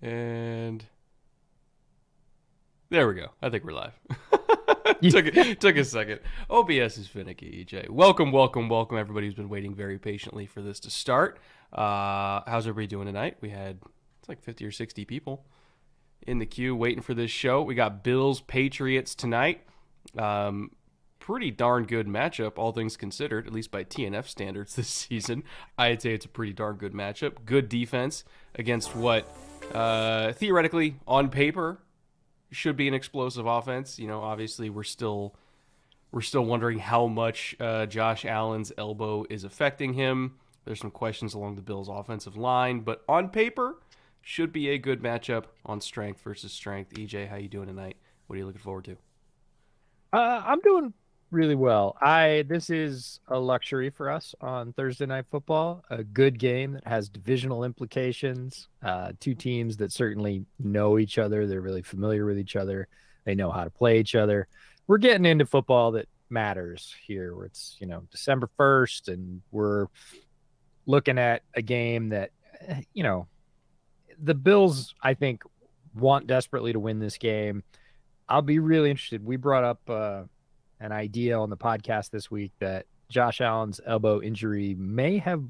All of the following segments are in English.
And there we go. I think we're live. Yeah. took a second. OBS is finicky, EJ. Welcome, welcome, welcome, everybody who's been waiting very patiently for this to start. How's everybody doing tonight? It's like 50 or 60 people in the queue waiting for this show. We got Bills Patriots tonight. Pretty darn good matchup, all things considered, at least by TNF standards this season. I'd say it's a pretty darn good matchup. Good defense against what theoretically, on paper, should be an explosive offense. You know, obviously we're still wondering how much Josh Allen's elbow is affecting him. There's some questions along the Bills' offensive line, but on paper, should be a good matchup on strength versus strength. EJ, how you doing tonight? What are you looking forward to? I'm doing really well. This is a luxury for us on Thursday Night Football. A good game that has divisional implications. Two teams that certainly know each other. They're really familiar with each other. They know how to play each other. We're getting into football that matters here, where it's, December 1st, and we're looking at a game that, the Bills, I think, want desperately to win this game. I'll be really interested. We brought up an idea on the podcast this week that Josh Allen's elbow injury may have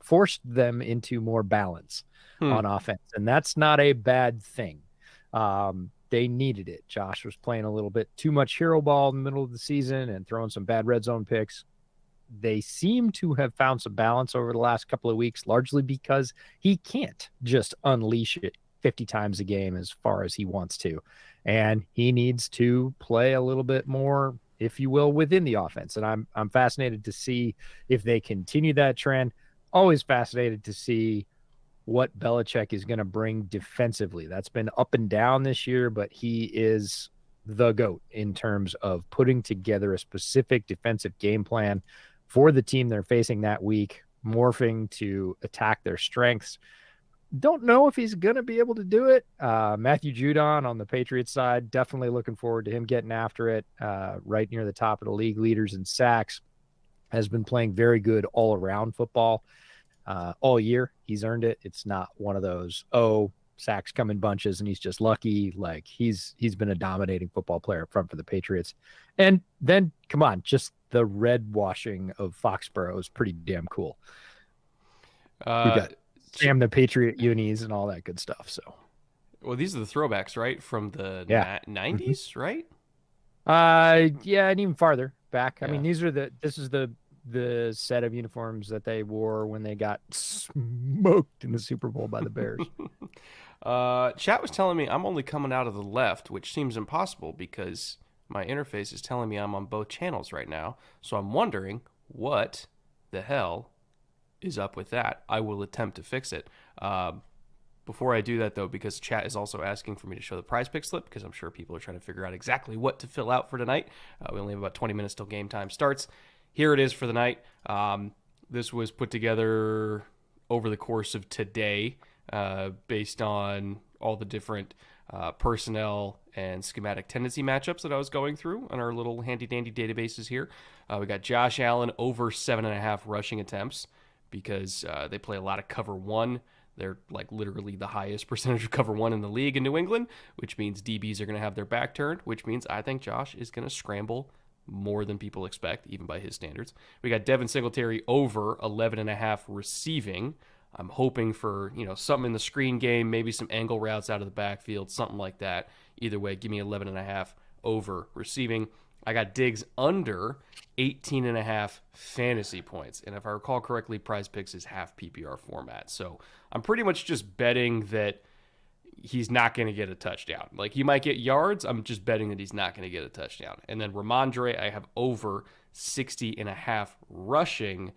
forced them into more balance on offense. And that's not a bad thing. They needed it. Josh was playing a little bit too much hero ball in the middle of the season and throwing some bad red zone picks. They seem to have found some balance over the last couple of weeks, largely because he can't just unleash it 50 times a game as far as he wants to. And he needs to play a little bit more, if you will, within the offense. And I'm fascinated to see if they continue that trend. Always fascinated to see what Belichick is going to bring defensively. That's been up and down this year, but he is the GOAT in terms of putting together a specific defensive game plan for the team they're facing that week, morphing to attack their strengths. Don't know if he's going to be able to do it. Matthew Judon on the Patriots side, definitely looking forward to him getting after it. Right near the top of the league leaders in sacks, has been playing very good all-around football all year. He's earned it. It's not one of those, sacks come in bunches and he's just lucky. Like he's been a dominating football player up front for the Patriots. And then, come on, just the red washing of Foxborough is pretty damn cool. We've got Sam the Patriot unis and all that good stuff. So, well, these are the throwbacks, right, from the 90s, right? Yeah, and even farther back. Yeah. I mean, this is the set of uniforms that they wore when they got smoked in the Super Bowl by the Bears. Chat was telling me I'm only coming out of the left, which seems impossible because my interface is telling me I'm on both channels right now. So I'm wondering what the hell is up with that. I will attempt to fix it. Before I do that, though, because chat is also asking for me to show the PrizePicks slip, because I'm sure people are trying to figure out exactly what to fill out for tonight. We only have about 20 minutes till game time starts. Here it is for the night. This was put together over the course of today based on all the different personnel and schematic tendency matchups that I was going through on our little handy-dandy databases here. We got Josh Allen over 7.5 rushing attempts because they play a lot of cover one. They're like literally the highest percentage of cover one in the league in New England, which means DBs are going to have their back turned, which means I think Josh is going to scramble more than people expect, even by his standards. We got Devin Singletary over 11.5 receiving. I'm hoping for, something in the screen game, maybe some angle routes out of the backfield, something like that. Either way, give me 11.5 over receiving. I got Diggs under 18.5 fantasy points. And if I recall correctly, PrizePicks is half PPR format. So I'm pretty much just betting that he's not going to get a touchdown. Like, he might get yards. I'm just betting that he's not going to get a touchdown. And then Ramondre, I have over 60.5 rushing.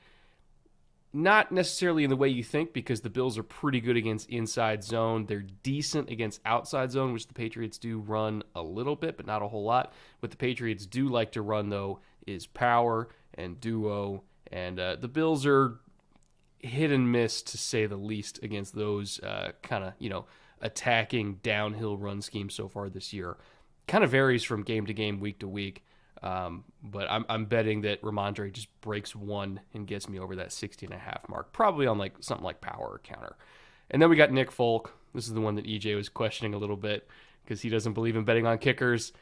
Not necessarily in the way you think, because the Bills are pretty good against inside zone. They're decent against outside zone, which the Patriots do run a little bit, but not a whole lot. What the Patriots do like to run, though, is power and duo. And the Bills are hit and miss, to say the least, against those kind of, attacking downhill run schemes so far this year. Kind of varies from game to game, week to week. But I'm betting that Ramondre just breaks one and gets me over that 60.5 mark, probably on like something like power or counter. And then we got Nick Folk This is the one that EJ was questioning a little bit because he doesn't believe in betting on kickers.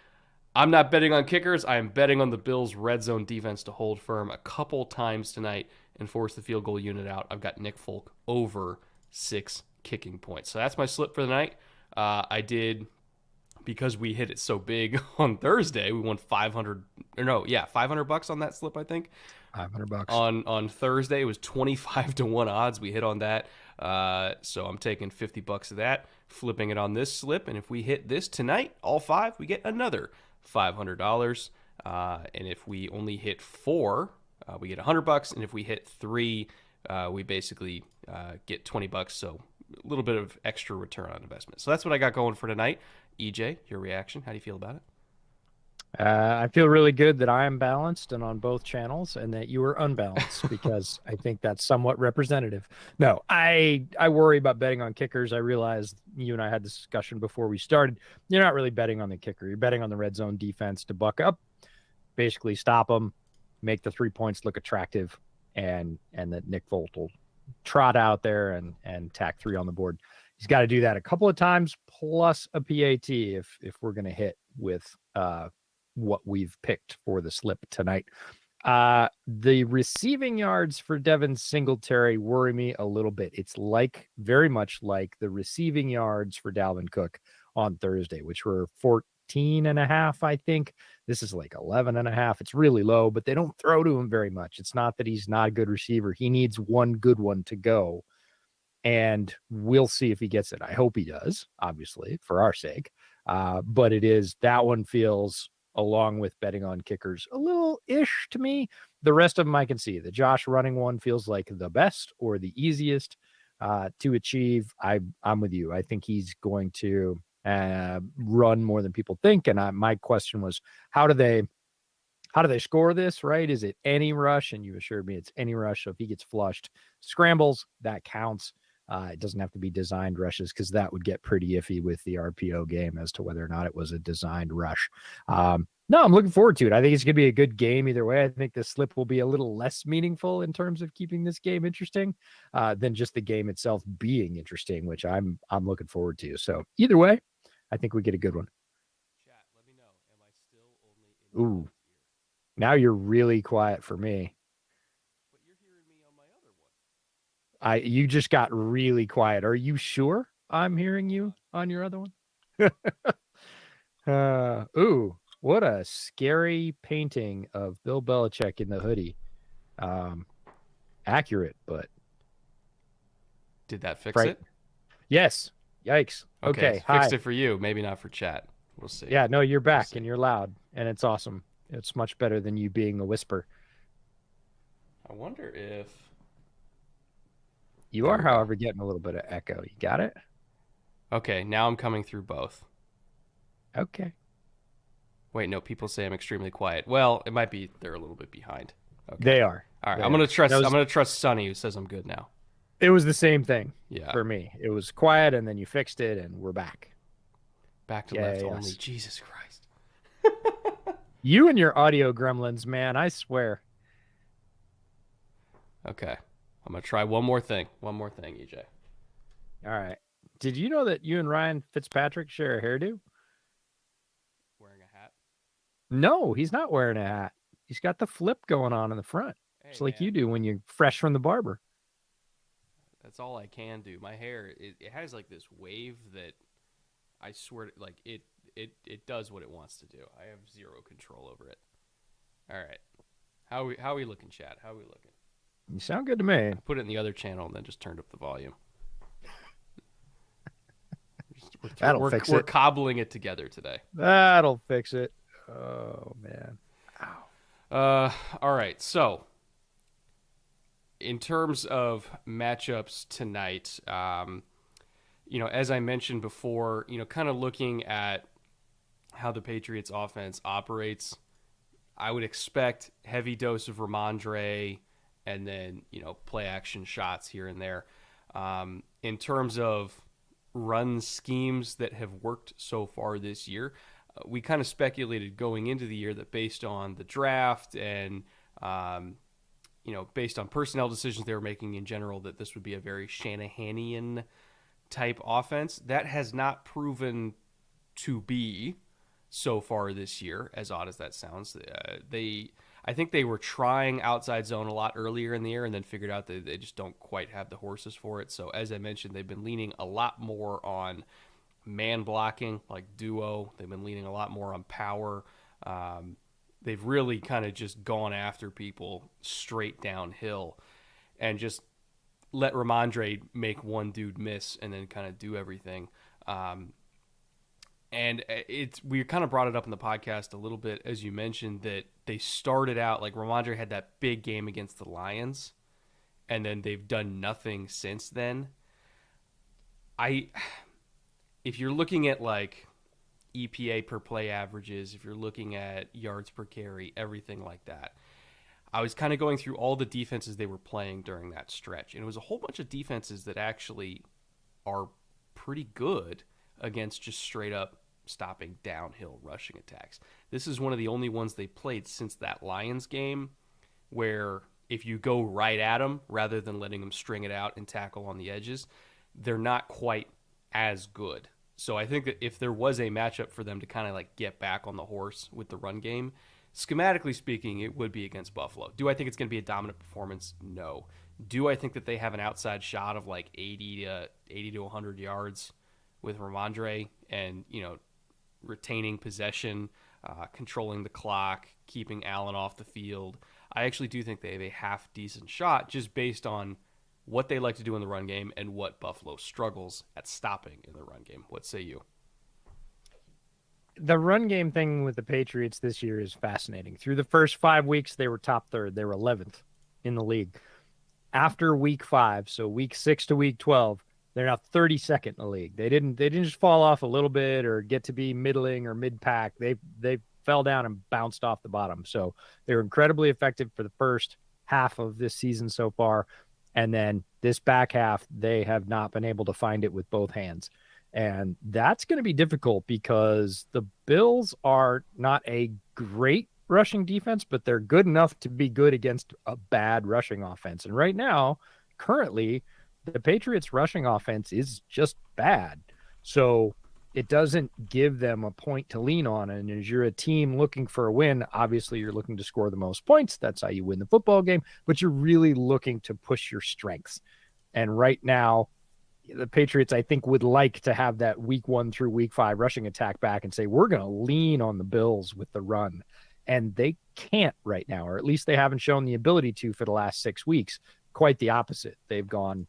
I'm not betting on kickers. I am betting on the Bills' red zone defense to hold firm a couple times tonight and force the field goal unit out. I've got Nick Folk over 6 kicking points. So that's my slip for the night. I did, because we hit it so big on Thursday, we won 500 or no, yeah, $500 on that slip, I think. $500 On Thursday, it was 25 to 1 odds. We hit on that. So I'm taking $50 of that, flipping it on this slip. And if we hit this tonight, all 5, we get another $500. And if we only hit 4, we get $100. And if we hit 3, we basically get $20. So a little bit of extra return on investment. So that's what I got going for tonight. EJ, your reaction? How do you feel about it? I feel really good that I am balanced and on both channels, and that you are unbalanced because I think that's somewhat representative. No, I worry about betting on kickers. I realize you and I had this discussion before we started. You're not really betting on the kicker. You're betting on the red zone defense to buck up, basically stop them, make the 3 points look attractive, and that Nick Folk will trot out there and tack 3 on the board. He's got to do that a couple of times plus a PAT if we're going to hit with what we've picked for the slip tonight. The receiving yards for Devin Singletary worry me a little bit. It's very much like the receiving yards for Dalvin Cook on Thursday, which were 14.5, I think. This is like 11.5. It's really low, but they don't throw to him very much. It's not that he's not a good receiver. He needs one good one to go, and we'll see if he gets it. I hope he does, obviously, for our sake. But that one feels, along with betting on kickers, a little ish to me. The rest of them I can see. The Josh running one feels like the best or the easiest to achieve. I'm with you. I think he's going to run more than people think. And my question was, how do they score this, right? Is it any rush? And you assured me it's any rush. So if he gets flushed, scrambles, that counts. It doesn't have to be designed rushes, because that would get pretty iffy with the RPO game as to whether or not it was a designed rush. No, I'm looking forward to it. I think it's going to be a good game either way. I think the slip will be a little less meaningful in terms of keeping this game interesting than just the game itself being interesting, which I'm looking forward to. So either way, I think we get a good one. Chat, let me know. Am I still only in Ooh, now you're really quiet for me. But you're hearing me on my other one. You just got really quiet. Are you sure I'm hearing you on your other one? Ooh, what a scary painting of Bill Belichick in the hoodie. Accurate, but did that fix it? Yes. Yikes. Okay. Fixed it for you. Maybe not for chat. We'll see. Yeah, no, you're back and you're loud, and it's awesome. It's much better than you being a whisper. I wonder if you are, however, getting a little bit of echo. You got it? Okay, now I'm coming through both. Okay. Wait, no, people say I'm extremely quiet. Well, it might be they're a little bit behind. Okay. They are. All right, I'm gonna trust Sonny, who says I'm good now. It was the same thing. Yeah. For me. It was quiet, and then you fixed it, and we're back. Back to left only. Jesus Christ. You and your audio gremlins, man, I swear. Okay. I'm going to try one more thing. One more thing, EJ. All right. Did you know that you and Ryan Fitzpatrick share a hairdo? Wearing a hat? No, he's not wearing a hat. He's got the flip going on in the front. Hey, it's like you do when you're fresh from the barber. That's all I can do. My hair, it has like this wave that I swear, like it does what it wants to do. I have zero control over it. All right. How are we looking, chat? How are we looking? You sound good to me. I put it in the other channel and then just turned up the volume. That'll fix it. We're cobbling it together today. That'll fix it. Oh, man. Ow. All right. So, in terms of matchups tonight, as I mentioned before, kind of looking at how the Patriots offense operates, I would expect heavy dose of Ramondre and then, play action shots here and there. In terms of run schemes that have worked so far this year, we kind of speculated going into the year that based on the draft and, based on personnel decisions they were making in general, that this would be a very Shanahanian type offense. That has not proven to be so far this year, as odd as that sounds. I think they were trying outside zone a lot earlier in the year and then figured out that they just don't quite have the horses for it. So, as I mentioned, they've been leaning a lot more on man blocking, like duo. They've been leaning a lot more on power. They've really kind of just gone after people straight downhill and just let Ramondre make one dude miss and then kind of do everything. And we kind of brought it up in the podcast a little bit, as you mentioned, that they started out like Ramondre had that big game against the Lions, and then they've done nothing since then. If you're looking at like EPA per play averages, if you're looking at yards per carry, everything like that, I was kind of going through all the defenses they were playing during that stretch, and it was a whole bunch of defenses that actually are pretty good against just straight up stopping downhill rushing attacks. This is one of the only ones they played since that Lions game where if you go right at them rather than letting them string it out and tackle on the edges, they're not quite as good. So I think that if there was a matchup for them to kind of like get back on the horse with the run game, schematically speaking, it would be against Buffalo. Do I think it's going to be a dominant performance? No. Do I think that they have an outside shot of like 80 to 100 yards with Ramondre and, retaining possession, controlling the clock, keeping Allen off the field? I actually do think they have a half decent shot just based on what they like to do in the run game and what Buffalo struggles at stopping in the run game. What say you? The run game thing with the Patriots this year is fascinating. Through the first 5 weeks, they were top third. They were 11th in the league. After week 5, so week 6 to week 12, they're now 32nd in the league. They didn't just fall off a little bit or get to be middling or mid-pack. They fell down and bounced off the bottom. So they were incredibly effective for the first half of this season so far. And then this back half, they have not been able to find it with both hands. And that's going to be difficult because the Bills are not a great rushing defense, but they're good enough to be good against a bad rushing offense. And right now, currently, the Patriots rushing offense is just bad. So it doesn't give them a point to lean on. And as you're a team looking for a win, obviously you're looking to score the most points. That's how you win the football game, but you're really looking to push your strengths. And right now, the Patriots, I think, would like to have that week 1 through week 5 rushing attack back and say, we're going to lean on the Bills with the run. And they can't right now, or at least they haven't shown the ability to for the last 6 weeks. Quite the opposite. They've gone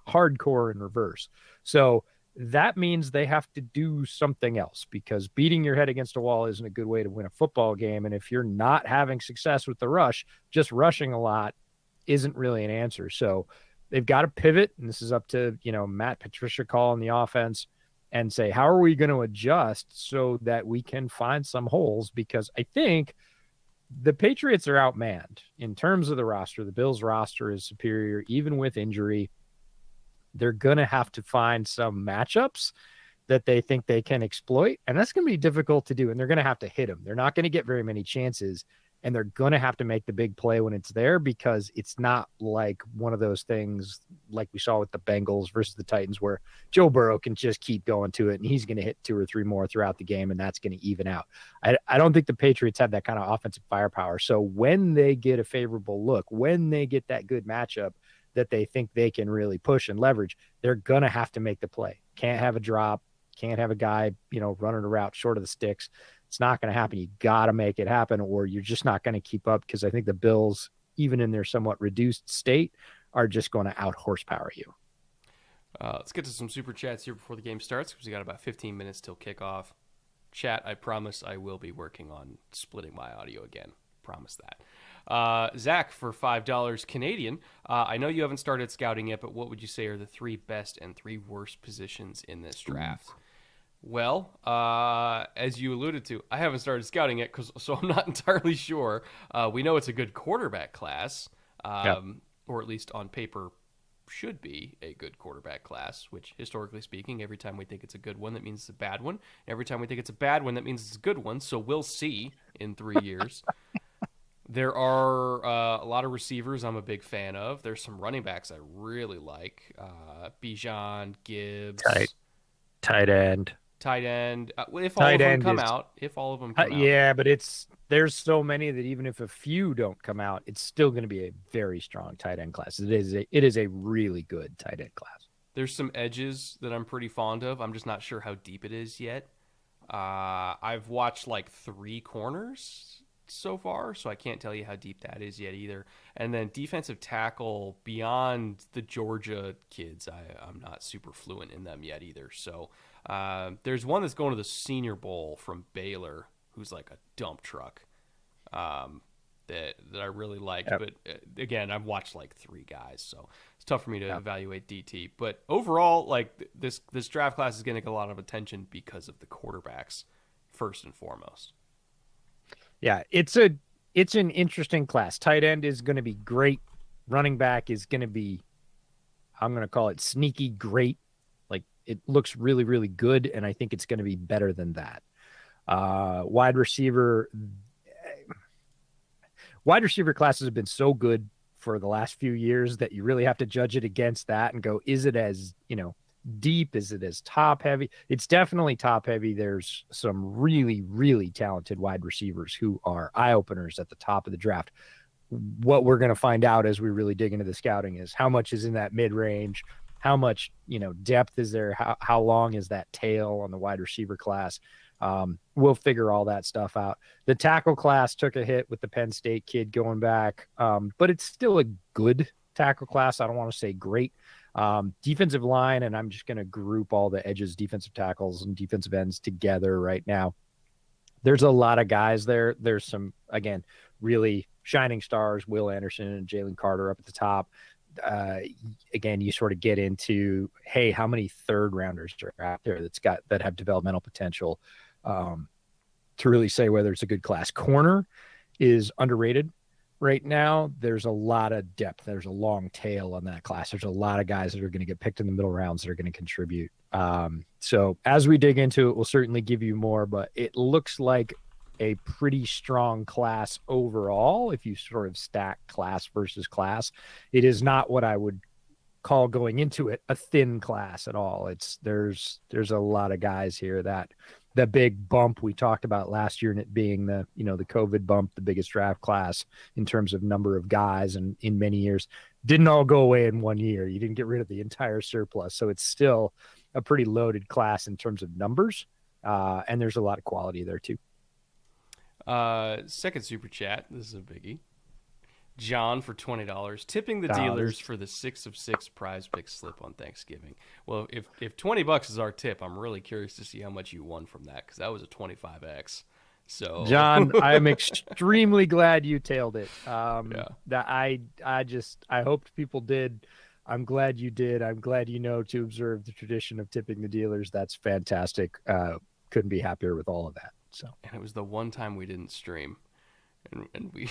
hardcore in reverse. So that means they have to do something else because beating your head against a wall isn't a good way to win a football game. And if you're not having success with the rush, just rushing a lot isn't really an answer. So they've got to pivot. And this is up to, Matt Patricia calling the offense and say, how are we going to adjust so that we can find some holes? Because I think the Patriots are outmanned in terms of the roster. The Bills roster is superior, even with injury. They're going to have to find some matchups that they think they can exploit. And that's going to be difficult to do. And they're going to have to hit them. They're not going to get very many chances. And they're going to have to make the big play when it's there because it's not like one of those things like we saw with the Bengals versus the Titans where Joe Burrow can just keep going to it and he's going to hit 2 or 3 more throughout the game and that's going to even out. I don't think the Patriots have that kind of offensive firepower. So when they get a favorable look, when they get that good matchup that they think they can really push and leverage, they're going to have to make the play. Can't have a drop. Can't have a guy, running a route short of the sticks. It's not going to happen. You got to make it happen or you're just not going to keep up because I think the Bills, even in their somewhat reduced state, are just going to out horsepower you. Let's get to some super chats here before the game starts because we got about 15 minutes till kickoff. Chat, I promise I will be working on splitting my audio again. Promise that. Zach for $5 Canadian. I know you haven't started scouting yet, but what would you say are the 3 best and 3 worst positions in this draft? Well, as you alluded to, I haven't started scouting it, so I'm not entirely sure. We know it's a good quarterback class, or at least on paper should be a good quarterback class, which historically speaking, every time we think it's a good one, that means it's a bad one. Every time we think it's a bad one, that means it's a good one. So we'll see in 3 years. There are a lot of receivers I'm a big fan of. There's some running backs I really like. Bijan, Tight Gibbs, tight end. tight end. If all Tight of them end come is out, if all of them come out. yeah, but there's so many that even if a few don't come out, it's still going to be a very strong tight end class. It is a really good tight end class. There's some edges that I'm pretty fond of. I'm just not sure how deep it is yet. I've watched like three corners so far, so I can't tell you how deep that is yet either. And then defensive tackle beyond the Georgia kids, I'm not super fluent in them yet either. So there's one that's going to the Senior Bowl from Baylor, who's like a dump truck. Um, that I really liked. Yep. But again, I've watched like three guys, so it's tough for me to evaluate DT. But overall, like this draft class is going to get a lot of attention because of the quarterbacks, first and foremost. Yeah, it's an interesting class. Tight end is going to be great. Running back is going to be, I'm going to call it sneaky great. Like it looks really, really good, and I think it's going to be better than that. Wide receiver, wide receiver classes have been so good for the last few years that you really have to judge it against that and go, is it as, deep? Is it as top heavy? It's definitely top heavy. There's some really, really talented wide receivers who are eye openers at the top of the draft. What we're going to find out as we really dig into the scouting is how much is in that mid range, how much, depth is there, how long is that tail on the wide receiver class. We'll figure all that stuff out. The tackle class took a hit with the Penn State kid going back, but it's still a good tackle class. I don't want to say great. Defensive line, and I'm just going to group all the edges, defensive tackles and defensive ends together right now. There's a lot of guys there. There's some, again, really shining stars, Will Anderson and Jalen Carter up at the top. Again, you sort of get into, hey, how many third rounders are out there that have developmental potential to really say whether it's a good class. Corner is underrated right now. There's a lot of depth. There's a long tail on that class. There's a lot of guys that are going to get picked in the middle rounds that are going to contribute. So as we dig into it, we'll certainly give you more, but it looks like a pretty strong class overall. If you sort of stack class versus class, it is not what I would call going into it a thin class at all. There's a lot of guys here that the big bump we talked about last year and it being the COVID bump, the biggest draft class in terms of number of guys and in many years didn't all go away in 1 year. You didn't get rid of the entire surplus. So it's still a pretty loaded class in terms of numbers. And there's a lot of quality there too. Second super chat. This is a biggie. John for $20, tipping the Oh, dealers for the 6 of 6 PrizePicks slip on Thanksgiving. Well, if $20 is our tip, I'm really curious to see how much you won from that because that was a 25x. So John, I am extremely glad you tailed it. Yeah. That I hoped people did. I'm glad you did. I'm glad to observe the tradition of tipping the dealers. That's fantastic. Couldn't be happier with all of that. So, and it was the one time we didn't stream, and we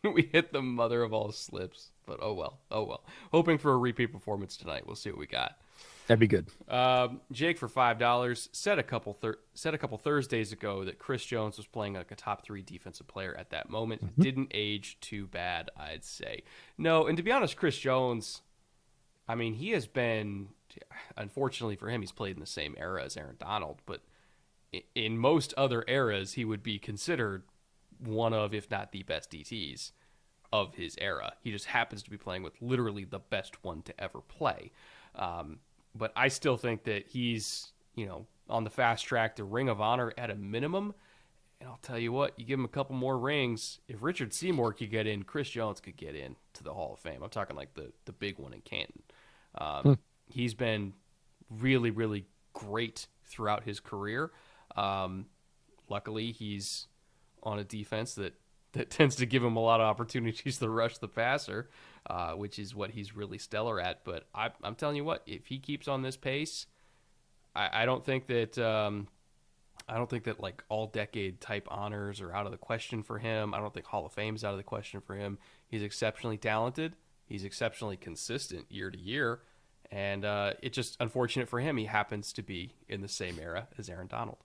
we hit the mother of all slips. But oh well. Hoping for a repeat performance tonight. We'll see what we got. that'd be good. Jake for $5 said a couple Thursdays ago that Chris Jones was playing like a top 3 defensive player at that moment. Mm-hmm. Didn't age too bad, I'd say. No, and to be honest, Chris Jones, I mean, he has been, unfortunately for him, he's played in the same era as Aaron Donald, but in most other eras, he would be considered one of, if not the best DTs of his era. He just happens to be playing with literally the best one to ever play. But I still think that he's, on the fast track to Ring of Honor at a minimum. And I'll tell you what, you give him a couple more rings. If Richard Seymour could get in, Chris Jones could get in to the Hall of Fame. I'm talking like the big one in Canton. He's been really, really great throughout his career. Luckily, he's on a defense that tends to give him a lot of opportunities to rush the passer, which is what he's really stellar at. But I'm telling you what, if he keeps on this pace, I don't think that like all decade type honors are out of the question for him. I don't think Hall of Fame is out of the question for him. He's exceptionally talented. He's exceptionally consistent year to year. And it's just unfortunate for him. He happens to be in the same era as Aaron Donald.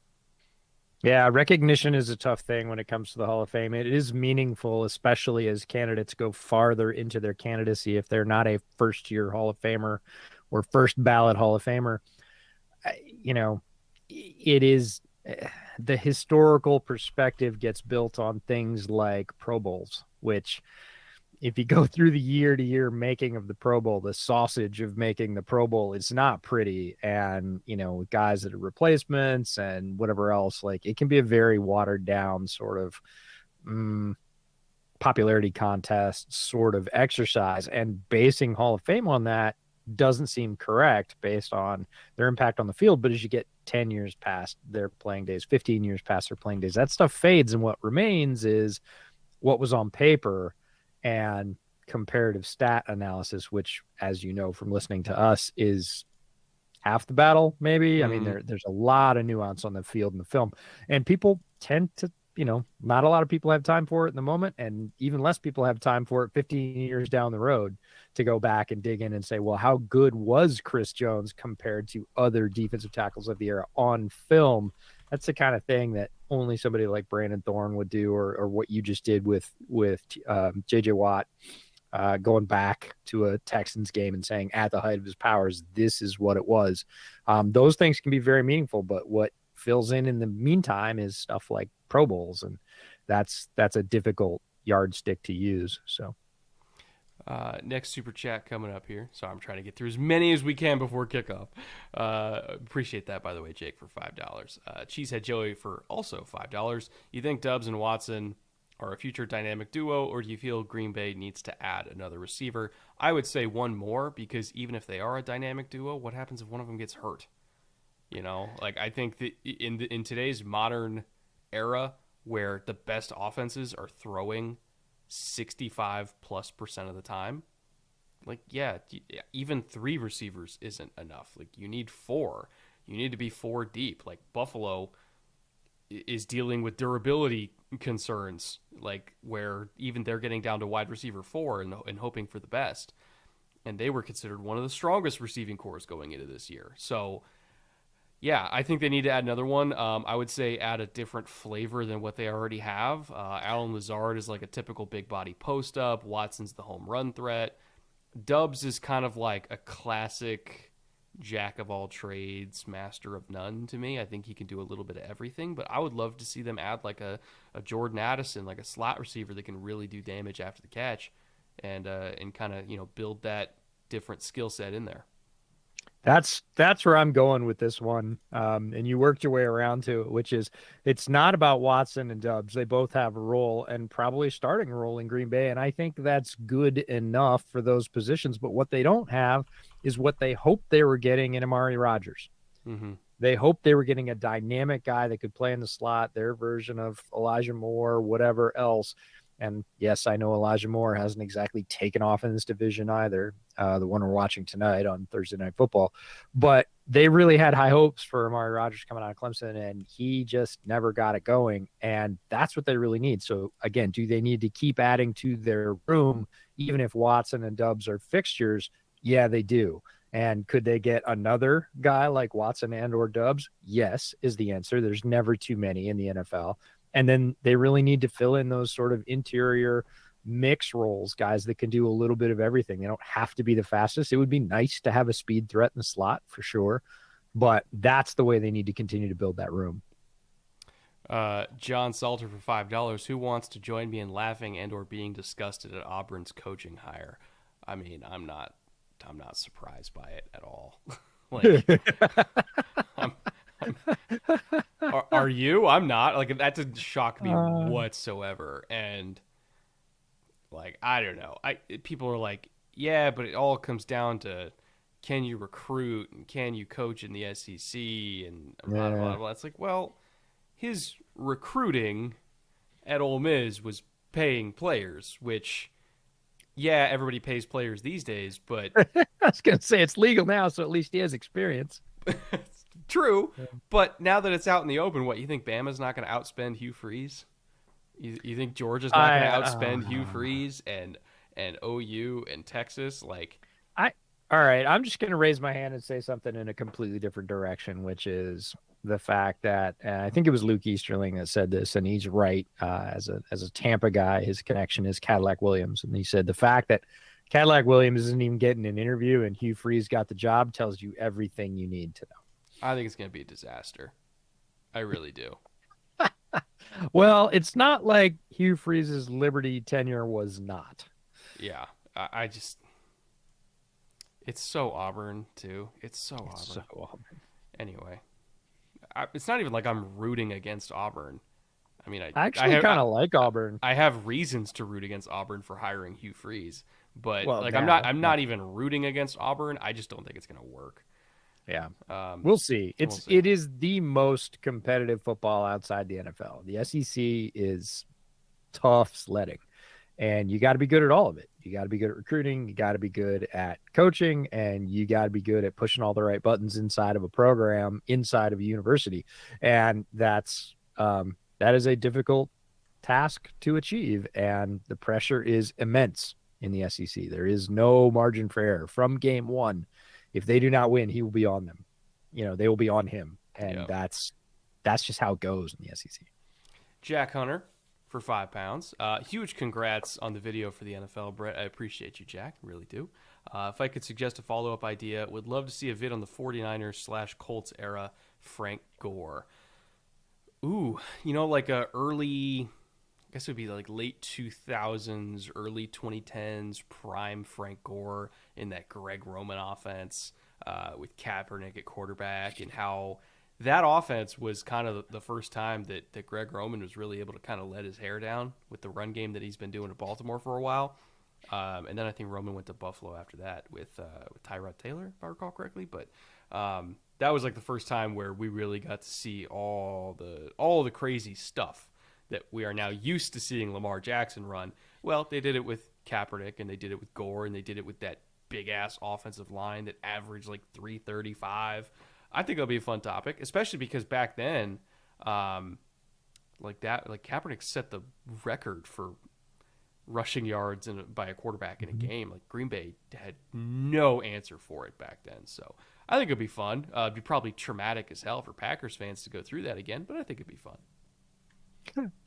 Yeah, recognition is a tough thing when it comes to the Hall of Fame. It is meaningful, especially as candidates go farther into their candidacy. If they're not a first year Hall of Famer or first ballot Hall of Famer, you know, it is the historical perspective gets built on things like Pro Bowls, which if you go through the year to year making of the Pro Bowl, the sausage of making the Pro Bowl, it's not pretty. And, guys that are replacements and whatever else, like it can be a very watered down sort of mm, popularity contest sort of exercise. And basing Hall of Fame on that doesn't seem correct based on their impact on the field. But as you get 10 years past their playing days, 15 years past their playing days, that stuff fades. And what remains is what was on paper and comparative stat analysis, which, as you know from listening to us, is half the battle, maybe. I mean, Mm-hmm. there's a lot of nuance on the field and the film, and people tend to, not a lot of people have time for it in the moment, and even less people have time for it 15 years down the road to go back and dig in and say, well, how good was Chris Jones compared to other defensive tackles of the era on film? That's the kind of thing that only somebody like Brandon Thorne would do, or what you just did with JJ Watt, going back to a Texans game and saying at the height of his powers, this is what it was. Those things can be very meaningful, but what fills in the meantime is stuff like Pro Bowls, and that's a difficult yardstick to use. So Next super chat coming up here. So I'm trying to get through as many as we can before kickoff. Appreciate that, by the way, Jake, for $5. Cheesehead Joey for also $5. You think Dubs and Watson are a future dynamic duo, or do you feel Green Bay needs to add another receiver? I would say one more, because even if they are a dynamic duo, what happens if one of them gets hurt? Like I think that in today's modern era, where the best offenses are throwing 65+% of the time, like, yeah, even three receivers isn't enough. Like, you need four. You need to be four deep. Like, Buffalo is dealing with durability concerns, like where even they're getting down to wide receiver four and hoping for the best. And they were considered one of the strongest receiving cores going into this year. So yeah, I think they need to add another one. I would say add a different flavor than what they already have. Alan Lazard is like a typical big body post up. Watson's the home run threat. Dubs is kind of like a classic jack of all trades, master of none to me. I think he can do a little bit of everything, but I would love to see them add like a Jordan Addison, like a slot receiver that can really do damage after the catch, and kind of build that different skill set in there. that's where I'm going with this one. And you worked your way around to it, which is it's not about Watson and Dubs. They both have a role and probably a starting role in Green Bay. And I think that's good enough for those positions. But what they don't have is what they hoped they were getting in Amari Rodgers. Mm-hmm. They hoped they were getting a dynamic guy that could play in the slot, their version of Elijah Moore, whatever else. And yes, I know Elijah Moore hasn't exactly taken off in this division either, the one we're watching tonight on Thursday Night Football. But they really had high hopes for Amari Rodgers coming out of Clemson, and he just never got it going. And that's what they really need. So, again, do they need to keep adding to their room, even if Watson and Dubs are fixtures? Yeah, they do. And could they get another guy like Watson and or Dubs? Yes, is the answer. There's never too many in the NFL. And then they really need to fill in those sort of interior mix roles, guys that can do a little bit of everything. They don't have to be the fastest. It would be nice to have a speed threat in the slot for sure, but that's the way they need to continue to build that room. John Salter for $5. Who wants to join me in laughing and or being disgusted at Auburn's coaching hire? I mean, I'm not surprised by it at all. Like, I'm, I'm, are you? I'm not. Like, that didn't shock me whatsoever. And like, I don't know. People are like, yeah, but it all comes down to can you recruit and can you coach in the SEC and blah blah blah. It's like, well, his recruiting at Ole Miss was paying players, which, yeah, everybody pays players these days, but I was going to say it's legal now, so at least he has experience. true. But now that it's out in the open, what, you think Bama's not going to outspend Hugh Freeze? You think Georgia's not going to outspend Hugh Freeze and OU and Texas? Like, All right, I'm just going to raise my hand and say something in a completely different direction, which is the fact that I think it was Luke Easterling that said this, and he's right. As a Tampa guy, his connection is Cadillac Williams, and he said the fact that Cadillac Williams isn't even getting an interview and Hugh Freeze got the job tells you everything you need to I think it's going to be a disaster. I really do. know. Well, it's not like Hugh Freeze's Liberty tenure was not. Yeah, I just it's so Auburn too. It's so Auburn. So Auburn. Anyway, it's not even like I'm rooting against Auburn. I mean, I actually kind of like Auburn. I have reasons to root against Auburn for hiring Hugh Freeze, but Well, like now, I'm not even rooting against Auburn. I just don't think it's going to work. Yeah. Um, We'll see. we'll see. It is the most competitive football outside the NFL. The SEC is tough sledding, and you got to be good at all of it. You got to be good at recruiting, you got to be good at coaching, and you got to be good at pushing all the right buttons inside of a program, inside of a university. And that is a difficult task to achieve, and the pressure is immense in the SEC. There is no margin for error from game one. If they do not win, he will be on them. They will be on him. And that's just how it goes in the SEC. Jack Hunter for £5. Huge congrats on the video for the NFL, Brett. I appreciate you, Jack. Really do. If I could suggest a follow-up idea, would love to see a vid on the 49ers/Colts era Frank Gore. Ooh, like a early, I guess it would be like late 2000s, early 2010s prime Frank Gore in that Greg Roman offense with Kaepernick at quarterback, and how that offense was kind of the first time that Greg Roman was really able to kind of let his hair down with the run game that he's been doing at Baltimore for a while. And then I think Roman went to Buffalo after that with Tyrod Taylor, if I recall correctly. But that was like the first time where we really got to see all the crazy stuff that we are now used to seeing Lamar Jackson run. Well, they did it with Kaepernick, and they did it with Gore, and they did it with that big-ass offensive line that averaged like 335. I think it'll be a fun topic, especially because back then, like Kaepernick set the record for rushing yards by a quarterback in a game. Like Green Bay had no answer for it back then. So I think it'd be fun. It'd be probably traumatic as hell for Packers fans to go through that again, but I think it'd be fun.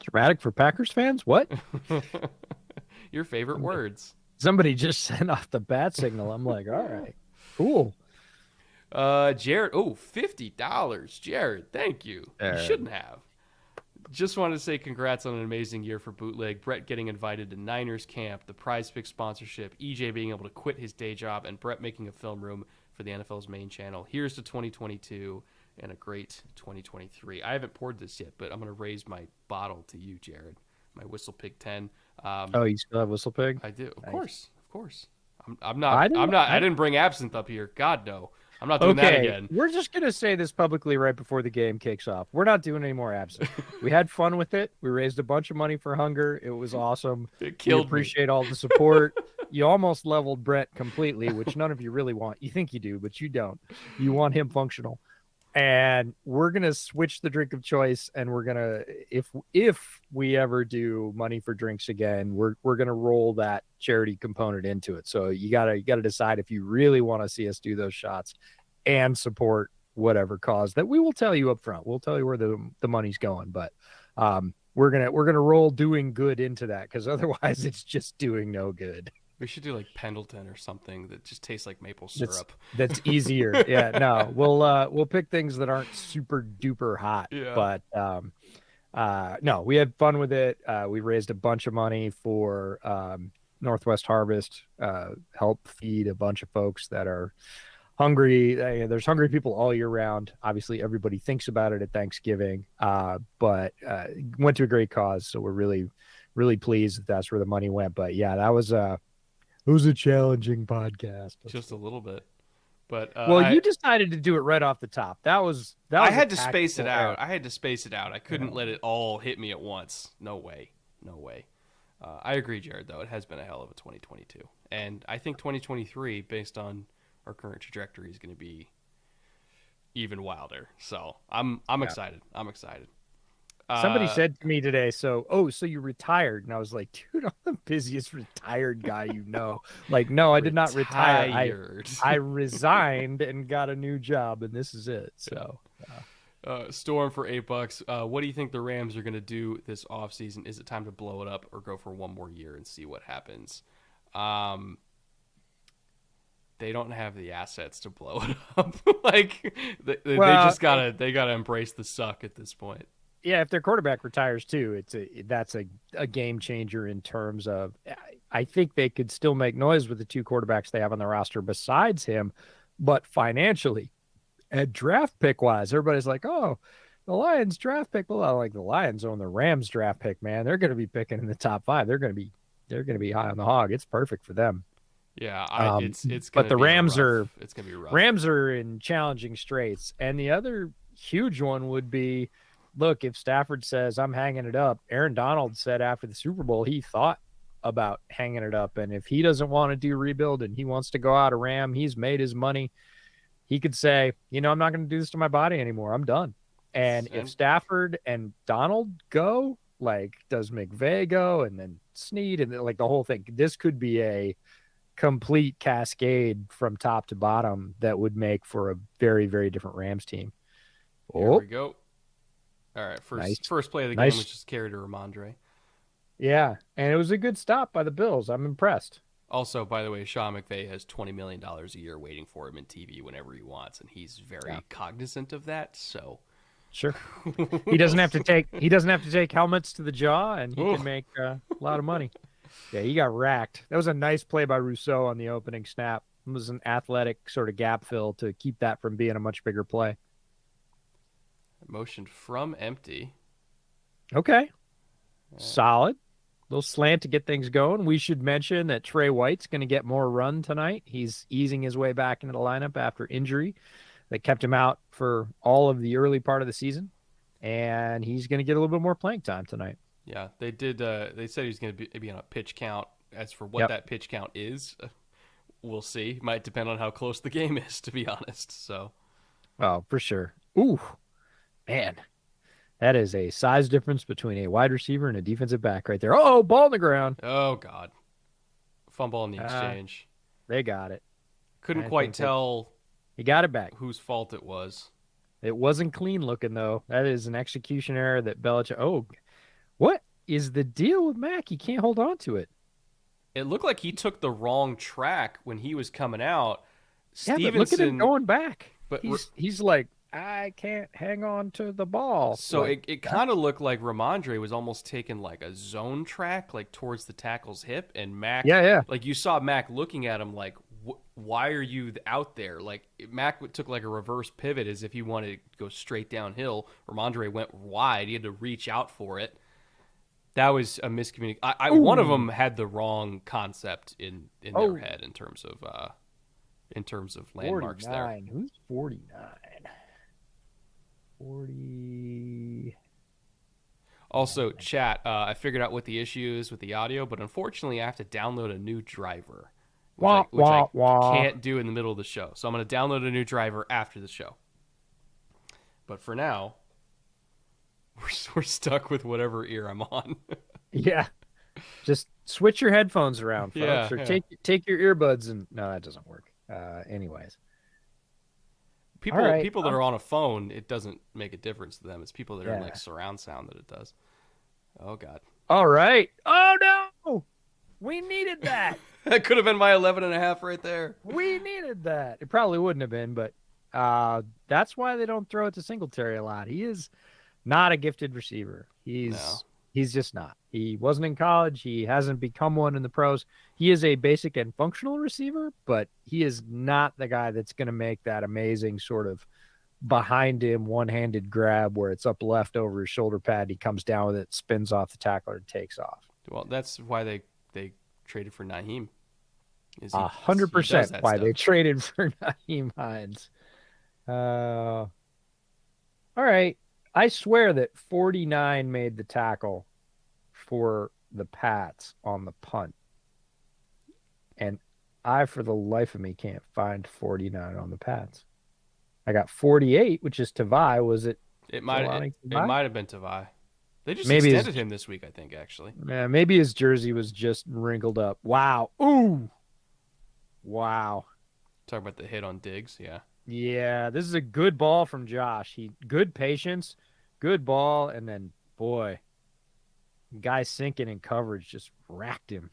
Traumatic for Packers fans? What? Your favorite words. Somebody just sent off the bat signal. I'm like, all right, cool. Jared, $50. Jared, thank you. You shouldn't have. Just wanted to say congrats on an amazing year for Bootleg. Brett getting invited to Niners camp, the PrizePicks sponsorship, EJ being able to quit his day job, and Brett making a film room for the NFL's main channel. Here's to 2022 and a great 2023. I haven't poured this yet, but I'm going to raise my bottle to you, Jared. My Whistle Pig 10. You still have Whistle Pig? I do. Of Nice. course. I didn't bring absinthe up here. God, no. I'm not doing that again. We're just going to say this publicly right before the game kicks off. We're not doing any more absinthe. We had fun with it. We raised a bunch of money for hunger. It was awesome. It killed me. Appreciate all the support. You almost leveled Brett completely, which none of you really want. You think you do, but you don't. You want him functional. And we're going to switch the drink of choice, and we're going to, if we ever do money for drinks again, we're going to roll that charity component into it. So you got to decide if you really want to see us do those shots and support whatever cause that we will tell you up front. We'll tell you where the money's going, but we're going to roll doing good into that, because otherwise it's just doing no good. We should do like Pendleton or something that just tastes like maple syrup. That's easier. Yeah, no, we'll pick things that aren't super duper hot. Yeah. But no, we had fun with it. We raised a bunch of money for Northwest Harvest, help feed a bunch of folks that are hungry. There's hungry people all year round. Obviously, everybody thinks about it at Thanksgiving, but went to a great cause. So we're really, really pleased that's where the money went. But yeah, it was a challenging podcast. Just a little bit. But you decided to do it right off the top. That was I had to space it out. I couldn't let it all hit me at once. No way. I agree, Jared, though. It has been a hell of a 2022. And I think 2023, based on our current trajectory, is going to be even wilder. So I'm excited. I'm excited. Somebody said to me today, so you retired. And I was like, dude, I'm the busiest retired guy you know. Like, no, I did not retire. I resigned and got a new job, and this is it. So Storm for $8. What do you think the Rams are going to do this offseason? Is it time to blow it up or go for one more year and see what happens? Um, they don't have the assets to blow it up. Like they Well, just gotta embrace the suck at this point. yeah, if their quarterback retires too, that's a game changer in terms of I think they could still make noise with the two quarterbacks they have on the roster besides him, but financially and draft pick wise, everybody's like, oh, the Lions draft pick. Well, like the Lions own the Rams draft pick, man. They're going to be picking in the top 5. They're going to be high on the hog. It's perfect for them. Yeah, it's But gonna the be it's gonna be rough. Rams are in challenging straits. And the other huge one would be, look, if Stafford says I'm hanging it up, Aaron Donald said after the Super Bowl he thought about hanging it up, and if he doesn't want to do rebuild and he wants to go out a Ram, he's made his money. He could say, I'm not going to do this to my body anymore. I'm done. And if Stafford and Donald go, like, does McVay go, and then Snead, and like the whole thing, this could be a complete cascade from top to bottom that would make for a very, very different Rams team. Here we go. All right, first play of the game was just carry to Ramondre. Yeah, and it was a good stop by the Bills. I'm impressed. Also, by the way, Sean McVay has $20 million a year waiting for him in TV whenever he wants, and he's very cognizant of that. So, sure, he doesn't have to take helmets to the jaw, and he can make a lot of money. Yeah, he got racked. That was a nice play by Rousseau on the opening snap. It was an athletic sort of gap fill to keep that from being a much bigger play. Motion from empty. Okay, solid. Little slant to get things going. We should mention that Trey White's going to get more run tonight. He's easing his way back into the lineup after injury that kept him out for all of the early part of the season, and he's going to get a little bit more playing time tonight. Yeah, they did. They said he's going to be on a pitch count. As for what that pitch count is, we'll see. Might depend on how close the game is, to be honest. So, oh, for sure. Ooh, man. That is a size difference between a wide receiver and a defensive back right there. Oh, ball on the ground. Oh, God. Fumble in the exchange. They got it. Couldn't quite tell. He got it back. Whose fault it was. It wasn't clean looking, though. That is an execution error that Belichick. Oh, what is the deal with Mac? He can't hold on to it. It looked like he took the wrong track when he was coming out. Yeah, but look at him going back. But he's like, I can't hang on to the ball. So it kind of looked like Ramondre was almost taking like a zone track, like towards the tackle's hip, and Mac. Yeah. Like you saw Mac looking at him like, why are you out there? Like Mac took like a reverse pivot as if he wanted to go straight downhill. Ramondre went wide. He had to reach out for it. That was a miscommunication. One of them had the wrong concept in their head in terms of landmarks 49. there. Who's 49? 40. Also, chat, I figured out what the issue is with the audio, but unfortunately I have to download a new driver, which I can't do in the middle of the show. So I'm going to download a new driver after the show. But for now, we're stuck with whatever ear I'm on. Yeah. Just switch your headphones around, folks, or take your earbuds and no, that doesn't work. Anyways. People that are on a phone, it doesn't make a difference to them. It's people that are in like surround sound that it does. Oh, God. All right. Oh, no. We needed that. That could have been my 11.5 right there. We needed that. It probably wouldn't have been, but that's why they don't throw it to Singletary a lot. He is not a gifted receiver. He's just not. He wasn't in college. He hasn't become one in the pros. He is a basic and functional receiver, but he is not the guy that's going to make that amazing sort of behind him one-handed grab where it's up left over his shoulder pad. He comes down with it, spins off the tackler, and takes off. Well, that's why they traded for Naheem. 100% why they traded for Naheem Hines. All right. I swear that 49 made the tackle for the Pats on the punt. And I, for the life of me, can't find 49 on the Pats. I got 48, which is Tavai. Was it? It might have been Tavai. They just extended him this week, I think, actually. Yeah, maybe his jersey was just wrinkled up. Wow. Ooh. Wow. Talk about the hit on Diggs, yeah. Yeah, this is a good ball from Josh. He good patience, good ball, and then boy, guy sinking in coverage just racked him.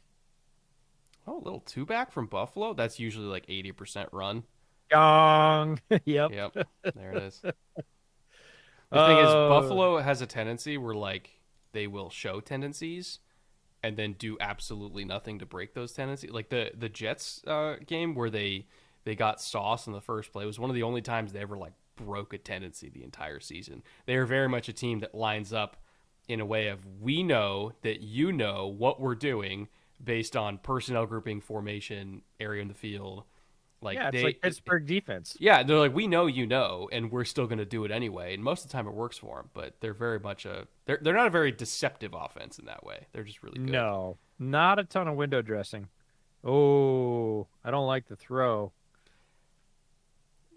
Oh, a little two back from Buffalo. That's usually like 80% run. Gong. Yep. Yep, there it is. The thing is, Oh, Buffalo has a tendency where like they will show tendencies and then do absolutely nothing to break those tendencies. Like the Jets game where they got sauce in the first play was one of the only times they ever like broke a tendency the entire season. They are very much a team that lines up in a way of we know that you know what we're doing based on personnel grouping, formation, area in the field. Like yeah, it's like Pittsburgh defense. yeah, they're like we know you know, and we're still going to do it anyway. And most of the time it works for them. But they're very much they're not a very deceptive offense in that way. They're just really good. No, not a ton of window dressing. Oh, I don't like the throw.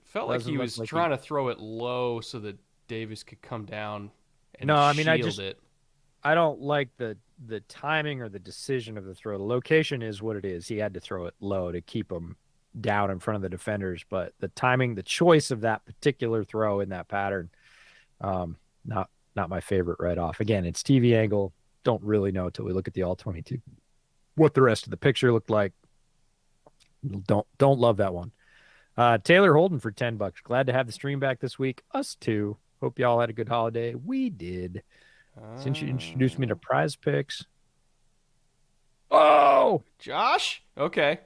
Felt like Doesn't he look was like trying to throw it low so that Davis could come down No, and I mean shield it. I don't like the timing or the decision of the throw. The location is what it is. He had to throw it low to keep him down in front of the defenders, but the timing, the choice of that particular throw in that pattern, um, not my favorite right off. Again, it's TV angle. Don't really know until we look at the all 22 what the rest of the picture looked like. Don't love that one. Taylor Holden for $10. Glad to have the stream back this week. Us too. Hope y'all had a good holiday. We did. Since you introduced me to Prize Picks. Oh, Josh? Okay.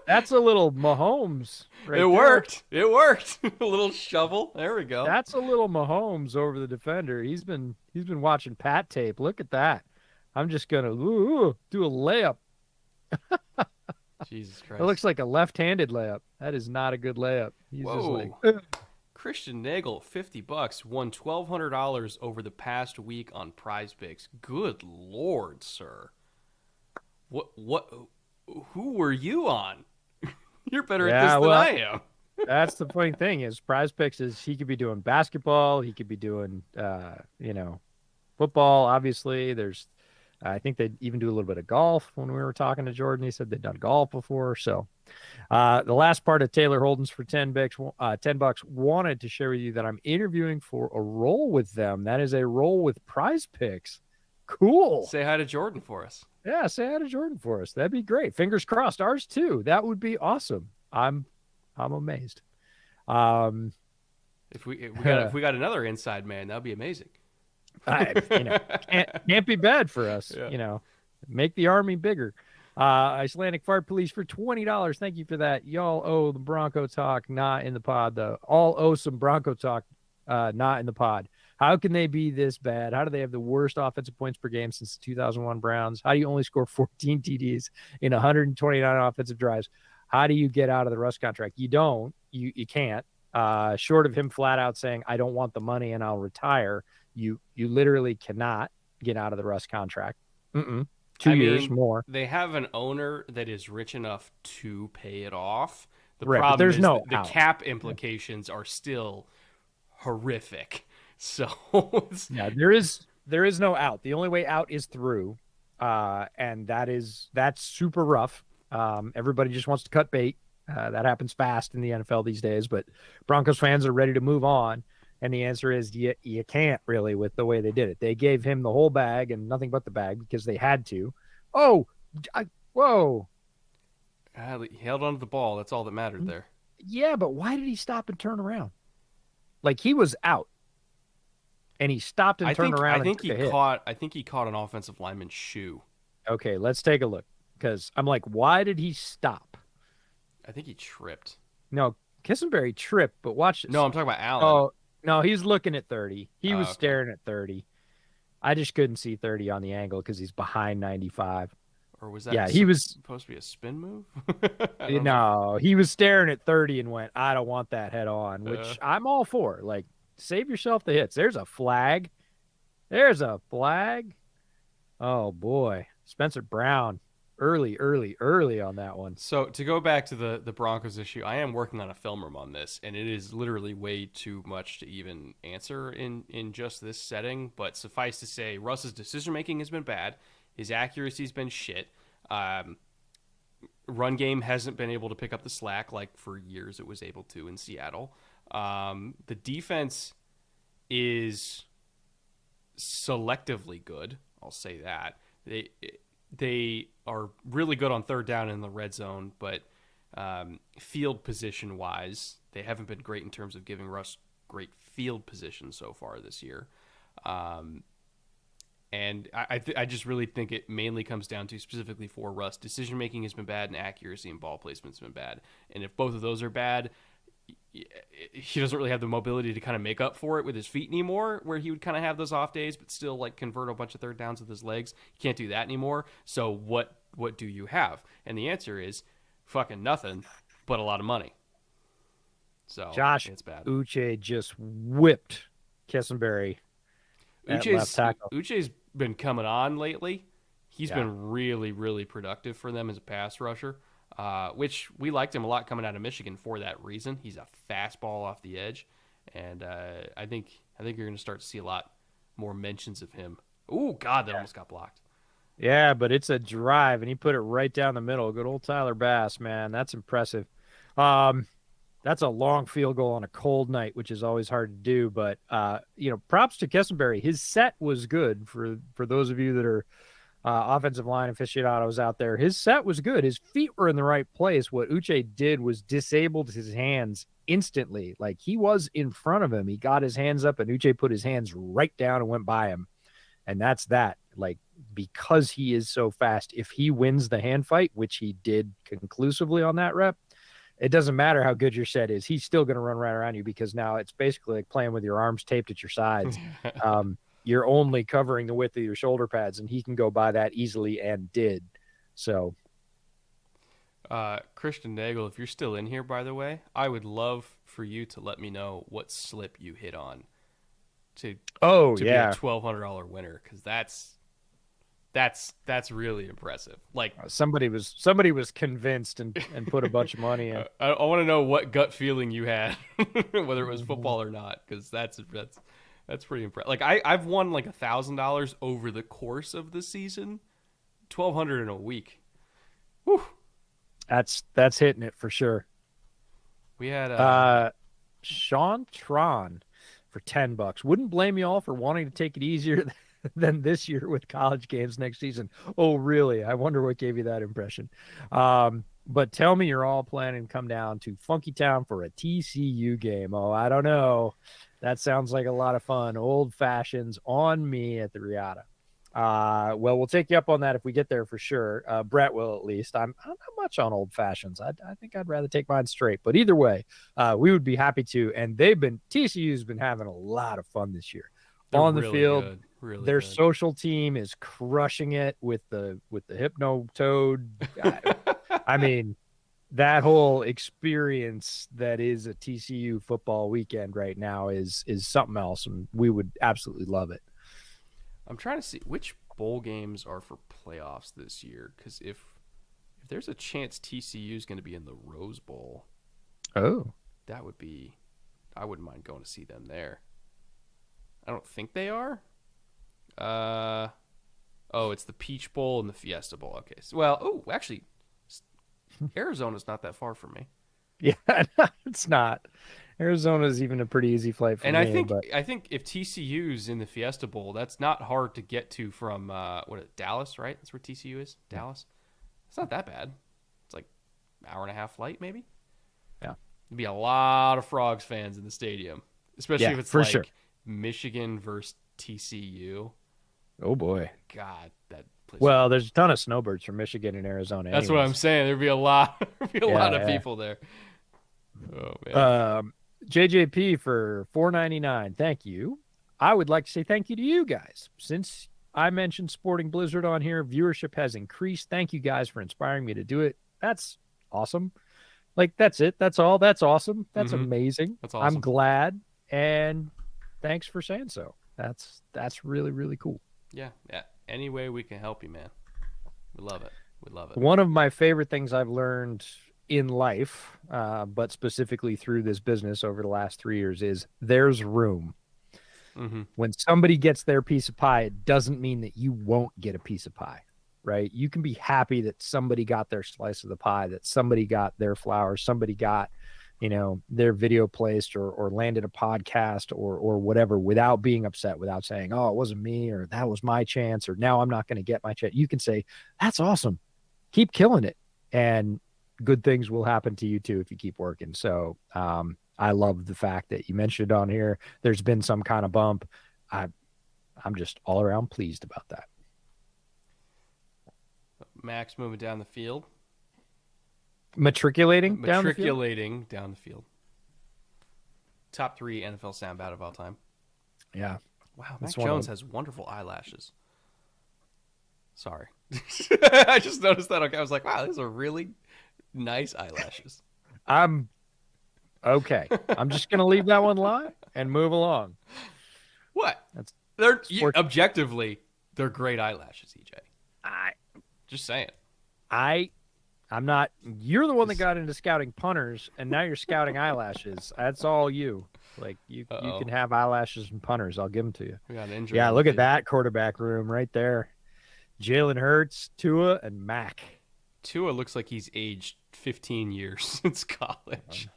that's a little Mahomes right It there. worked. It worked. A little shovel. There we go. That's a little Mahomes over the defender. He's been watching Pat tape. Look at that. I'm just gonna do a layup. Jesus It looks Christ. like a left-handed layup. That is not a good layup. He's just like, Whoa. Christian Nagel, $50, won $1,200 over the past week on Prize Picks. Good Lord, sir. What who were you on? You're better at this yeah. than Well, I am. that's the funny thing is Prize Picks is he could be doing basketball, he could be doing football. Obviously, there's I think they even do a little bit of golf. When we were talking to Jordan, he said they'd done golf before. So the last part of Taylor Holden's for $10, $10 wanted to share with you that I'm interviewing for a role with them. That is a role with Prize Picks. Cool. Say hi to Jordan for us. Yeah, say hi to Jordan for us. That'd be great. Fingers crossed. Ours too. That would be awesome. I'm amazed. Um, If we got another inside man, that'd be amazing. I, can't be bad for us. Yeah. Make the army bigger. Icelandic Fart Police for $20. Thank you for that. Y'all owe the Bronco talk, not in the pod. Though all owe some Bronco talk, not in the pod. How can they be this bad? How do they have the worst offensive points per game since the 2001 Browns? How do you only score 14 TDs in 129 offensive drives? How do you get out of the Russ contract? You don't. You can't. Short of him flat out saying, "I don't want the money and I'll retire," you literally cannot get out of the Russ contract. 2 years more. They have an owner that is rich enough to pay it off. The Right, but problem there's is no the out. cap implications are still horrific. So Yeah, there is no out. The only way out is through, and that's super rough. Everybody just wants to cut bait. That happens fast in the NFL these days, but Broncos fans are ready to move on. And the answer is you can't really with the way they did it. They gave him the whole bag and nothing but the bag because they had to. Oh, whoa. he held onto the ball. That's all that mattered there. Yeah, but why did he stop and turn around? Like he was out. And he stopped and turned around and took a hit. I think he caught an offensive lineman's shoe. Okay, let's take a look. Because I'm like, why did he stop? I think he tripped. No, Kissenberry tripped, but watch this. No, I'm talking about Allen. Oh, no, he's looking at 30. He was okay. staring at 30. I just couldn't see 30 on the angle because he's behind 95. Or was that he was supposed to be a spin move? No, he was staring at 30 and went, I don't want that head on, which I'm all for. Like, save yourself the hits. There's a flag. There's a flag. Oh, boy. Spencer Brown. Early on that one. So to go back to the Broncos issue, I am working on a film room on this, and it is literally way too much to even answer in just this setting. But suffice to say, Russ's decision making has been bad. His accuracy's been shit. run game hasn't been able to pick up the slack like for years it was able to in Seattle. The defense is selectively good. I'll say that they are really good on third down in the red zone, but field position wise, they haven't been great in terms of giving Russ great field position so far this year. And I just really think it mainly comes down to, specifically for Russ, decision making has been bad and accuracy and ball placement has been bad. And if both of those are bad, he doesn't really have the mobility to kind of make up for it with his feet anymore, where he would kind of have those off days but still like convert a bunch of third downs with his legs. He can't do that anymore. So what do you have? And the answer is fucking nothing, but a lot of money. So Josh it's bad. Uche just whipped Kessenberry at left tackle. Uche's been coming on lately. He's been really, really productive for them as a pass rusher, which we liked him a lot coming out of Michigan for that reason. He's a fastball off the edge, and I think you're going to start to see a lot more mentions of him. Oh, God, that almost got blocked. Yeah, but it's a drive, and he put it right down the middle. Good old Tyler Bass, man. That's impressive. That's a long field goal on a cold night, which is always hard to do. But, props to Kessenberry. His set was good for those of you that are offensive line aficionados out there. His set was good. His feet were in the right place. What Uche did was disabled his hands instantly. Like, he was in front of him. He got his hands up, and Uche put his hands right down and went by him. And that's that. Like, because he is so fast, if he wins the hand fight, which he did conclusively on that rep, it doesn't matter how good your set is. He's still going to run right around you, because now it's basically like playing with your arms taped at your sides. You're only covering the width of your shoulder pads, and he can go by that easily and did. So, Christian Nagel, if you're still in here, by the way, I would love for you to let me know what slip you hit on to be a $1,200 winner, because that's really impressive. Like, somebody was convinced and put a bunch of money in. I want to know what gut feeling you had, whether it was football or not, because that's pretty impressive. Like, I've won like $1,000 over the course of the season, $1,200 in a week. Whew. That's hitting it for sure. We had Sean Tron for $10. Wouldn't blame you all for wanting to take it easier than this year with college games next season. Oh, really? I wonder what gave you that impression. But tell me you're all planning to come down to Funky Town for a TCU game. Oh, I don't know. That sounds like a lot of fun. Old fashions on me at the Riata. Well, we'll take you up on that if we get there for sure. Brett will, at least. I'm not much on old fashions. I think I'd rather take mine straight. But either way, we would be happy to. And TCU's been having a lot of fun this year. They're on the really field. Good. Really their good. Social team is crushing it with the Hypno Toad. I mean, that whole experience that is a TCU football weekend right now is something else, and we would absolutely love it. I'm trying to see which bowl games are for playoffs this year, because if there's a chance TCU is going to be in the Rose Bowl, that would be, I wouldn't mind going to see them there. I don't think they are. It's the Peach Bowl and the Fiesta Bowl. Okay. So, actually, Arizona's not that far from me. Yeah, it's not. Arizona's even a pretty easy flight for me. And I think if TCU's in the Fiesta Bowl, that's not hard to get to from Dallas, right? That's where TCU is. Yeah. Dallas. It's not that bad. It's like an hour and a half flight, maybe. Yeah. There'd be a lot of Frogs fans in the stadium, especially if it's like Michigan versus TCU. Oh boy. God, that place. Well, there's a ton of snowbirds from Michigan and Arizona. That's what I'm saying. There'd be a lot of people there. Oh man. JJP for $4.99. Thank you. I would like to say thank you to you guys. Since I mentioned Sporting Blizzard on here, viewership has increased. Thank you guys for inspiring me to do it. That's awesome. Like, that's it. That's all. That's awesome. That's amazing. That's awesome. I'm glad. And thanks for saying so. That's really, really cool. Yeah. Any way we can help you, man. We love it. One of my favorite things I've learned in life, but specifically through this business over the last 3 years, is there's room. When somebody gets their piece of pie, it doesn't mean that you won't get a piece of pie. right? You can be happy that somebody got their slice of the pie, that somebody got their flowers, somebody got, their video placed or landed a podcast or whatever without being upset, without saying, oh, it wasn't me, or that was my chance, or now I'm not going to get my chance. You can say, that's awesome. Keep killing it. And good things will happen to you too if you keep working. So I love the fact that you mentioned on here there's been some kind of bump. I'm just all around pleased about that. Max moving down the field. Matriculating down the field. Top 3 NFL soundbite of all time. Yeah. Wow, Mac Jones has wonderful eyelashes. Sorry. I just noticed that. Okay, I was like, wow, those are really nice eyelashes. I'm okay. I'm just going to leave that one lie and move along. What? Objectively, they're great eyelashes, EJ. Just saying. I'm not. You're the one that got into scouting punters, and now you're scouting eyelashes. That's all you. Like you can have eyelashes and punters. I'll give them to you. We got an injury. Yeah, look at that quarterback room right there. Jalen Hurts, Tua, and Mac. Tua looks like he's aged 15 years since college.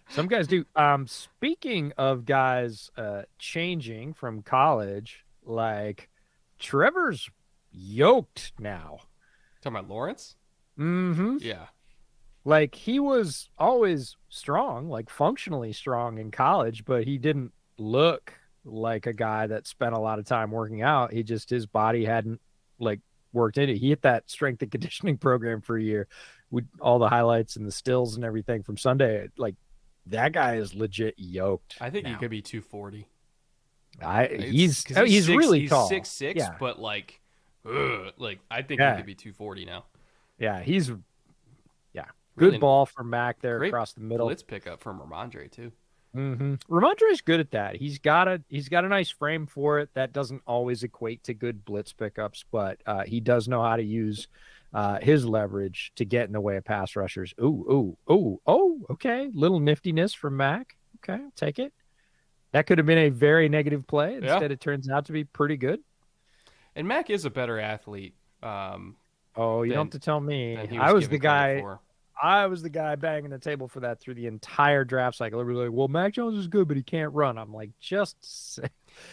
Some guys do. Speaking of guys changing from college, like Trevor's yoked now. Talking about Lawrence? Mm-hmm. Yeah. Like he was always strong, like functionally strong in college, but he didn't look like a guy that spent a lot of time working out. His body hadn't like worked in it. He hit that strength and conditioning program for a year with all the highlights and the stills and everything from Sunday. Like that guy is legit yoked. I think he could be 240. He's really tall. He's 6'6", but like I think he could be 240 now. Yeah, he's really good ball from Mac there across the middle. Blitz pickup from Ramondre too. Mm-hmm. Ramondre's good at that. He's got a nice frame for it. That doesn't always equate to good blitz pickups, but he does know how to use his leverage to get in the way of pass rushers. Oh, okay. Little niftiness from Mac. Okay, I'll take it. That could have been a very negative play. Instead, it turns out to be pretty good. And Mac is a better athlete. You don't have to tell me. I was the guy banging the table for that through the entire draft cycle. Everybody's like, well, Mac Jones is good, but he can't run. I'm like,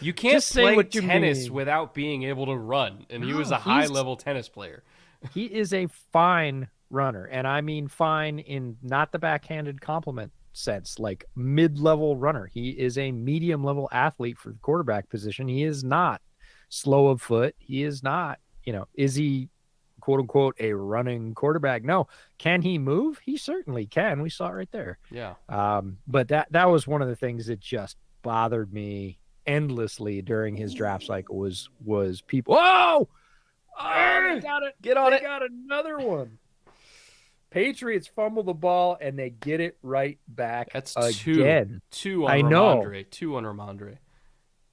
you can't play tennis without being able to run. And he was a high-level tennis player. He is a fine runner. And I mean fine in not the backhanded compliment sense, like mid-level runner. He is a medium-level athlete for the quarterback position. He is not slow of foot. He is not, is he quote unquote a running quarterback? No. Can he move? He certainly can. We saw it right there. Yeah. But that was one of the things that just bothered me endlessly during his draft cycle was people. Whoa! They got it. Get on it. They got another one. Patriots fumble the ball and they get it right back. That's again. Two on Ramondre. 2 on Ramondre.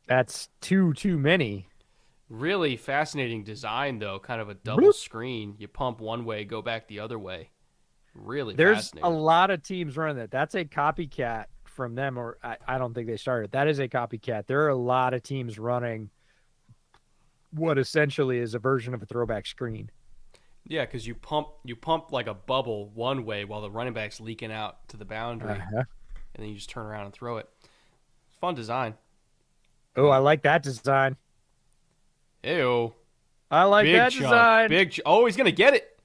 That's too many. Really fascinating design, though. Kind of a double screen. You pump one way, go back the other way. Really There's fascinating. a lot of teams running that. That's a copycat from them, or I don't think they started. That is a copycat. There are a lot of teams running what essentially is a version of a throwback screen. Yeah, because you pump like a bubble one way while the running back's leaking out to the boundary, and then you just turn around and throw it. Fun design. Oh, I like that design. Ew. I like that design. He's going to get it.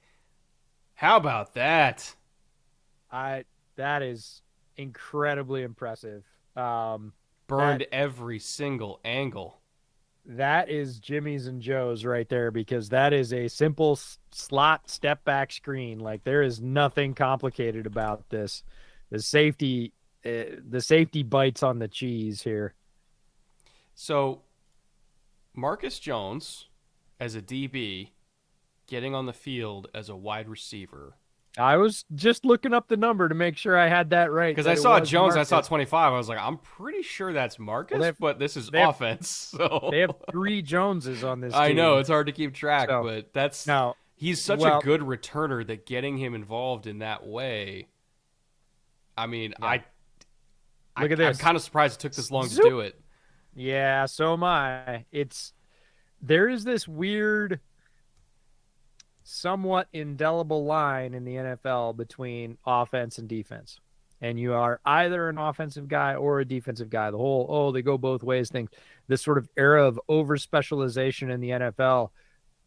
How about that? That is incredibly impressive. Burned every single angle. That is Jimmy's and Joe's right there, because that is a simple slot step back screen. Like there is nothing complicated about this. The safety bites on the cheese here. So Marcus Jones as a DB getting on the field as a wide receiver. I was just looking up the number to make sure I had that right. Because I saw Jones, Marcus. I saw 25. I was like, I'm pretty sure that's Marcus, but this is offense. So they have 3 Joneses on this team. I know, it's hard to keep track, but he's such a good returner that getting him involved in that way. I mean, look at this. I'm kind of surprised it took this long to do it. Yeah, so am I. There is this weird somewhat indelible line in the NFL between offense and defense. And you are either an offensive guy or a defensive guy. The whole, oh, they go both ways thing, this sort of era of over specialization in the NFL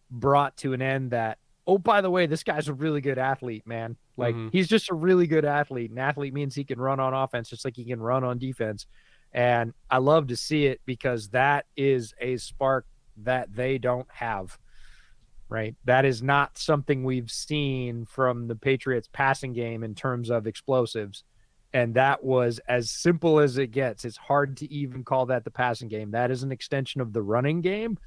brought to an end that, oh, by the way, this guy's a really good athlete, man. Like, he's just a really good athlete. An athlete means he can run on offense just like he can run on defense. And I love to see it because that is a spark that they don't have, right? That is not something we've seen from the Patriots passing game in terms of explosives. And that was as simple as it gets. It's hard to even call that the passing game. That is an extension of the running game.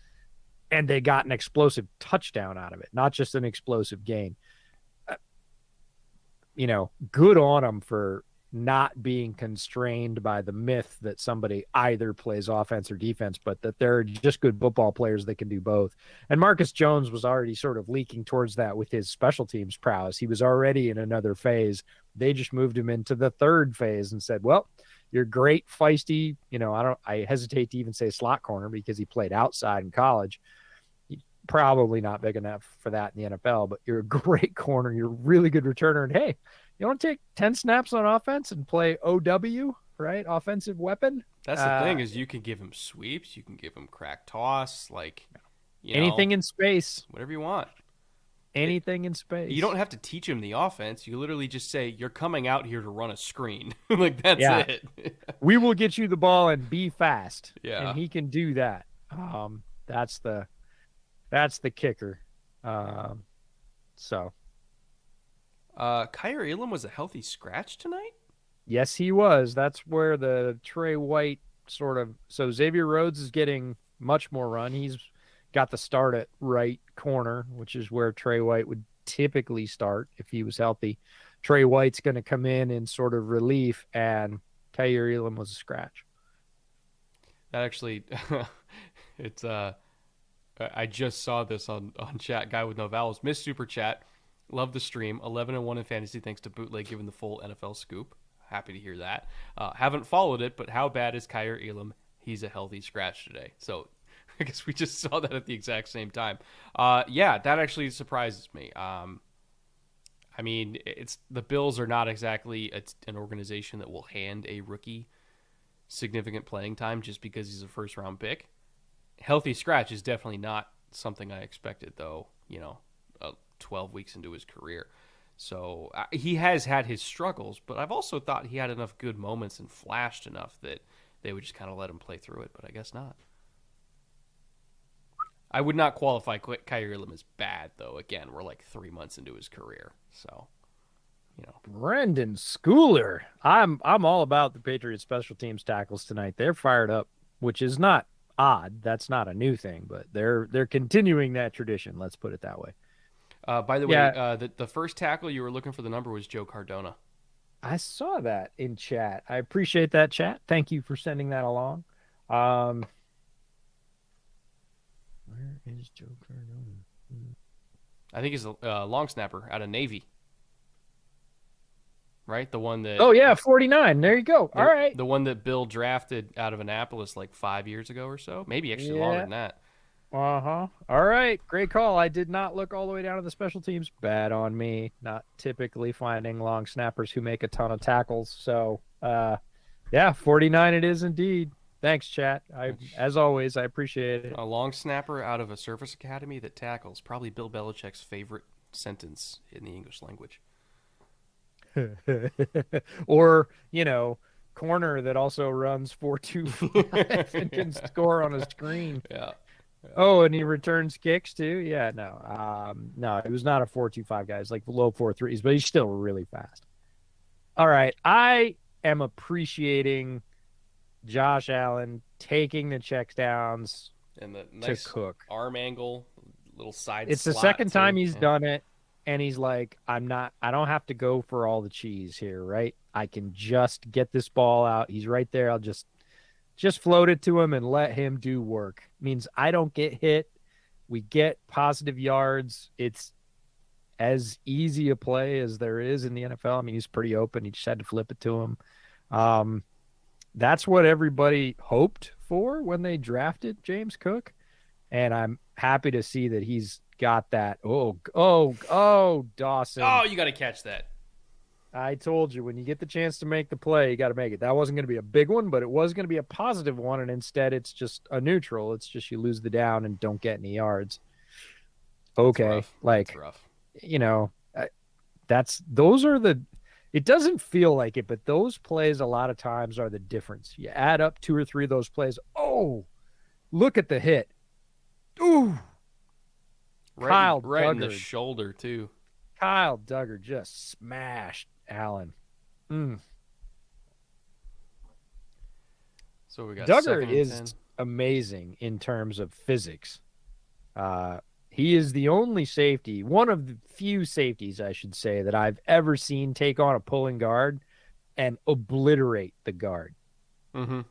And they got an explosive touchdown out of it, not just an explosive gain. Good on them for not being constrained by the myth that somebody either plays offense or defense, but that they're just good football players that can do both. And Marcus Jones was already sort of leaking towards that with his special teams prowess. He was already in another phase. They just moved him into the third phase and said, well, you're great, feisty. I hesitate to even say slot corner because he played outside in college. He's probably not big enough for that in the NFL, but you're a great corner. You're a really good returner. And hey, you want to take 10 snaps on offense and play OW, right? Offensive weapon. That's the thing is you can give him sweeps. You can give him crack toss, anything in space. Whatever you want. Anything in space. You don't have to teach him the offense. You literally just say, you're coming out here to run a screen. That's it. We will get you the ball and be fast. Yeah. And he can do that. That's the kicker. Kyer Elam was a healthy scratch tonight? Yes, he was. That's where the Trey White so Xavier Rhodes is getting much more run. He's got the start at right corner, which is where Trey White would typically start if he was healthy. Trey White's going to come in sort of relief, and Kyer Elam was a scratch. That actually, it's I just saw this on chat. Guy with no vowels, missed super chat. Love the stream. 11-1 in fantasy thanks to Bootleg giving the full NFL scoop. Happy to hear that. Haven't followed it, but how bad is Kyer Elam? He's a healthy scratch today. So I guess we just saw that at the exact same time. Yeah, that actually surprises me. I mean, the Bills are not exactly an organization that will hand a rookie significant playing time just because he's a first-round pick. Healthy scratch is definitely not something I expected, though, 12 weeks into his career. So he has had his struggles, but I've also thought he had enough good moments and flashed enough that they would just kind of let him play through it, but I guess not. I would not qualify Kyer Elam as bad, though. Again, we're like 3 months into his career, so Brendan Schooler. I'm all about the Patriots special teams tackles tonight. They're fired up, which is not odd. That's not a new thing, but they're continuing that tradition. Let's put it that way. By the way, the first tackle you were looking for the number was Joe Cardona. I saw that in chat. I appreciate that, chat. Thank you for sending that along. Where is Joe Cardona? I think he's a long snapper out of Navy. Right? The one that... Oh, yeah, 49. There you go. All right. The one that Bill drafted out of Annapolis like 5 years ago or so. Maybe actually longer than that. Uh-huh. All right. Great call. I did not look all the way down to the special teams. Bad on me. Not typically finding long snappers who make a ton of tackles. So, 49 it is indeed. Thanks, chat. As always, I appreciate it. A long snapper out of a service academy that tackles. Probably Bill Belichick's favorite sentence in the English language. Or, corner that also runs 4-2-5 and can score on a screen. Yeah. Oh, and he returns kicks too? Yeah, no. No, he was not a 4-2-5 guy. It's like low 4-3s, but he's still really fast. All right. I am appreciating Josh Allen taking the check downs and the nice to Cook. Arm angle, little side It's the second time he's done it, and he's like, I don't have to go for all the cheese here, right? I can just get this ball out. He's right there. I'll just float it to him and let him do work. Means I don't get hit. We get positive yards. It's as easy a play as there is in the NFL. I mean, he's pretty open. He just had to flip it to him. That's what everybody hoped for when they drafted James Cook. And I'm happy to see that he's got that. Oh, Dawson. Oh, you got to catch that. I told you when you get the chance to make the play, you got to make it. That wasn't going to be a big one, but it was going to be a positive one. And instead, it's just a neutral. It's just you lose the down and don't get any yards. That's Okay. rough. That's Like, rough. you know, those are it doesn't feel like it, but those plays a lot of times are the difference. You add up two or three of those plays. Oh, look at the hit. Ooh, Kyle Right in the Duggar. shoulder too. Kyle Duggar just smashed Allen. Mm. So we got Duggar second and is 10. amazing in terms of physics. He is the only safety, one of the few safeties, I should say, that I've ever seen take on a pulling guard and obliterate the guard. Mm-hmm.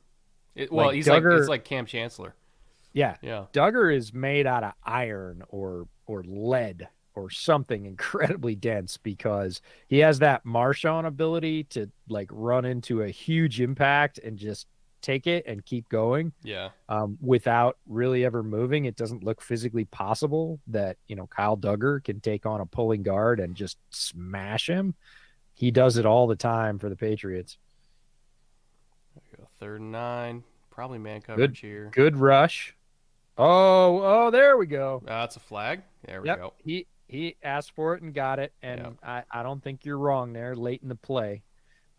Well, Like he's Duggar, it's like Cam Chancellor. yeah, Yeah. Duggar is made out of iron or lead or something incredibly dense because he has that Marshawn ability to like run into a huge impact and just take it and keep going. Yeah. Without really ever moving. It doesn't look physically possible that, Kyle Duggar can take on a pulling guard and just smash him. He does it all the time for the Patriots. There we go. 3rd and 9. Probably man Good, coverage here. good rush. Oh, there we go. That's a flag. There we Yep. go. He asked for it and got it. And Yep. I don't think you're wrong there late in the play.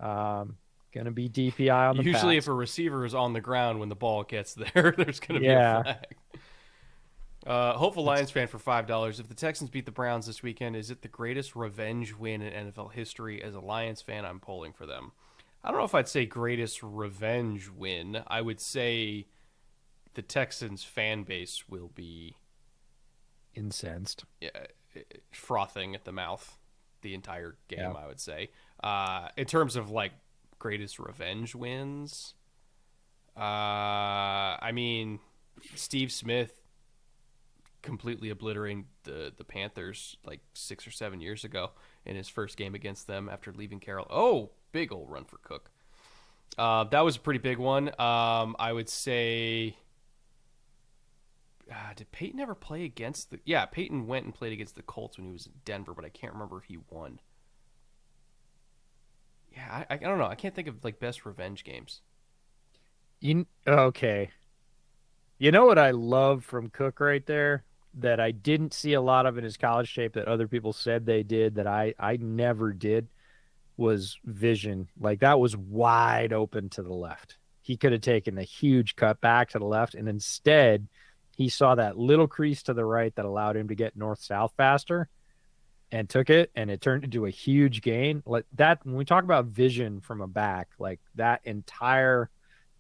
Gonna be DPI on the Usually, pass. if a receiver is on the ground when the ball gets there, there's going to be Yeah. a flag. Hopeful Lions fan for $5. If the Texans beat the Browns this weekend, is it the greatest revenge win in NFL history? As a Lions fan, I'm pulling for them. I don't know if I'd say greatest revenge win. I would say the Texans fan base will be Incensed. frothing at the mouth the entire game, Yeah. I would say. In terms of like greatest revenge wins, I mean, Steve Smith completely obliterating the Panthers like 6 or 7 years ago in his first game against them after leaving Carroll. Oh, big old run for Cook. That was a pretty big one. I would say. Did Peyton ever play against the? Yeah, Peyton went and played against the Colts when he was in Denver, but I can't remember if he won. Yeah, I don't know. I can't think of like best revenge games. Okay. You know what I love from Cook right there that I didn't see a lot of in his college tape that other people said they did that I never did was vision. Like that was wide open to the left. He could have taken a huge cut back to the left, and instead he saw that little crease to the right that allowed him to get north-south faster and took it, and it turned into a huge gain. Like that, when we talk about vision from a back, like that entire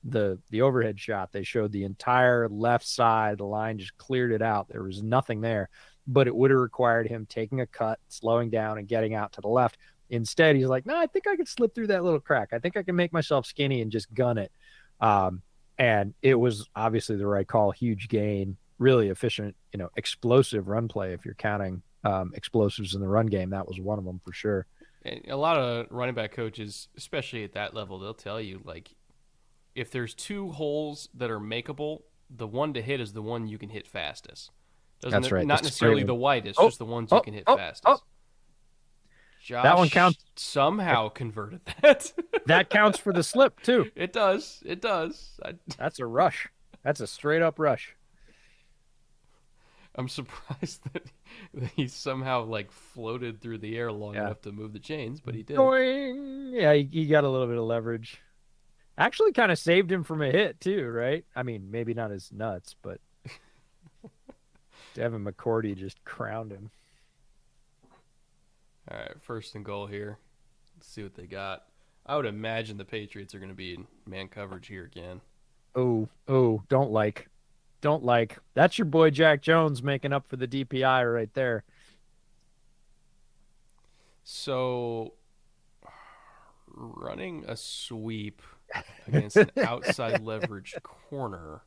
the overhead shot, they showed the entire left side, the line just cleared it out. There was nothing there, but it would have required him taking a cut, slowing down, and getting out to the left. Instead, he's like, no, I think I could slip through that little crack. I think I can make myself skinny and just gun it. And it was obviously the right call. Huge gain, really efficient, explosive run play. If you're counting explosives in the run game, that was one of them for sure. And a lot of running back coaches, especially at that level, they'll tell you like if there's two holes that are makeable, the one to hit is the one you can hit fastest. That's right. Not necessarily the widest, just the ones you can hit fastest. Josh that one counts. Somehow converted that. That counts for the slip too. It does. It does. That's a rush. That's a straight up rush. I'm surprised that he somehow like floated through the air long enough to move the chains, but he did. Boing. Yeah, he got a little bit of leverage. Actually kind of saved him from a hit too, right? I mean, maybe not his nuts, but Devin McCourty just crowned him. All right, 1st and goal here. Let's see what they got. I would imagine the Patriots are going to be in man coverage here again. Oh, don't like. That's your boy Jack Jones making up for the DPI right there. So, running a sweep against an outside leverage corner.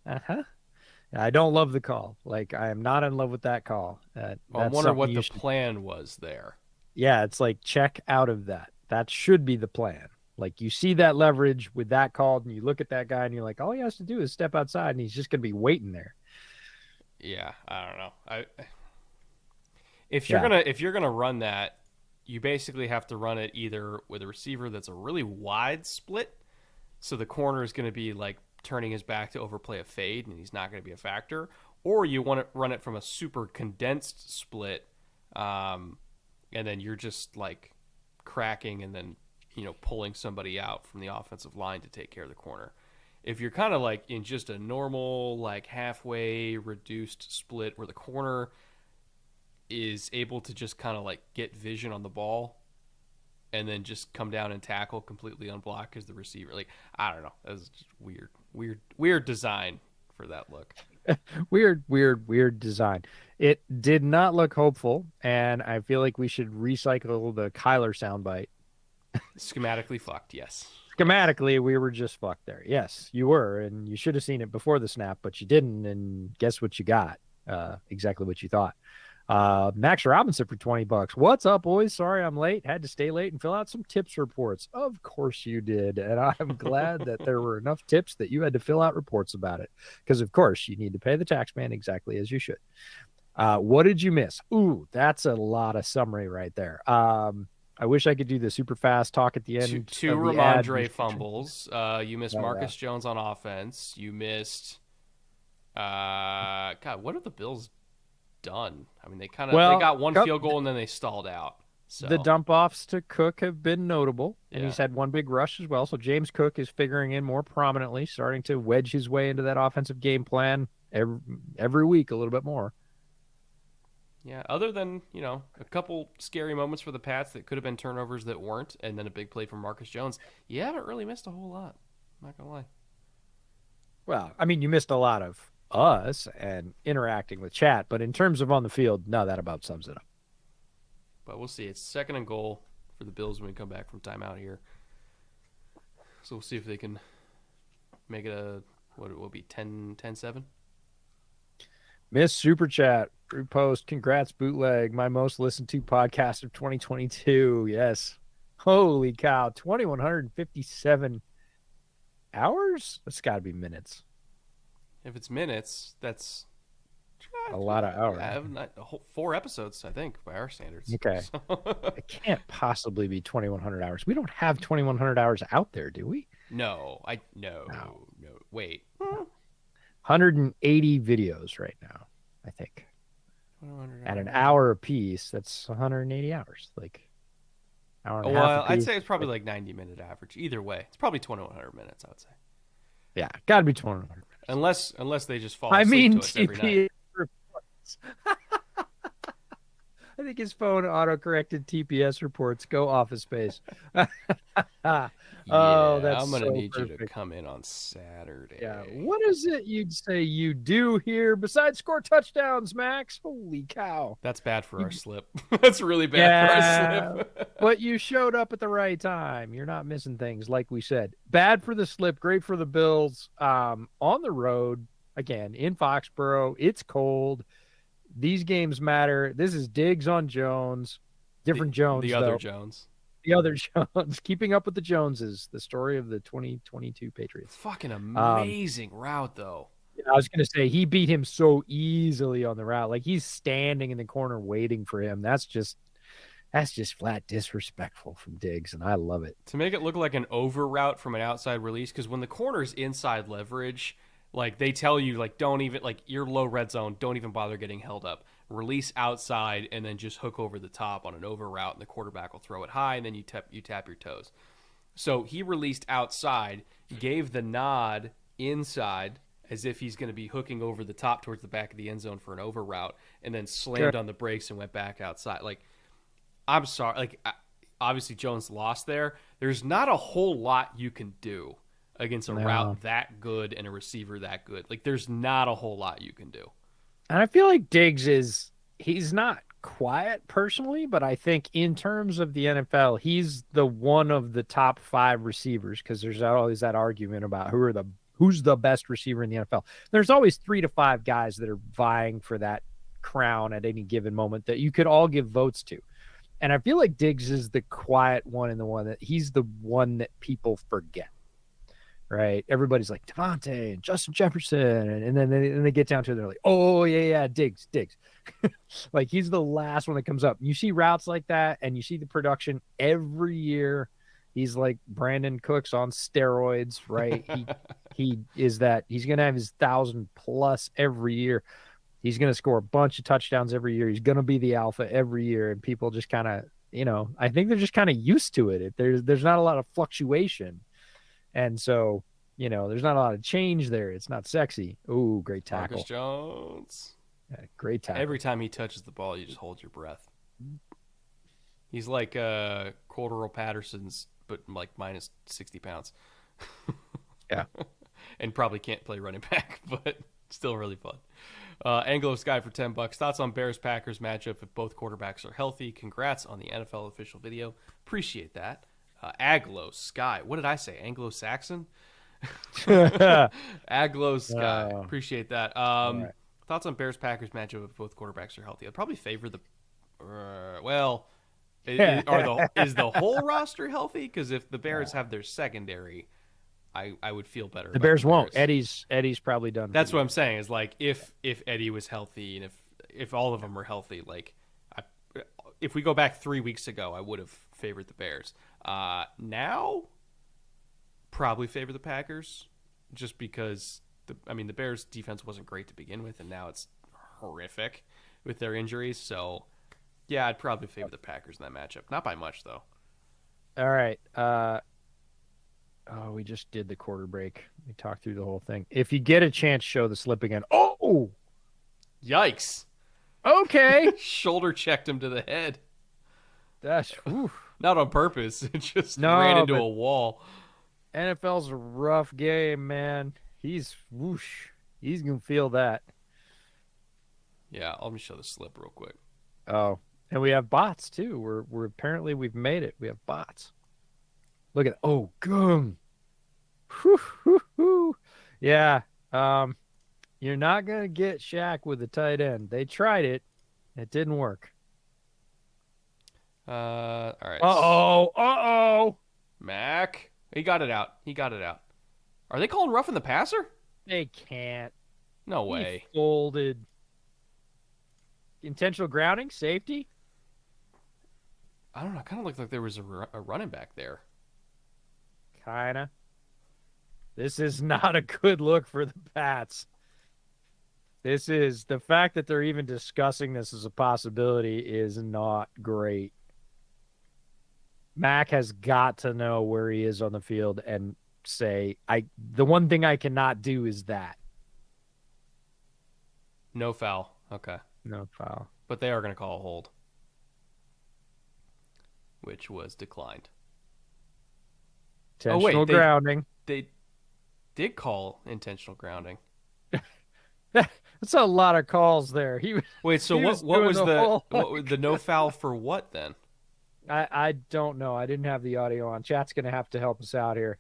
Uh-huh. I don't love the call. Like, I am not in love with that call. I wonder what the plan was there. Yeah, it's like check out of that. That should be the plan. Like, you see that leverage with that called, and you look at that guy, and you're like, all he has to do is step outside, and he's just going to be waiting there. Yeah, I don't know. If you're Yeah. gonna run that, you basically have to run it either with a receiver that's a really wide split, so the corner is going to be like turning his back to overplay a fade, and he's not going to be a factor, or you want to run it from a super condensed split, and then you're just like cracking and then pulling somebody out from the offensive line to take care of the corner. If you're kind of like in just a normal like halfway reduced split where the corner is able to just kind of like get vision on the ball and then just come down and tackle completely unblocked as the receiver. Like, I don't know. That's just weird design for that look. Weird design. It did not look hopeful, and I feel like we should recycle the Kyler soundbite. Schematically fucked, yes. Schematically, we were just fucked there. Yes, you were, and you should have seen it before the snap, but you didn't, and guess what you got? Exactly what you thought. Max Robinson for $20. What's up, boys? Sorry I'm late. Had to stay late and fill out some tips reports. Of course you did, and I'm glad that there were enough tips that you had to fill out reports about it, because of course you need to pay the tax man exactly as you should. What did you miss? Ooh, that's a lot of summary right there. I wish I could do the super fast talk at the end. Two Ramondre fumbles. You missed Marcus Jones on offense. You missed. God, what have the Bills done? I mean, they got one field goal and then they stalled out. So the dump offs to Cook have been notable, and he's had one big rush as well. So James Cook is figuring in more prominently, starting to wedge his way into that offensive game plan every week a little bit more. Yeah, other than, a couple scary moments for the Pats that could have been turnovers that weren't, and then a big play from Marcus Jones, you haven't really missed a whole lot. I'm not going to lie. Well, I mean, you missed a lot of us and interacting with chat, but in terms of on the field, no, that about sums it up. But we'll see. It's 2nd and goal for the Bills when we come back from timeout here. So we'll see if they can make it what will be 10-7? Miss Super Chat repost. Congrats, Bootleg. My most listened to podcast of 2022. Yes. Holy cow. 2,157 hours? That's got to be minutes. If it's minutes, that's a lot of hours. Yeah, 4 episodes, I think, by our standards. Okay. So. It can't possibly be 2,100 hours. We don't have 2,100 hours out there, do we? No. No. Wait. 180 videos right now, I think. At an hour a piece, that's 180 hours. Like, hour and a half. Well, I'd say it's probably like 90-minute average. Either way, it's probably 2,100 minutes, I would say. Yeah, got to be 2,100 minutes. Unless they just fall asleep to us every night. Reports. I think his phone auto-corrected TPS reports. Go Office Space. That's I'm going to need perfect. You to come in on Saturday. Yeah. What is it you'd say you do here besides score touchdowns, Max? Holy cow. That's bad for our slip. That's really bad for our slip. But you showed up at the right time. You're not missing things, like we said. Bad for the slip, great for the Bills. On the road, again, in Foxborough, it's cold. These games matter. This is Diggs on Jones. Different Jones, The other Jones. The other Jones. Keeping up with the Joneses. The story of the 2022 Patriots. Fucking amazing route, though. I was going to say, he beat him so easily on the route. Like, he's standing in the corner waiting for him. That's just flat disrespectful from Diggs, and I love it. To make it look like an over route from an outside release, because when the corner's inside leverage, like, they tell you, like, don't even, like, you're low red zone, don't even bother getting held up. Release outside and then just hook over the top on an over route, and the quarterback will throw it high, and then you tap your toes. So he released outside, gave the nod inside as if he's going to be hooking over the top towards the back of the end zone for an over route, and then slammed on the brakes and went back outside. Like, I'm sorry. Like, obviously Jones lost there. There's not a whole lot you can do against a route that good and a receiver that good. Like, there's not a whole lot you can do. And I feel like Diggs he's not quiet personally, but I think in terms of the NFL, he's the one of the top 5 receivers, because there's always that argument about who's the best receiver in the NFL. There's always 3 to 5 guys that are vying for that crown at any given moment that you could all give votes to. And I feel like Diggs is the quiet one and the one that he's the one that people forget. right? Everybody's like Devontae and Justin Jefferson, and then they get down to it, they're like, oh yeah, Diggs. Like he's the last one that comes up. You see routes like that, and you see the production every year. He's like Brandon Cooks on steroids, right? He is that. He's gonna have his 1,000+ every year. He's gonna score a bunch of touchdowns every year. He's gonna be the alpha every year, and people just kind of, I think they're just kind of used to it. There's not a lot of fluctuation, and so there's not a lot of change there. It's not sexy. Ooh, great Marcus tackle. Jones. Yeah, great tackle. Every time he touches the ball, you just hold your breath. He's like Cordero Patterson's, but like minus 60 pounds. Yeah. And probably can't play running back, but still really fun. Anglo Sky for $10. Thoughts on Bears Packers matchup if both quarterbacks are healthy? Congrats on the NFL official video. Appreciate that. Aglo Sky. What did I say? Anglo Saxon? Aglo Sky. Appreciate that. Right. Thoughts on Bears Packers matchup if both quarterbacks are healthy? I'd probably favor the. Is the whole roster healthy? Because if the Bears have their secondary, I would feel better. The Bears won't. Eddie's probably done. That's what I'm saying. Is like if Eddie was healthy and if all of them were healthy, like if we go back 3 weeks ago, I would have favored the Bears. Now, probably favor the Packers, just because the Bears defense wasn't great to begin with, and now it's horrific with their injuries. So, yeah, I'd probably favor the Packers in that matchup. Not by much, though. All right. We just did the quarter break. We talked through the whole thing. If you get a chance, show the slip again. Oh, yikes! Okay, shoulder checked him to the head. That's not on purpose. It just ran into a wall. NFL's a rough game, man. He's gonna feel that. Yeah, let me show the slip real quick. Oh, and we have bots too. We're apparently we've made it. We have bots. Look at gum. Yeah. You're not gonna get Shaq with a tight end. They tried it. It didn't work. All right. Uh-oh. Mac. He got it out. Are they calling roughing the passer? They can't. No way. He folded. Intentional grounding? Safety? I don't know. It kind of looked like there was a running back there. Kinda. This is not a good look for the Pats. This is the fact that they're even discussing this as a possibility is not great. Mac has got to know where he is on the field and say, the one thing I cannot do is that. No foul. Okay. No foul. But they are going to call a hold, which was declined. Intentional grounding. They did call intentional grounding. That's a lot of calls there. What was the no foul for what then? I don't know. I didn't have the audio on. Chat's going to have to help us out here.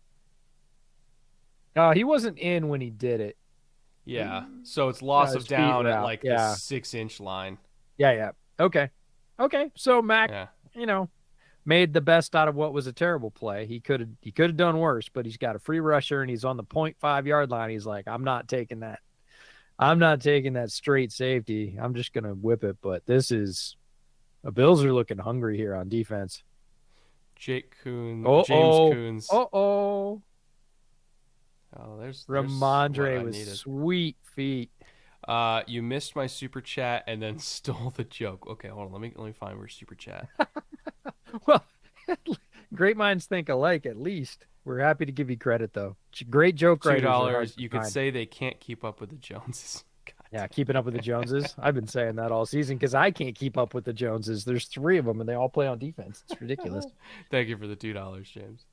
He wasn't in when he did it. Yeah. So it's loss of down at like the 6-inch line. Yeah. Okay. So Mac, made the best out of what was a terrible play. He could have done worse, but he's got a free rusher and he's on the 0.5 yard line. He's like, I'm not taking that. I'm not taking that straight safety. I'm just going to whip it. But the Bills are looking hungry here on defense. James Coons. Oh, there's Ramondre with sweet feet. You missed my super chat and then stole the joke. Okay, hold on. Let me find where super chat. Well, great minds think alike. At least we're happy to give you credit, though. Great joke writers. $2. You could say they can't keep up with the Joneses. Yeah, keeping up with the Joneses. I've been saying that all season because I can't keep up with the Joneses. There's 3 of them, and they all play on defense. It's ridiculous. Thank you for the $2, James.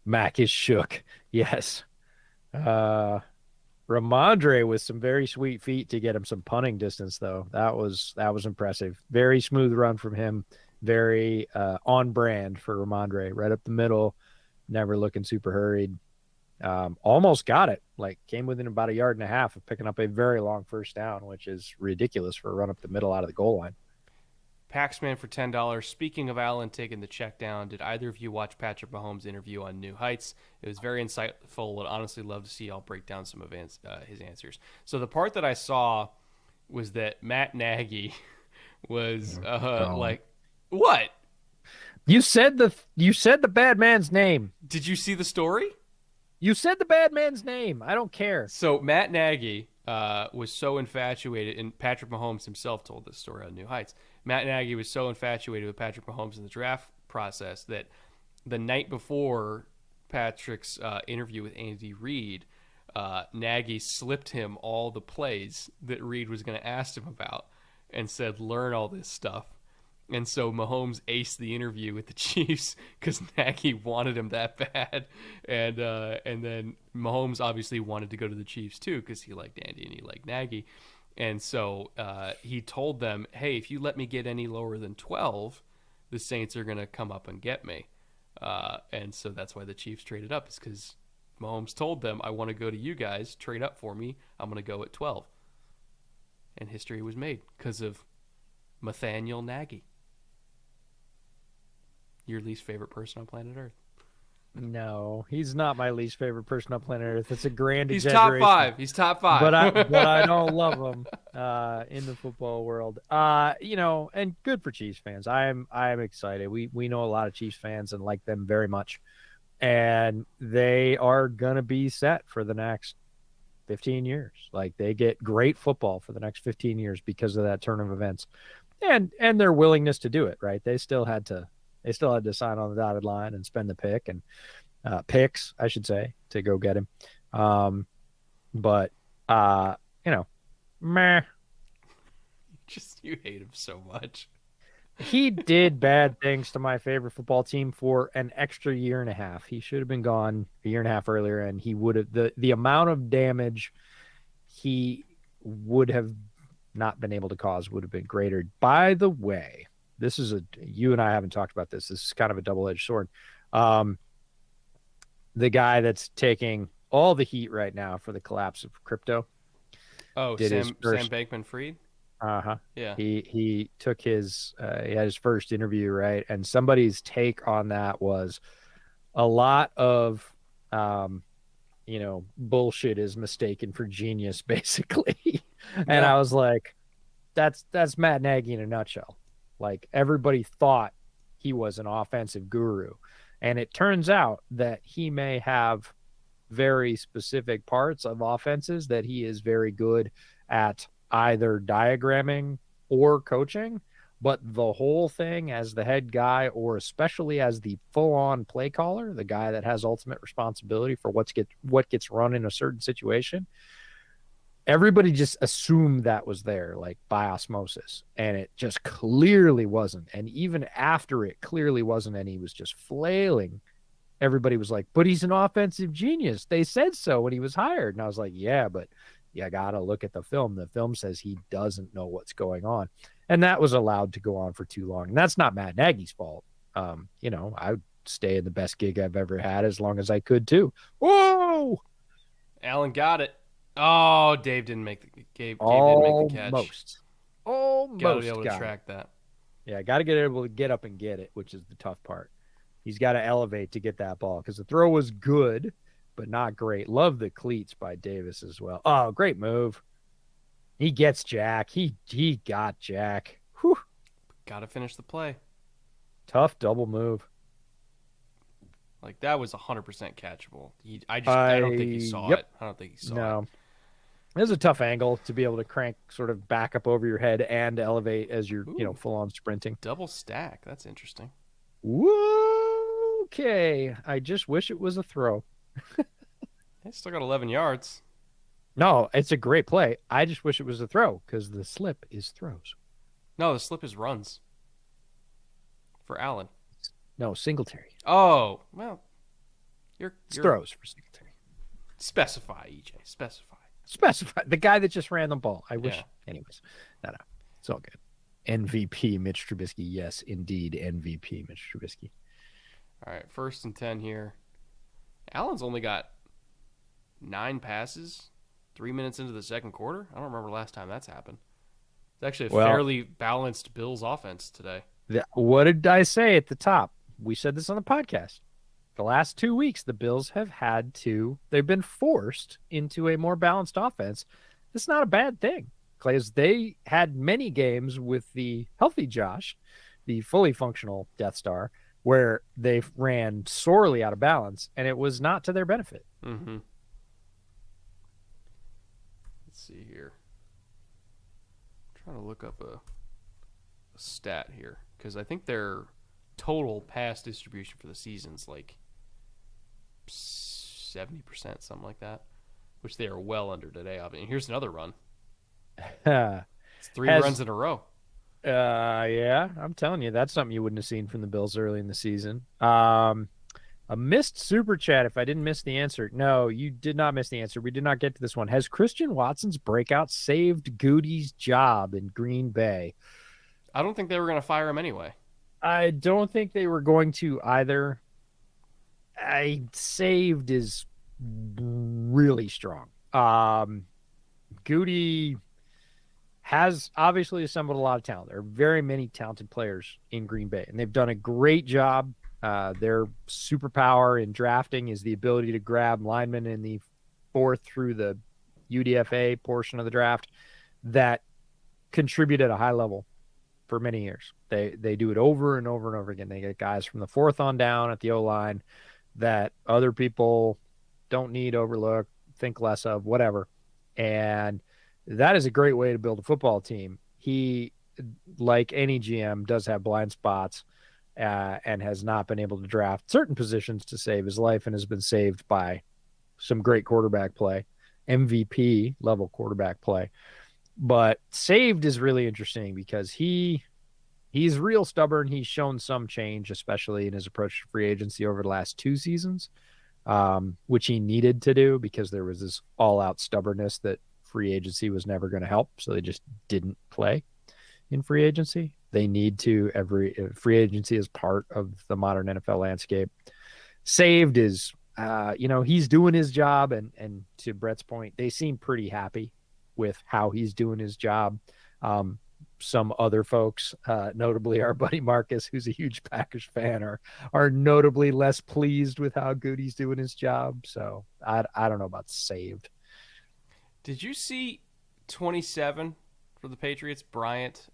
Mac is shook. Yes. Ramondre with some very sweet feet to get him some punting distance, though. That was impressive. Very smooth run from him. Very on brand for Ramondre. Right up the middle. Never looking super hurried. Almost got it. Like came within about 1.5 yards of picking up a very long first down, which is ridiculous for a run up the middle out of the goal line. Paxman for $10. Speaking of Allen taking the check down, did either of you watch Patrick Mahomes' interview on New Heights? It was very insightful. Would honestly love to see y'all break down some of his answers. So the part that I saw was that Matt Nagy was like, what? You said the bad man's name. Did you see the story? You said the bad man's name. I don't care. So Matt Nagy was so infatuated, and Patrick Mahomes himself told this story on New Heights. Matt Nagy was so infatuated with Patrick Mahomes in the draft process that the night before Patrick's interview with Andy Reid, Nagy slipped him all the plays that Reid was going to ask him about and said, learn all this stuff. And so Mahomes aced the interview with the Chiefs because Nagy wanted him that bad. And then Mahomes obviously wanted to go to the Chiefs too because he liked Andy and he liked Nagy. And so he told them, hey, if you let me get any lower than 12, the Saints are going to come up and get me. And so that's why the Chiefs traded up, is because Mahomes told them, I want to go to you guys, trade up for me. I'm going to go at 12. And history was made because of Nathaniel Nagy. Your least favorite person on planet Earth. No, he's not my least favorite person on planet Earth. It's a grand He's exaggeration. top 5. He's top 5. But I don't love him in the football world. And good for Chiefs fans. I'm excited. We know a lot of Chiefs fans and like them very much. And they are gonna be set for the next 15 years. Like, they get great football for the next 15 years because of that turn of events. And their willingness to do it, right? They still had to sign on the dotted line and spend the picks, I should say, to go get him. Meh. You hate him so much. He did bad things to my favorite football team for an extra year and a half. He should have been gone a year and a half earlier, and he would have the amount of damage he would have not been able to cause would have been greater. By the way, you and I haven't talked about this. This is kind of a double-edged sword. The guy that's taking all the heat right now for the collapse of crypto. Oh, Sam Bankman-Fried? Uh-huh. Yeah. He took he had his first interview, right? And somebody's take on that was a lot of, bullshit is mistaken for genius, basically. And I was like, that's Matt Nagy in a nutshell. Like, everybody thought he was an offensive guru. And it turns out that he may have very specific parts of offenses that he is very good at either diagramming or coaching. But the whole thing, as the head guy, or especially as the full-on play caller, the guy that has ultimate responsibility for what gets run in a certain situation, everybody just assumed that was there, like by osmosis, and it just clearly wasn't. And even after it clearly wasn't, and he was just flailing, everybody was like, but he's an offensive genius. They said so when he was hired. And I was like, yeah, but you got to look at the film. The film says he doesn't know what's going on. And that was allowed to go on for too long. And that's not Matt Nagy's fault. I would stay in the best gig I've ever had as long as I could too. Whoa! Allen got it. Oh, Dave didn't make the catch. Almost. Got to be able to track that. Yeah, got to get able to get up and get it, which is the tough part. He's got to elevate to get that ball because the throw was good, but not great. Love the cleats by Davis as well. Oh, great move. He gets Jack. He got Jack. Whew. Got to finish the play. Tough double move. Like, that was 100% catchable. I don't think he saw it. I don't think he saw it. It was a tough angle to be able to crank sort of back up over your head and elevate as you're, full on sprinting. Double stack. That's interesting. Whoa, okay. I just wish it was a throw. They still got 11 yards. No, it's a great play. I just wish it was a throw because the slip is throws. No, the slip is runs. For Allen. No, Singletary. Oh, well. You're throws for Singletary. Specify, EJ. Specify. The guy that just ran the ball. I wish. Yeah. Anyways, no. It's all good. MVP Mitch Trubisky. Yes, indeed. MVP Mitch Trubisky. All right. 1st and 10 here. Allen's only got 9 passes 3 minutes into the second quarter. I don't remember last time that's happened. It's actually a Well, fairly balanced Bills offense today. what did I say at the top? We said this on the podcast. The last 2 weeks, the Bills they've been forced into a more balanced offense. It's not a bad thing because they had many games with the healthy Josh, the fully functional Death Star, where they ran sorely out of balance, and it was not to their benefit. Mm-hmm. Let's see here. I'm trying to look up a stat here because I think their total pass distribution for the season's like 70%, something like that, which they are well under today. And here's another run. It's three runs in a row. Yeah, I'm telling you, that's something you wouldn't have seen from the Bills early in the season. A missed super chat if I didn't miss the answer. No, you did not miss the answer. We did not get to this one. Has Christian Watson's breakout saved Goody's job in Green Bay? I don't think they were going to fire him anyway. I don't think they were going to either. Saved is really strong. Goody has obviously assembled a lot of talent. There are very many talented players in Green Bay, and they've done a great job. Their superpower in drafting is the ability to grab linemen in the 4th through the UDFA portion of the draft that contribute at a high level for many years. They do it over and over and over again. They get guys from the 4th on down at the O-line that other people don't need, overlook, think less of, whatever. And that is a great way to build a football team. He, like any GM, does have blind spots and has not been able to draft certain positions to save his life, and has been saved by some great quarterback play, MVP level quarterback play. But saved is really interesting because he's real stubborn. He's shown some change, especially in his approach to free agency over the last 2 seasons, which he needed to do because there was this all-out stubbornness that free agency was never going to help. So they just didn't play in free agency. They need to. Free agency is part of the modern NFL landscape. Saved is, he's doing his job. And to Brett's point, they seem pretty happy with how he's doing his job. Some other folks, notably our buddy Marcus, who's a huge Packers fan, are notably less pleased with how good he's doing his job. So I don't know about saved. Did you see 27 for the Patriots, Bryant?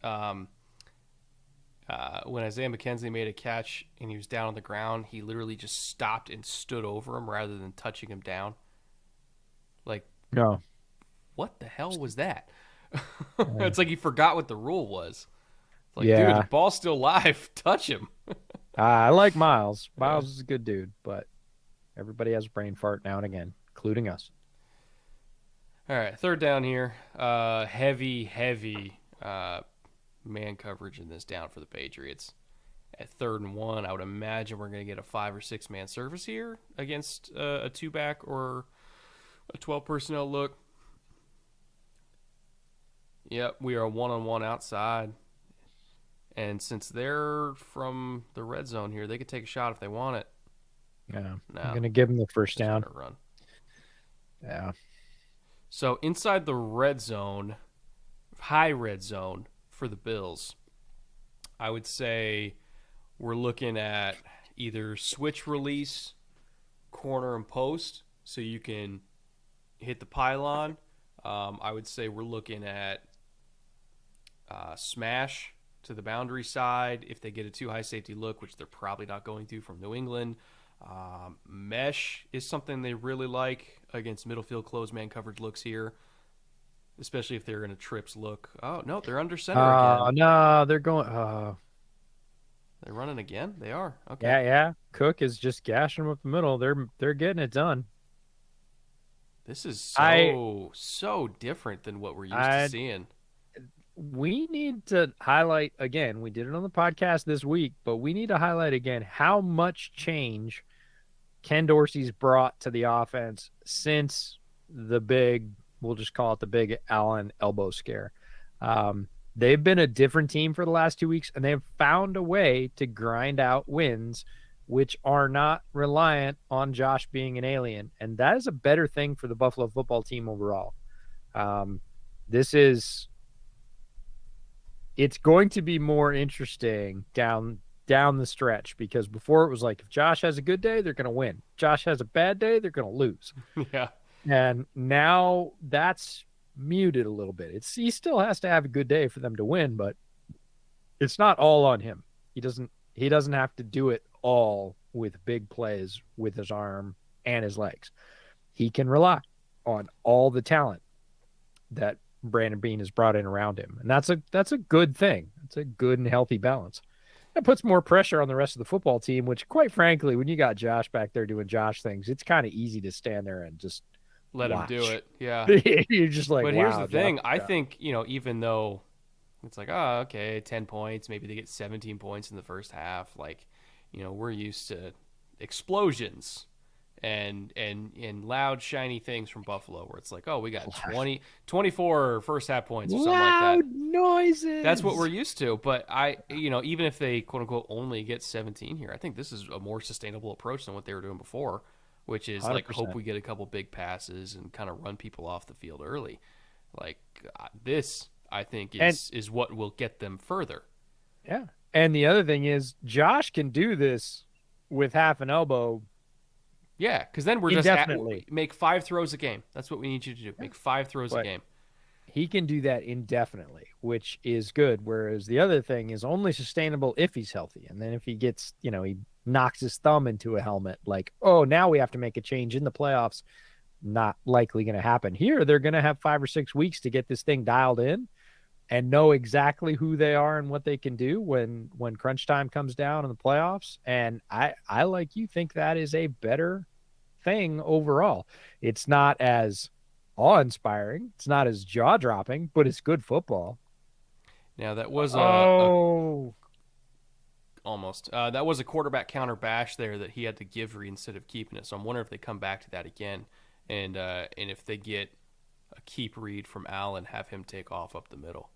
When Isaiah McKenzie made a catch and he was down on the ground, he literally just stopped and stood over him rather than touching him down. Like, no, what the hell was that? It's like he forgot what the rule was. It's like, yeah, dude, the ball's still live. Touch him. I like Miles. Miles is a good dude, but everybody has a brain fart now and again, including us. All right, 3rd down here. Heavy man coverage in this down for the Patriots. At 3rd and 1, I would imagine we're going to get a 5 or 6 man service here against a 2-back or a 12 personnel look. Yep, we are 1-on-1 outside. And since they're from the red zone here, they could take a shot if they want it. Yeah, no, I'm going to give them the first down. Run. Yeah. So inside the red zone, high red zone for the Bills, I would say we're looking at either switch release, corner and post, so you can hit the pylon. I would say we're looking at smash to the boundary side if they get a too high safety look, which they're probably not going to from New England. Mesh is something they really like against middle field closed man coverage looks here, especially if they're in a trips look. Oh, no, they're under center again. No, they're going. They're running again? They are. Okay. Yeah. Cook is just gashing them up the middle. They're getting it done. This is so different than what we're used to seeing. We need to highlight again. We did it on the podcast this week, but we need to highlight again how much change Ken Dorsey's brought to the offense since the big, we'll just call it the big Allen elbow scare. They've been a different team for the last 2 weeks, and they've found a way to grind out wins, which are not reliant on Josh being an alien. And that is a better thing for the Buffalo football team overall. This is it's going to be more interesting down the stretch, because before it was like, if Josh has a good day, they're going to win. Josh has a bad day, they're going to lose. Yeah. And now that's muted a little bit. He still has to have a good day for them to win, but it's not all on him. He doesn't have to do it all with big plays with his arm and his legs. He can rely on all the talent that Brandon Beane has brought in around him. And that's a good thing. It's a good and healthy balance. It puts more pressure on the rest of the football team, which, quite frankly, when you got Josh back there doing Josh things, it's kind of easy to stand there and just Let him do watch. it. Yeah. You're just like, But here's wow. the thing. Josh, I think, even though it's like, oh, okay, 10 points, maybe they get 17 points in the first half, like, we're used to explosions and loud shiny things from Buffalo where it's like, oh, we got 24 first half points or something like that. loud noises. That's what we're used to. But even if they quote unquote only get 17 here, I think this is a more sustainable approach than what they were doing before, which is like 100%. hope we get a couple big passes and kind of run people off the field early. Like this, I think is what will get them further. Yeah. And the other thing is, Josh can do this with half an elbow. Yeah, because then we're Indefinitely. just make 5 throws a game. That's what we need you to do. Make 5 throws a But game. he can do that indefinitely, which is good. Whereas the other thing is only sustainable if he's healthy. And then if he gets, he knocks his thumb into a helmet, like, oh, now we have to make a change in the playoffs. Not likely going to happen. Here, they're going to have 5 or 6 weeks to get this thing dialed in and know exactly who they are and what they can do when crunch time comes down in the playoffs. And I like you think that is a better thing overall. It's not as awe-inspiring, it's not as jaw-dropping, but it's good football. Now that was Oh, almost that was a quarterback counter bash there that he had to give Reed instead of keeping it. So I'm wondering if they come back to that again, and if they get a keep Reed from Allen, have him take off up the middle.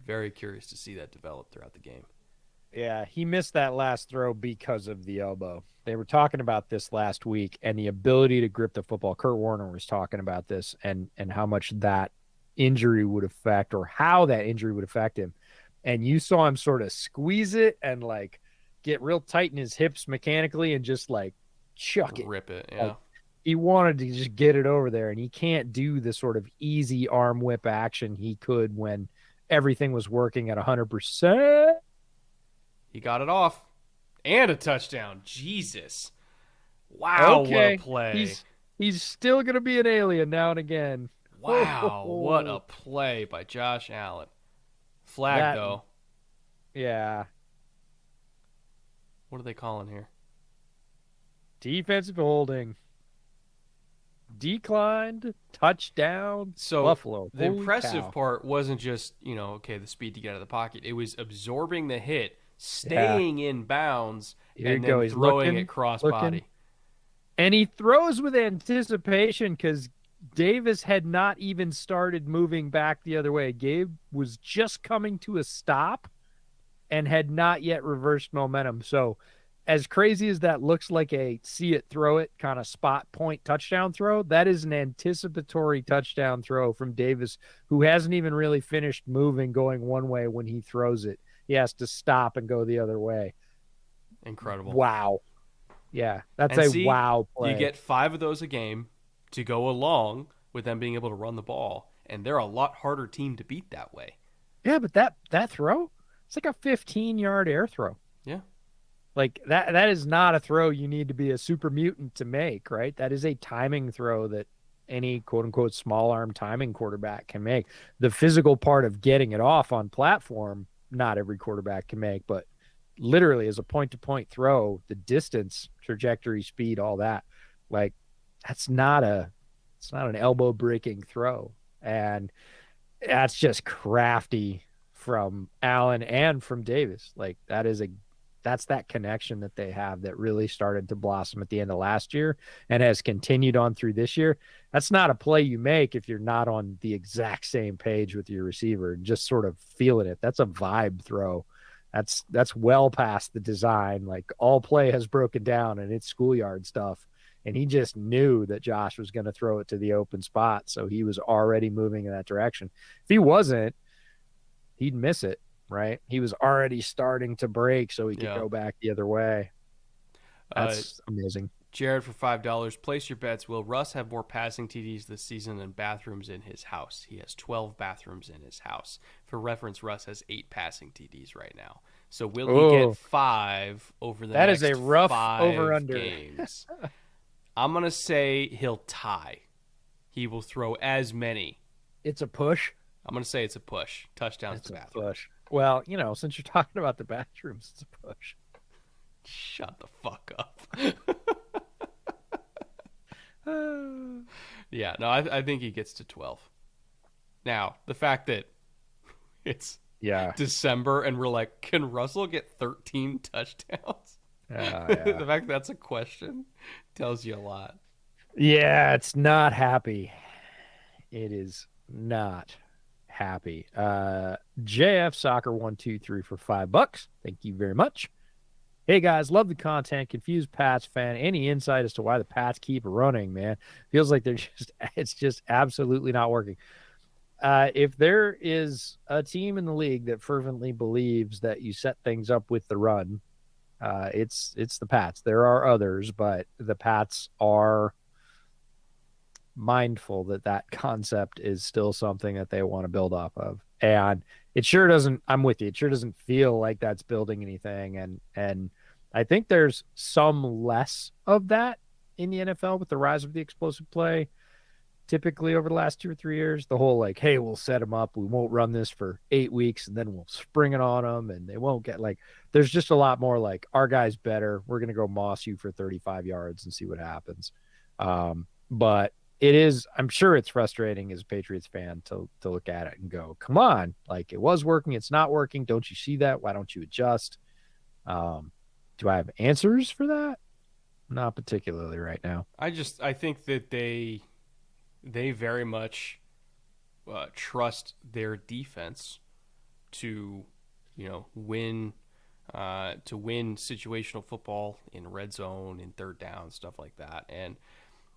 Very curious to see that develop throughout the game. yeah, he missed that last throw because of the elbow. They were talking about this last week and the ability to grip the football. Kurt Warner was talking about this and how much that injury would affect, or how that injury would affect him. And you saw him sort of squeeze it and like get real tight in his hips mechanically and just like chuck it. Rip it, yeah. Like, he wanted to just get it over there, and he can't do the sort of easy arm whip action he could when everything was working at 100%. He got it off. And a touchdown. Jesus. Wow, Okay. what a play. He's still going to be an alien now and again. Wow, what a play by Josh Allen. Flag, though. Yeah. What are they calling here? Defensive holding. Declined. Touchdown. So Buffalo. the Holy impressive cow. part wasn't just, the speed to get out of the pocket. It was absorbing the hit, staying in bounds, Here and you go. then He's throwing looking, it cross-body. And he throws with anticipation because Davis had not even started moving back the other way. Gabe was just coming to a stop and had not yet reversed momentum. So, as crazy as that looks like a see it, throw it kind of spot point touchdown throw, that is an anticipatory touchdown throw from Davis, who hasn't even really finished moving going one way when he throws it. He has to stop and go the other way. Incredible. Wow. Yeah, that's And a see, wow play. You get 5 of those a game to go along with them being able to run the ball, and they're a lot harder team to beat that way. Yeah, but that throw, it's like a 15-yard air throw. Yeah. Like that is not a throw you need to be a super mutant to make, right? That is a timing throw that any quote unquote small arm timing quarterback can make. The physical part of getting it off on platform, not every quarterback can make, but literally as a point to point throw, the distance, trajectory, speed, all that, like it's not an elbow breaking throw. And that's just crafty from Allen and from Davis. Like that's that connection that they have that really started to blossom at the end of last year and has continued on through this year. That's not a play you make if you're not on the exact same page with your receiver and just sort of feeling it. That's a vibe throw. That's well past the design. Like all play has broken down and it's schoolyard stuff. And he just knew that Josh was going to throw it to the open spot. So he was already moving in that direction. If he wasn't, he'd miss it. right? He was already starting to break so he could Yeah. go back the other way. Uh, That's amazing. Jared for $5. Place your bets. Will Russ have more passing TDs this season than bathrooms in his house? He has 12 bathrooms in his house. For reference, Russ has 8 passing TDs right now. So will he get Oh, 5 over the that is a next rough over 5 under. games? I'm going to say he'll tie. He will throw as many. It's a push. I'm going to say it's a push. Touchdowns It's to a bathrooms. push. Well, since you're talking about the bathrooms, it's a push. Shut the fuck up. Yeah, no, I think he gets to 12. Now, the fact that it's Yeah. December and we're like, can Russell get 13 touchdowns? The fact that that's a question tells you a lot. Yeah, it's not happy. It is not happy. JF Soccer 123 for $5. Thank you very much. Hey guys, love the content. Confused Pats fan. Any insight as to why the Pats keep running, man? Feels like it's just absolutely not working. If there is a team in the league that fervently believes that you set things up with the run, it's the Pats. There are others, but the Pats are mindful that concept is still something that they want to build off of. And it sure doesn't, I'm with you, it sure doesn't feel like that's building anything. And I think there's some less of that in the NFL with the rise of the explosive play. Typically over the last 2 or 3 years, the whole like, hey, we'll set them up. We won't run this for 8 weeks and then we'll spring it on them and they won't get like, there's just a lot more like our guy's better. We're going to go moss you for 35 yards and see what happens. But it is, I'm sure it's frustrating as a Patriots fan to look at it and go, come on, like it was working. It's not working. Don't you see that? Why don't you adjust? Do I have answers for that? Not particularly right now. I think that they very much trust their defense to, win situational football in red zone, in third down, stuff like that. And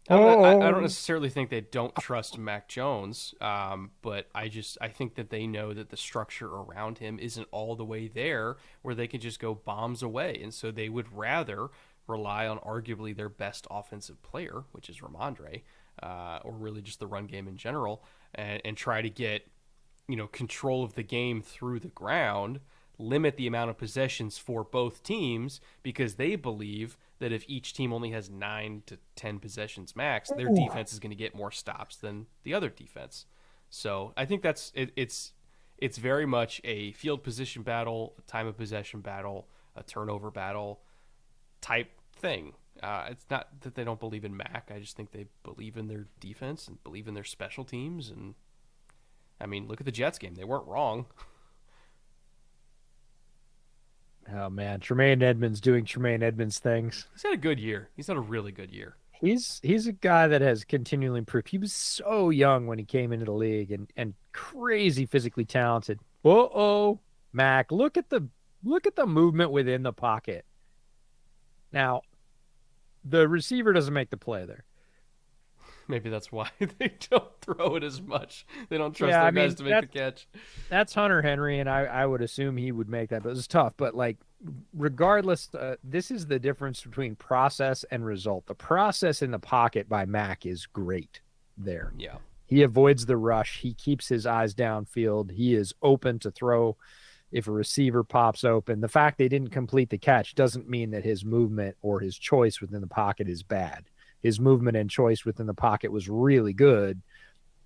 I don't necessarily think they don't trust Mac Jones, but I think that they know that the structure around him isn't all the way there where they can just go bombs away. And so they would rather rely on arguably their best offensive player, which is Ramondre, or really just the run game in general, and try to get control of the game through the ground, limit the amount of possessions for both teams, because they believe that if each team only has 9 to 10 possessions max, their defense is going to get more stops than the other defense. So I think that's it's very much a field position battle, a time of possession battle, a turnover battle type thing. It's not that they don't believe in Mac. I just think they believe in their defense and believe in their special teams. And I mean, look at the Jets game; they weren't wrong. Oh man, Tremaine Edmonds doing Tremaine Edmonds things. He's had a good year. He's had a really good year. He's a guy that has continually improved. He was so young when he came into the league and crazy physically talented. Mac, look at the movement within the pocket. Now, the receiver doesn't make the play there. Maybe that's why they don't throw it as much. They don't trust their guys to make the catch. That's Hunter Henry, and I would assume he would make that, but it was tough. But like, regardless, this is the difference between process and result. The process in the pocket by Mac is great there. Yeah. He avoids the rush. He keeps his eyes downfield. He is open to throw if a receiver pops open. The fact they didn't complete the catch doesn't mean that his movement or his choice within the pocket is bad. His movement and choice within the pocket was really good,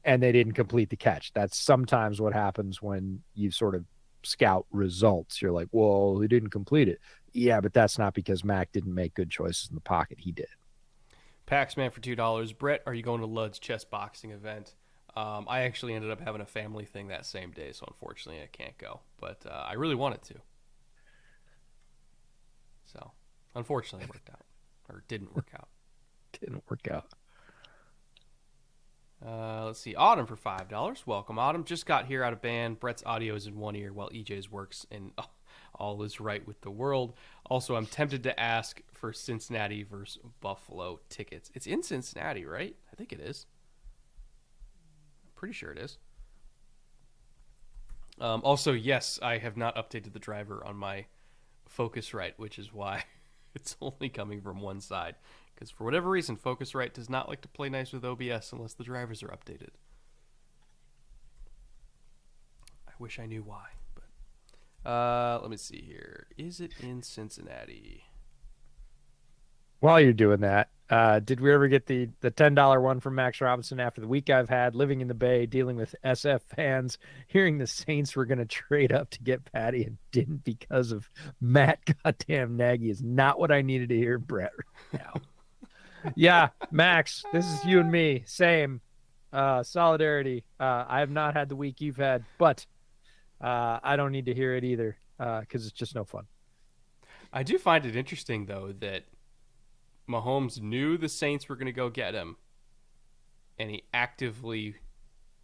and they didn't complete the catch. That's sometimes what happens when you sort of scout results. You're like, well, he didn't complete it. Yeah, but that's not because Mac didn't make good choices in the pocket. He did. Paxman for $2. Brett, are you going to Lud's chess boxing event? I actually ended up having a family thing that same day, so unfortunately I can't go. But I really wanted to. So, unfortunately it worked out. Or didn't work out. Didn't work out. Let's see. Autumn for $5. Welcome, Autumn. Just got here out of band. Brett's audio is in one ear while EJ's works, and all is right with the world. Also, I'm tempted to ask for Cincinnati versus Buffalo tickets. It's in Cincinnati, right? I think it is. I'm pretty sure it is. Also, yes, I have not updated the driver on my Focusrite, which is why it's only coming from one side. Because for whatever reason, Focusrite does not like to play nice with OBS unless the drivers are updated. I wish I knew why, but let me see here. Is it in Cincinnati? While you're doing that, did we ever get the $10 one from Max Robinson after the week I've had living in the Bay, dealing with SF fans, hearing the Saints were going to trade up to get Patty and didn't because of Matt goddamn Nagy is not what I needed to hear, Brett. Now, yeah, Max, this is you and me, same solidarity. I have not had the week you've had, but I don't need to hear it either because it's just no fun. I do find it interesting though that Mahomes knew the Saints were going to go get him, and he actively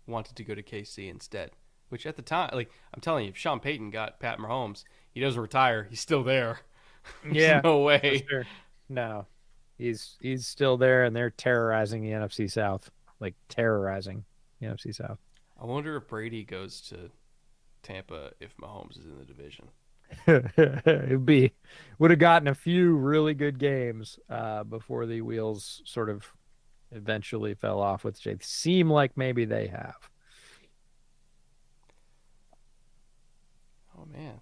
wanted to go to KC instead. Which at the time, like I'm telling you, if Sean Payton got Pat Mahomes, he doesn't retire. He's still there. Yeah, no way. Sure. No, he's still there, and they're terrorizing the NFC South, like terrorizing the NFC South. I wonder if Brady goes to Tampa if Mahomes is in the division. Would have gotten a few really good games before the wheels sort of eventually fell off with Jay. Seem like maybe they have. Oh man,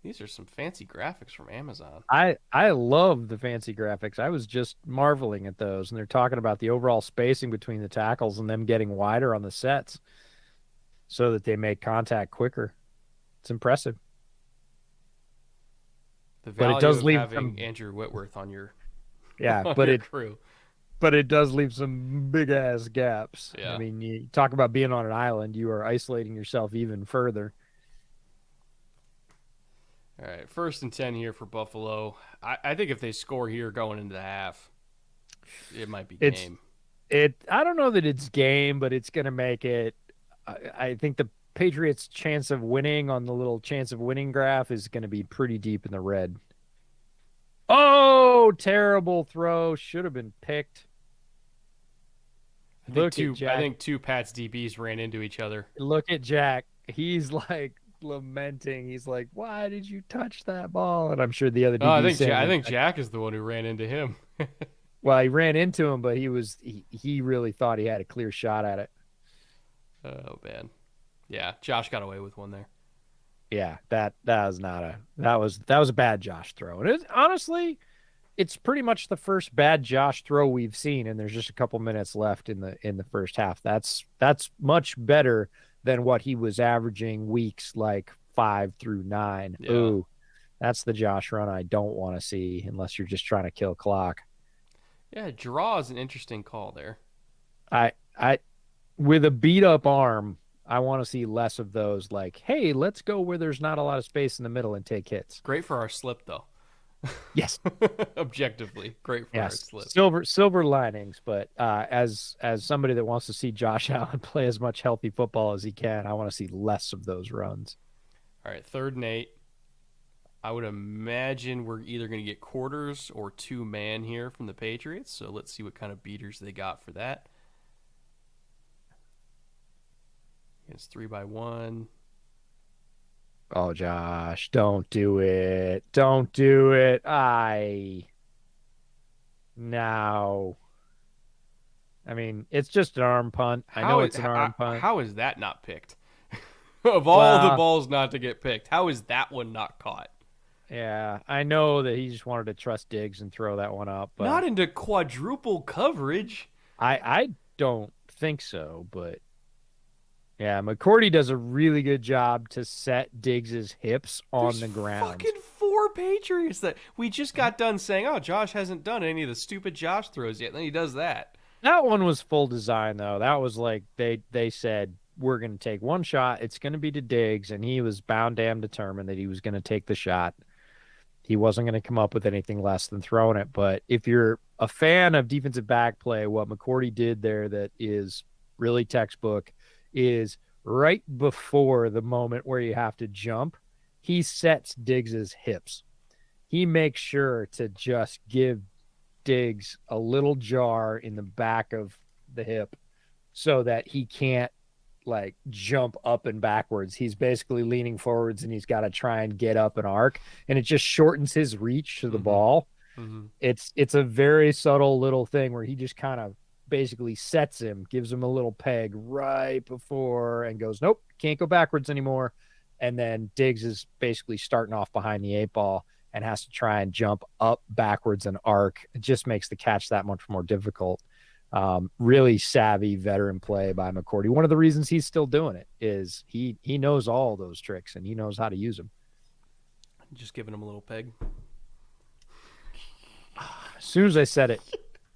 these are some fancy graphics from Amazon. I love the fancy graphics. I was just marveling at those, and they're talking about the overall spacing between the tackles and them getting wider on the sets so that they make contact quicker. It's impressive. The value but it does of leave having Andrew Whitworth on your crew. But it does leave some big ass gaps. Yeah. I mean, you talk about being on an island, you are isolating yourself even further. All right, 1st and 10 here for Buffalo. I think if they score here going into the half, it might be game. I don't know that it's game, but it's going to make it. I think the Patriots' chance of winning on the little chance of winning graph is going to be pretty deep in the red. Oh, terrible throw. Should have been picked. I think two Pats DBs ran into each other. Look at Jack. He's like lamenting. He's like, "Why did you touch that ball?" And I'm sure the other DB I think Jack is the one who ran into him. Well, he ran into him, but he really thought he had a clear shot at it. Oh man. Yeah, Josh got away with one there. Yeah, that was a bad Josh throw. And honestly, it's pretty much the first bad Josh throw we've seen, and there's just a couple minutes left in the first half. That's much better than what he was averaging weeks like 5 through 9. Yeah. Ooh, that's the Josh run I don't want to see unless you're just trying to kill clock. Yeah, draw is an interesting call there. I with a beat up arm, I want to see less of those. Like, hey, let's go where there's not a lot of space in the middle and take hits. Great for our slip, though. Yes, objectively, great for our slip. Silver linings. But as somebody that wants to see Josh Allen play as much healthy football as he can, I want to see less of those runs. All right, 3rd and 8. I would imagine we're either going to get quarters or 2-man here from the Patriots. So let's see what kind of beaters they got for that. It's 3-by-1. Oh, Josh, don't do it. Don't do it. No. I mean, it's just an arm punt. I know it's an arm punt. How is that not picked? Of all the balls not to get picked, how is that one not caught? Yeah, I know that he just wanted to trust Diggs and throw that one up. But not into quadruple coverage. I don't think so, but yeah, McCourty does a really good job to set Diggs's hips on the ground. Fucking 4 Patriots that we just got done saying, oh, Josh hasn't done any of the stupid Josh throws yet. And then he does that. That one was full design, though. That was like they said, we're going to take one shot. It's going to be to Diggs, and he was bound damn determined that he was going to take the shot. He wasn't going to come up with anything less than throwing it. But if you're a fan of defensive back play, what McCourty did there that is really textbook is right before the moment where you have to jump, he sets Diggs's hips. He makes sure to just give Diggs a little jar in the back of the hip so that he can't like jump up and backwards. He's basically leaning forwards and he's got to try and get up an arc, and it just shortens his reach to the Mm-hmm. ball. Mm-hmm. It's a very subtle little thing where he just kind of basically sets him, gives him a little peg right before, and goes, nope, can't go backwards anymore. And then Diggs is basically starting off behind the 8 ball and has to try and jump up backwards and arc. It just makes the catch that much more difficult. Really savvy veteran play by McCourty. One of the reasons he's still doing it is he knows all those tricks and he knows how to use them. Just giving him a little peg. As soon as I said it,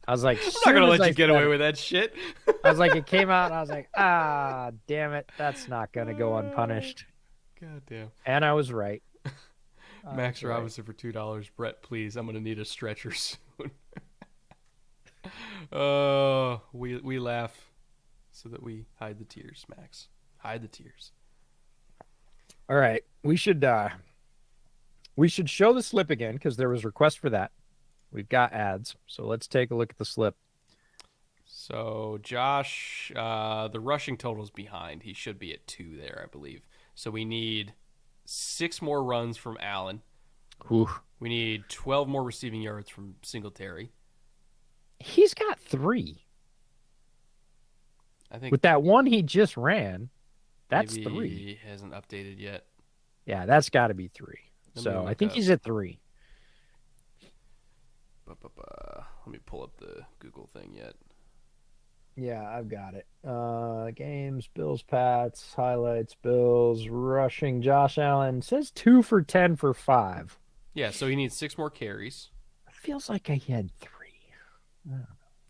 I was like, I'm not gonna let you get away with that shit. I was like, it came out, and I was like, damn it, that's not gonna go unpunished. God damn. And I was right. Max Robinson for $2. Brett, please. I'm gonna need a stretcher soon. Oh, we laugh so that we hide the tears, Max. Hide the tears. All right, we should show the slip again because there was request for that. We've got ads, so let's take a look at the slip. So Josh, the rushing total's behind. He should be at 2 there, I believe. So we need 6 more runs from Allen. Ooh. We need 12 more receiving yards from Singletary. He's got 3. I think with that one he just ran, that's maybe 3. He hasn't updated yet. Yeah, that's got to be 3. So I think he's at 3. Let me pull up the Google thing yet. Yeah, I've got it. Games, Bills, Pats, highlights, Bills, rushing, Josh Allen. It says 2 for 10 for 5. Yeah, so he needs 6 more carries. It feels like I had 3. I don't know.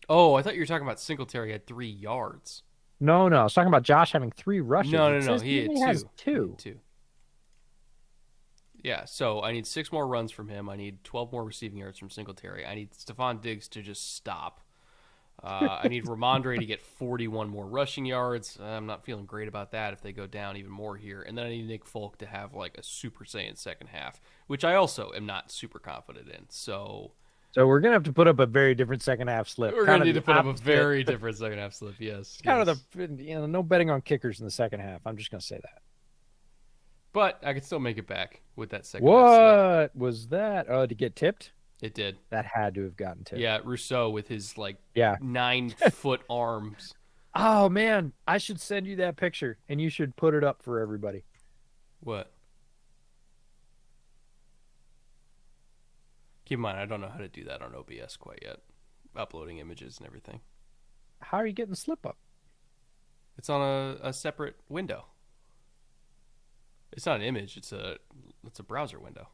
Oh, I thought you were talking about Singletary had 3 yards. No, I was talking about Josh having 3 rushes. No. He had 2. has 2. He had 2. Yeah, so I need 6 more runs from him. I need 12 more receiving yards from Singletary. I need Stephon Diggs to just stop. I need Ramondre to get 41 more rushing yards. I'm not feeling great about that if they go down even more here. And then I need Nick Folk to have like a Super Saiyan second half, which I also am not super confident in. So we're going to have to put up a very different second half slip. We're going to need to put up a very different second half slip, yes. Kind of the, no betting on kickers in the second half. I'm just going to say that. But I could still make it back with that second half slip. What was that? Oh, to get tipped? It did. That had to have gotten tipped. Yeah, Rousseau with his 9-foot arms. Oh man, I should send you that picture and you should put it up for everybody. What? Keep in mind, I don't know how to do that on OBS quite yet. Uploading images and everything. How are you getting the slip up? It's on a separate window. It's not an image, it's a browser window.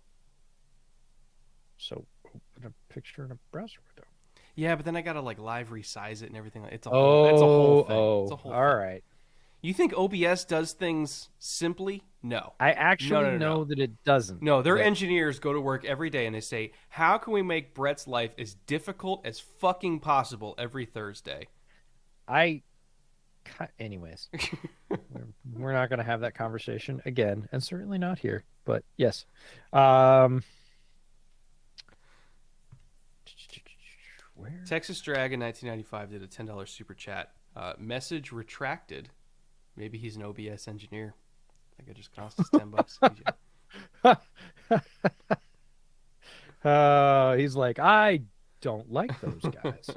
So open a picture in a browser window. Yeah, but then I gotta live resize it and everything. It's a whole thing. It's a whole all thing. Right. You think OBS does things simply? No. I actually know that it doesn't. No, their engineers go to work every day and they say, how can we make Brett's life as difficult as fucking possible every Thursday? Anyways, we're not going to have that conversation again, and certainly not here, but yes. Where? Texas Dragon 1995 did a $10 super chat. Message retracted. Maybe he's an OBS engineer. I think it just cost us $10. He's like, I don't like those guys.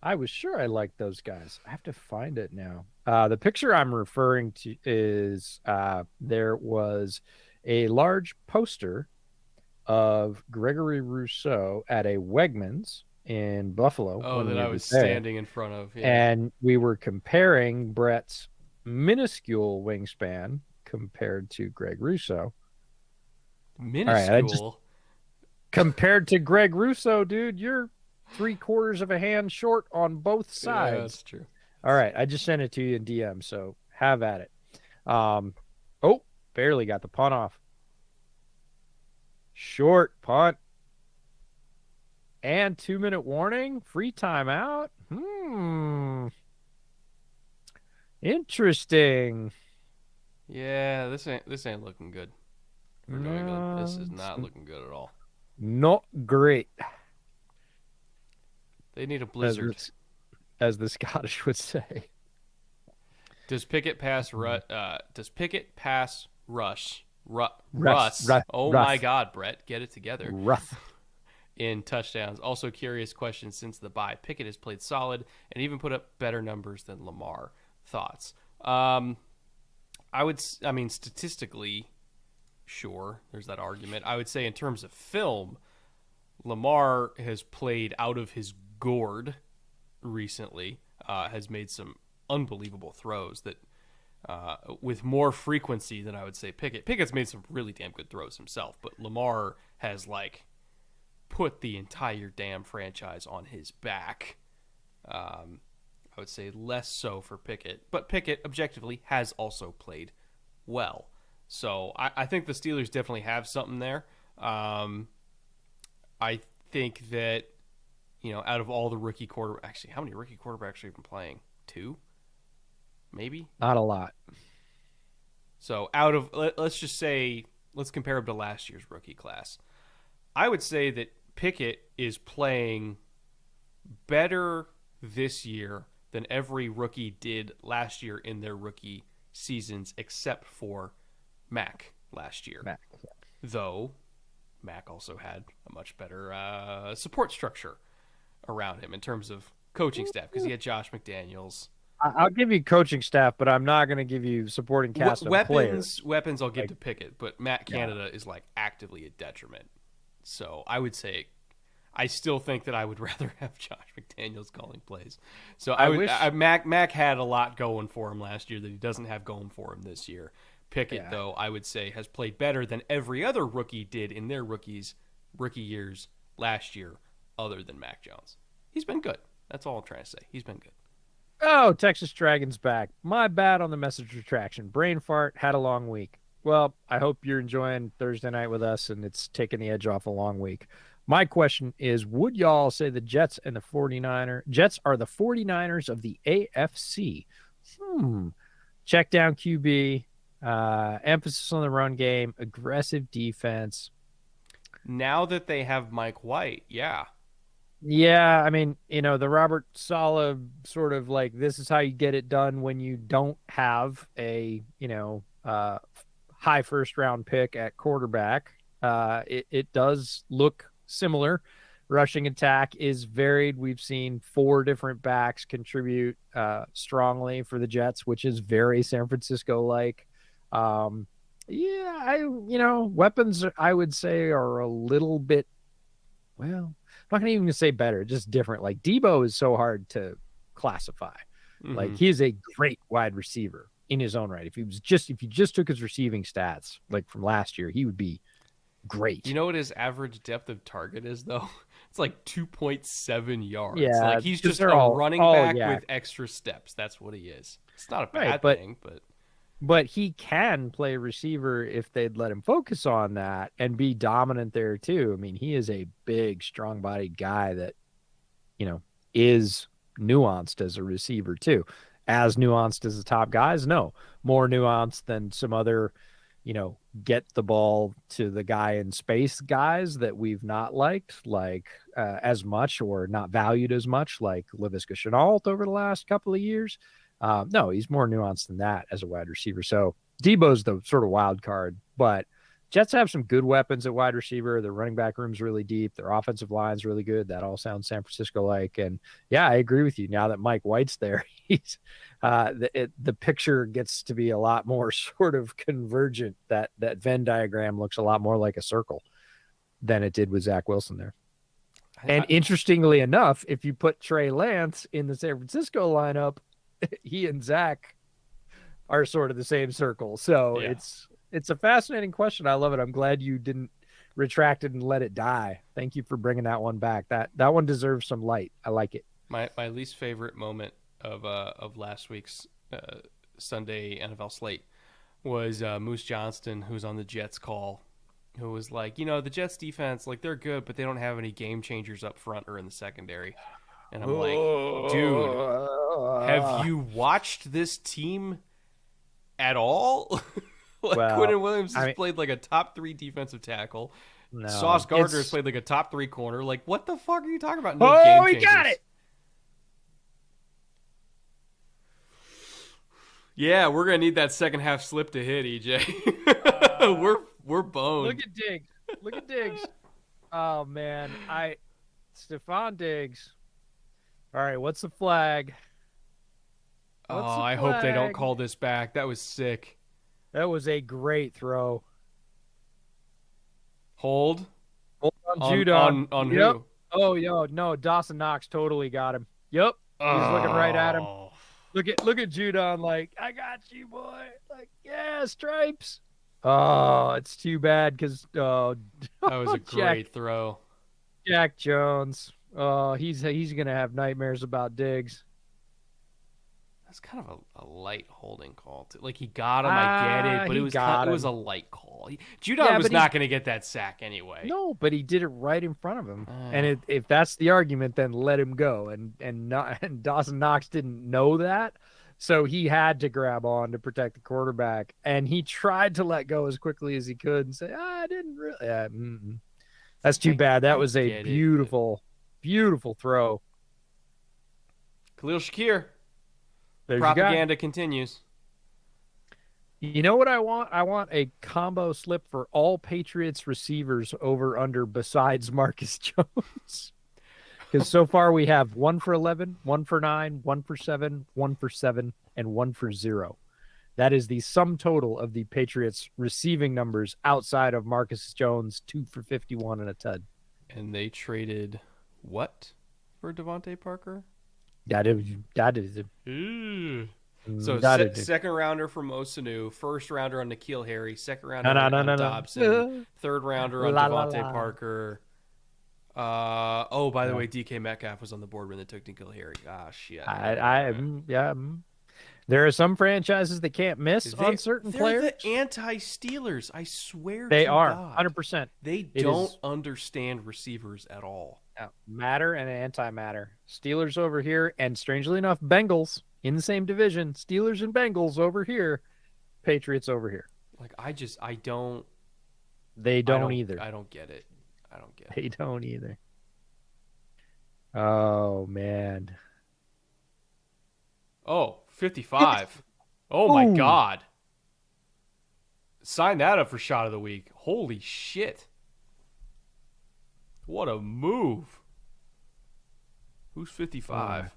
I was sure I liked those guys. I have to find it now. The picture I'm referring to is there was a large poster of Gregory Rousseau at a Wegmans in Buffalo. Oh, that I was standing in front of. Yeah. And we were comparing Brett's minuscule wingspan compared to Greg Rousseau. Minuscule? Right, compared to Greg Rousseau, dude, you're 3/4 of a hand short on both sides. Yeah, that's true. All right, I just sent it to you in DM, so have at it. Barely got the punt off. Short punt. And 2-minute warning. Free timeout. Interesting. Yeah, this ain't looking good. For New England. This is not looking good at all. Not great. They need a blizzard. As the Scottish would say. Does Pickett pass rush? Rough, Russ. rough, Oh my rough, God, Brett, get it together. rough. In touchdowns. Also, curious question since the bye. Pickett has played solid and even put up better numbers than Lamar. Thoughts? I mean, statistically, sure, there's that argument. I would say in terms of film, Lamar has played out of his gourd recently. Has made some unbelievable throws that with more frequency than I would say Pickett. Pickett's made some really damn good throws himself, but Lamar has like put the entire damn franchise on his back. I would say less so for Pickett, but Pickett objectively has also played well. So I think the Steelers definitely have something there. I think that, out of all the rookie quarterbacks, actually, how many rookie quarterbacks have you been playing? 2? Maybe? Not a lot. So let's just say, let's compare him to last year's rookie class. I would say that Pickett is playing better this year than every rookie did last year in their rookie seasons, except for Mac last year. Though Mac also had a much better support structure around him in terms of coaching staff, because he had Josh McDaniels. I'll give you coaching staff, but I'm not going to give you supporting cast of players. Weapons I'll give to Pickett, but Matt Canada is like actively a detriment. So I would say, I still think that I would rather have Josh McDaniels calling plays. So Mac had a lot going for him last year that he doesn't have going for him this year. Pickett, though, I would say has played better than every other rookie did in their rookie years last year, other than Mac Jones. He's been good. That's all I'm trying to say. He's been good. Oh, Texas Dragons back. My bad on the message retraction. Brain fart, had a long week. Well, I hope you're enjoying Thursday night with us and it's taking the edge off a long week. My question is, would y'all say the Jets are the 49ers of the AFC? Check down QB, emphasis on the run game, aggressive defense. Now that they have Mike White, yeah. Yeah, I mean, the Robert Saleh sort of like, this is how you get it done when you don't have a, high first round pick at quarterback. It does look similar. Rushing attack is varied. We've seen 4 different backs contribute strongly for the Jets, which is very San Francisco like. Weapons I would say are a little bit, well, I'm not gonna even say better, just different. Like Debo is so hard to classify. Mm-hmm. Like he is a great wide receiver in his own right. If you just took his receiving stats like from last year, he would be great. You know what his average depth of target is though? It's like 2.7 yards. Yeah, like he's just a running back with extra steps. That's what he is. It's not a bad thing, but he can play receiver if they'd let him focus on that and be dominant there too. I mean, he is a big, strong-bodied guy that, is nuanced as a receiver too. As nuanced as the top guys? No. More nuanced than some other, get the ball to the guy in space guys that we've not liked as much or not valued as much, like Laviska Shenault over the last couple of years. No, he's more nuanced than that as a wide receiver. So Debo's the sort of wild card, but Jets have some good weapons at wide receiver. Their running back room's really deep. Their offensive line's really good. That all sounds San Francisco-like. And yeah, I agree with you. Now that Mike White's there, he's the picture gets to be a lot more sort of convergent. That Venn diagram looks a lot more like a circle than it did with Zach Wilson there. And interestingly enough, if you put Trey Lance in the San Francisco lineup, he and Zach are sort of the same circle. So yeah. It's a fascinating question. I love it. I'm glad you didn't retract it and let it die. Thank you for bringing that one back. That one deserves some light. I like it. My least favorite moment of last week's Sunday NFL slate was Moose Johnston, who's on the Jets call, who was like, the Jets defense, like they're good, but they don't have any game changers up front or in the secondary. And I'm like, dude, have you watched this team at all? Quentin Williams has played like a top 3 defensive tackle. No, Sauce Gardner has played like a top 3 corner. Like, what the fuck are you talking about? No game changers. He got it. Yeah, we're gonna need that second half slip to hit, EJ. Uh, we're boned. Look at Diggs. Look at Diggs. Oh man, Stephon Diggs. All right, what's the flag? What's Oh, the I hope they don't flag? call this back. That was sick. That was a great throw. Hold Hold on, on Judon. Yep. who? Oh, yo, no, Dawson Knox totally got him. Yep. He's looking right at him. Oh, Look at Judon like, I got you, boy. Like, yeah, stripes. Oh, it's too bad because that was a Jack great throw. Jack Jones. Oh, he's gonna have nightmares about Diggs. That's kind of a light holding call too. Like he got him, I get it, but He got it was a him. light call. Judon Yeah, was but not going to get that sack anyway. no, but he did it right in front of him. And Uh, if that's the argument, then let him go. And not and Dawson Knox didn't know that, so he had to grab on to protect the quarterback. And he tried to let go as quickly as he could and say, "I didn't really." That's too bad. That I was a get it, but beautiful throw. Khalil Shakir. There's your guy. Propaganda continues. You know what I want? I want a combo slip for all Patriots receivers over under besides Marcus Jones. Because so far we have 1 for 11, 1 for 9, 1 for 7, 1 for 7, and 1 for 0. That is the sum total of the Patriots receiving numbers outside of Marcus Jones, 2 for 51 and a tud. And they traded what for Devontae Parker? That is Ooh. So second rounder for Mo Sanu, first rounder on N'Keal Harry, second rounder on Dobson, third rounder on Devontae Parker. By the way, DK Metcalf was on the board when they took N'Keal Harry. Ah, shit. Yeah. There are some franchises that can't miss on certain players. They're the anti-Steelers. I swear they to are God. 100%. They don't understand receivers at all. Matter and antimatter. Steelers over here, and strangely enough, Bengals in the same division. Steelers and Bengals over here. Patriots over here. Like I don't. They don't either. I don't get it. They don't either. Oh man. Oh, 55. Oh my God. Sign that up for shot of the week. Holy shit. What a move. Who's 55?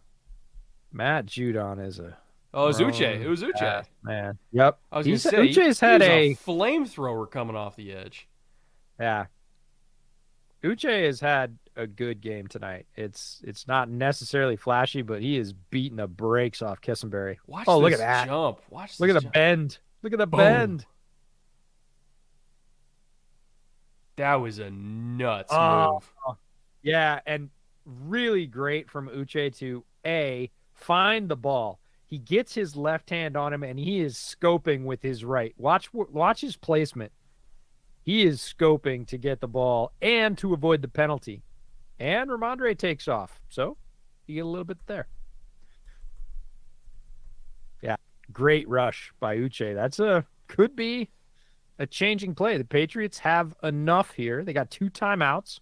Matt Judon is a. Oh, it was Uche. It was Uche. Man. Yep. I was going to say, Uche's had a flamethrower coming off the edge. Yeah. Uche has had a good game tonight. It's not necessarily flashy, but he is beating the brakes off Kissenberry. Look at that jump. Look at the bend. Look at the bend. That was a nuts move. Yeah, and really great from Uche to find the ball. He gets his left hand on him, and he is scoping with his right. Watch his placement. He is scoping to get the ball and to avoid the penalty. And Ramondre takes off. So you get a little bit there. Yeah, great rush by Uche. Could be a changing play. The Patriots have enough here. They got 2 timeouts,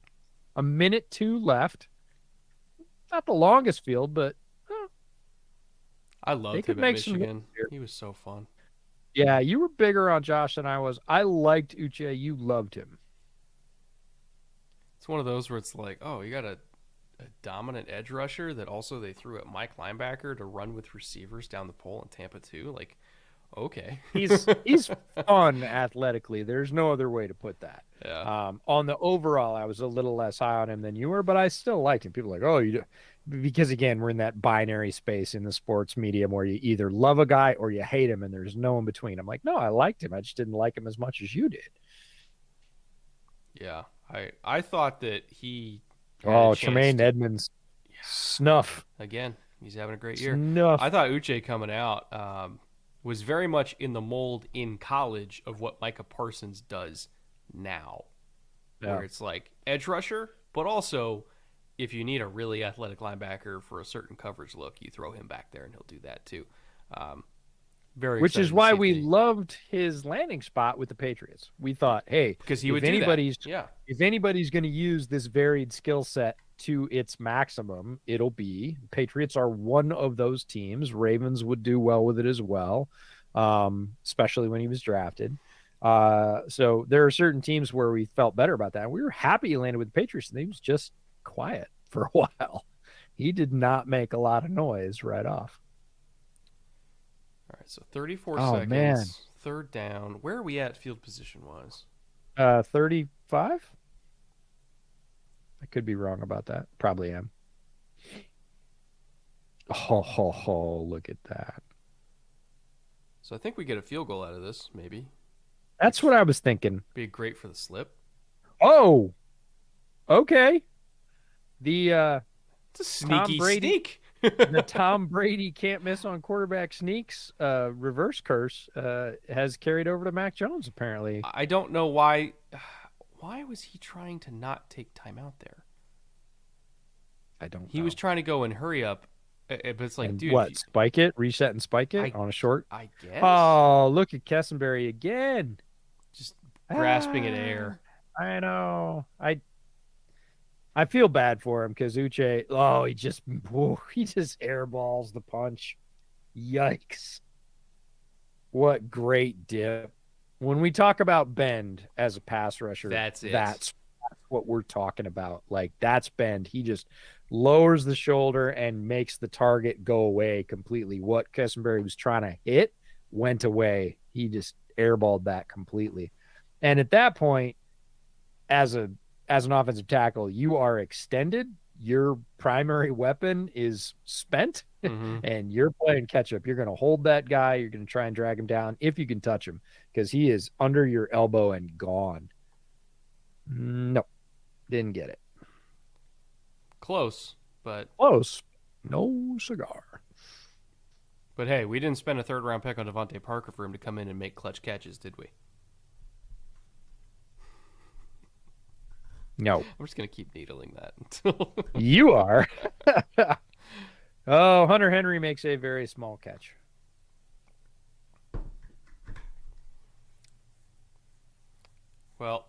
1:02 left. Not the longest field, but I loved him at Michigan. He was so fun. Yeah, you were bigger on Josh than I was. I liked Uche. You loved him. It's one of those where it's like, oh, you got a dominant edge rusher that also they threw at Mike linebacker to run with receivers down the pole in Tampa too. Like, okay. He's fun athletically. There's no other way to put that. Yeah. On the overall, I was a little less high on him than you were, but I still liked him. People are like, oh, you do. Because again, we're in that binary space in the sports medium where you either love a guy or you hate him, and there's no in between. I'm like, no, I liked him. I just didn't like him as much as you did. Yeah, I thought that he. Tremaine Edmonds, snuff again. He's having a great year. Snuff. I thought Uche coming out was very much in the mold in college of what Micah Parsons does now, where it's like edge rusher, but also if you need a really athletic linebacker for a certain coverage look, you throw him back there and he'll do that too. Very which excited is to why see we Pete. loved his landing spot with the Patriots. We thought, hey, Because he if would do that. anybody's Yeah. if anybody's going to use this varied skill set to its maximum, it'll be Patriots are one of those teams. Ravens would do well with it as well, especially when he was drafted. So there are certain teams where we felt better about that. We were happy he landed with the Patriots, and he was just quiet for a while. He did not make a lot of noise right off. All right. So 34 Oh man, seconds. Third down. Where are we at field position wise? 35. I could be wrong about that. Probably am. Oh, look at that. So I think we get a field goal out of this, maybe. That's what I was thinking. Be great for the slip. Oh, okay. The It's a Tom sneaky Brady, sneak. the Tom Brady can't miss on quarterback sneaks reverse curse has carried over to Mac Jones apparently. I don't know why. Why was he trying to not take time out there? I don't He know. was trying to go and hurry up. But it's like, And dude. what? Spike it, reset and spike it on a short. I guess. Oh, look at Kessenberry again. Just grasping at air. I know. I feel bad for him because Uche, he just airballs the punch. Yikes. What great dip. When we talk about bend as a pass rusher, That's it. That's what we're talking about. Like, that's bend. He just lowers the shoulder and makes the target go away completely. What Kessenberry was trying to hit went away. He just airballed that completely. And at that point, as an offensive tackle, you are extended. Your primary weapon is spent, and you're playing catch up. You're going to hold that guy. You're going to try and drag him down if you can touch him because he is under your elbow and gone. No, didn't get it. Close, but Close. No cigar. But hey, we didn't spend a third-round pick on Devontae Parker for him to come in and make clutch catches, did we? No. I'm just going to keep needling that until... You are. Oh, Hunter Henry makes a very small catch. Well,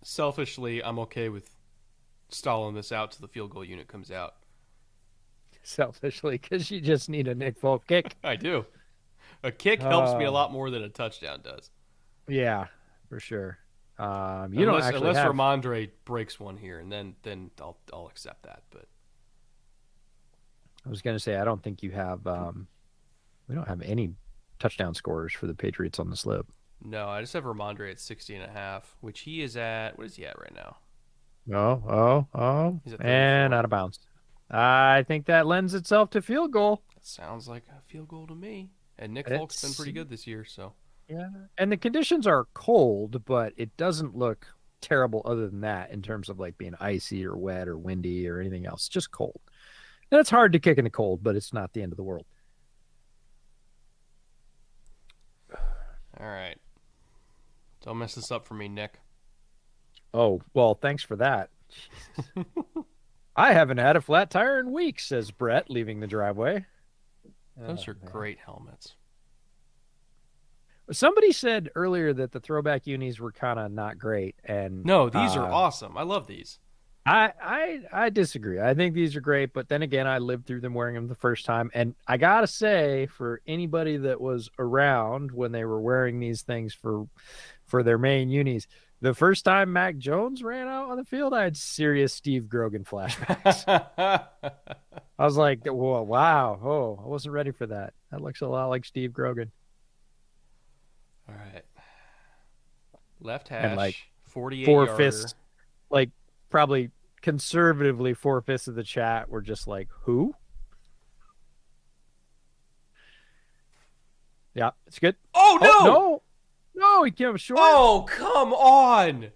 selfishly, I'm okay with stalling this out till the field goal unit comes out. Selfishly, because you just need a Nick Folk kick. I do. A kick helps me a lot more than a touchdown does. Yeah, for sure. Unless Ramondre breaks one here, and then I'll accept that. But I was going to say I don't think you have. We don't have any touchdown scorers for the Patriots on the slip. no, I just have Ramondre at 60.5, which he is at. What is he at right now? He's at 34. And out of bounds. I think that lends itself to field goal. That sounds like a field goal to me. And Nick Folk's been pretty good this year, so. Yeah, and the conditions are cold, but it doesn't look terrible other than that in terms of like being icy or wet or windy or anything else. It's just cold. And it's hard to kick in the cold, but it's not the end of the world. All right. Don't mess this up for me, Nick. Oh, well, thanks for that. I haven't had a flat tire in weeks, says Brett, leaving the driveway. Those are great helmets. Somebody said earlier that the throwback unis were kind of not great, and No, these are awesome. I love these. I disagree. I think these are great, but then again, I lived through them wearing them the first time, and I gotta say, for anybody that was around when they were wearing these things for their main unis, the first time Mac Jones ran out on the field, I had serious Steve Grogan flashbacks. I was like, whoa, wow, oh, I wasn't ready for that. That looks a lot like Steve Grogan. All right. Left hash, And like 48 4/5, like probably conservatively 4/5 of the chat were just like, who? Yeah, it's good. Oh, no! No, he came short. Oh, come on!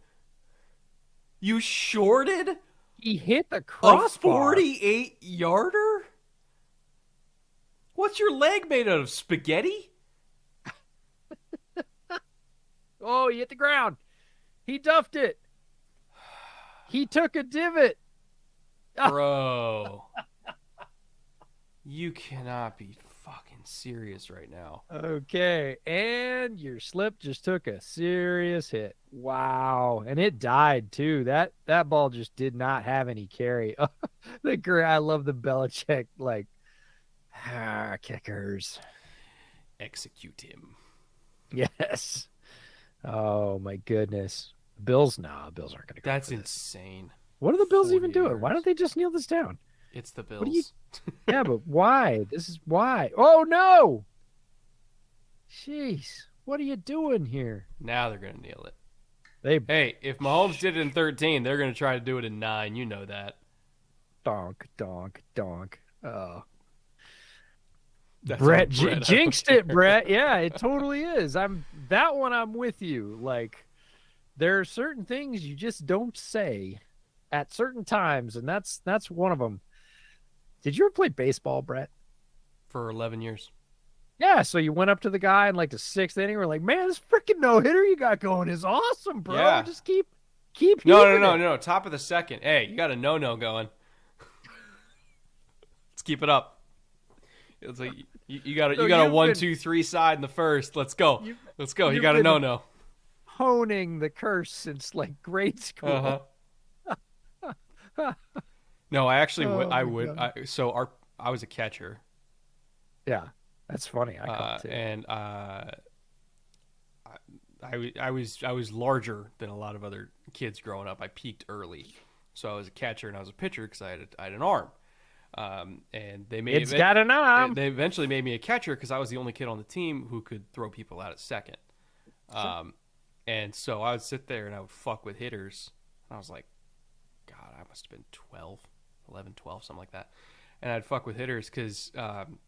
You shorted He hit the a crossbar. 48-yarder? What's your leg made out of, spaghetti? Oh, he hit the ground. He duffed it. He took a divot. Bro. You cannot be fucking serious right now. Okay, and your slip just took a serious hit. Wow, and it died too. That ball just did not have any carry. I love the Belichick like kickers. Execute him. Yes. Oh my goodness. Bills, no, Bills aren't going to go That's for this. insane. What are the Bills 40 even doing? Why yards. don't they just kneel this down? It's the What do you? Bills. Yeah, but why? This is why. Oh no! Jeez, what are you doing here? Now they're gonna nail it. They Hey, if Mahomes did it in 13, they're gonna try to do it in 9. You know that. donk, donk, donk. Oh, That's Brett on Brett. I don't jinxed it, care. Brett. Yeah, it totally is. I'm that one. I'm with you. Like there are certain things you just don't say at certain times, and that's one of them. Did you ever play baseball, Brett? For 11 years. Yeah, so you went up to the guy in like the 6th inning. We're like, man, this freaking no hitter you got going is awesome, bro. Yeah. Just keep No, heaving it. no. Top of the second. Hey, you got a no going. Let's keep it up. It's like you got So a you've 1, been- 2, 3 side in the first. Let's go. Let's go. You you've got a been- no. Honing the curse since like grade school. No, I actually would. Oh, I my would. God. I was a catcher. Yeah, that's funny. I caught too. And I was larger than a lot of other kids growing up. I peaked early, so I was a catcher and I was a pitcher because I had an arm. And they made It's got an arm. They eventually made me a catcher because I was the only kid on the team who could throw people out at second. And so I would sit there and I would fuck with hitters. And I was like, God, I must have been 11, 12, something like that. And I'd fuck with hitters because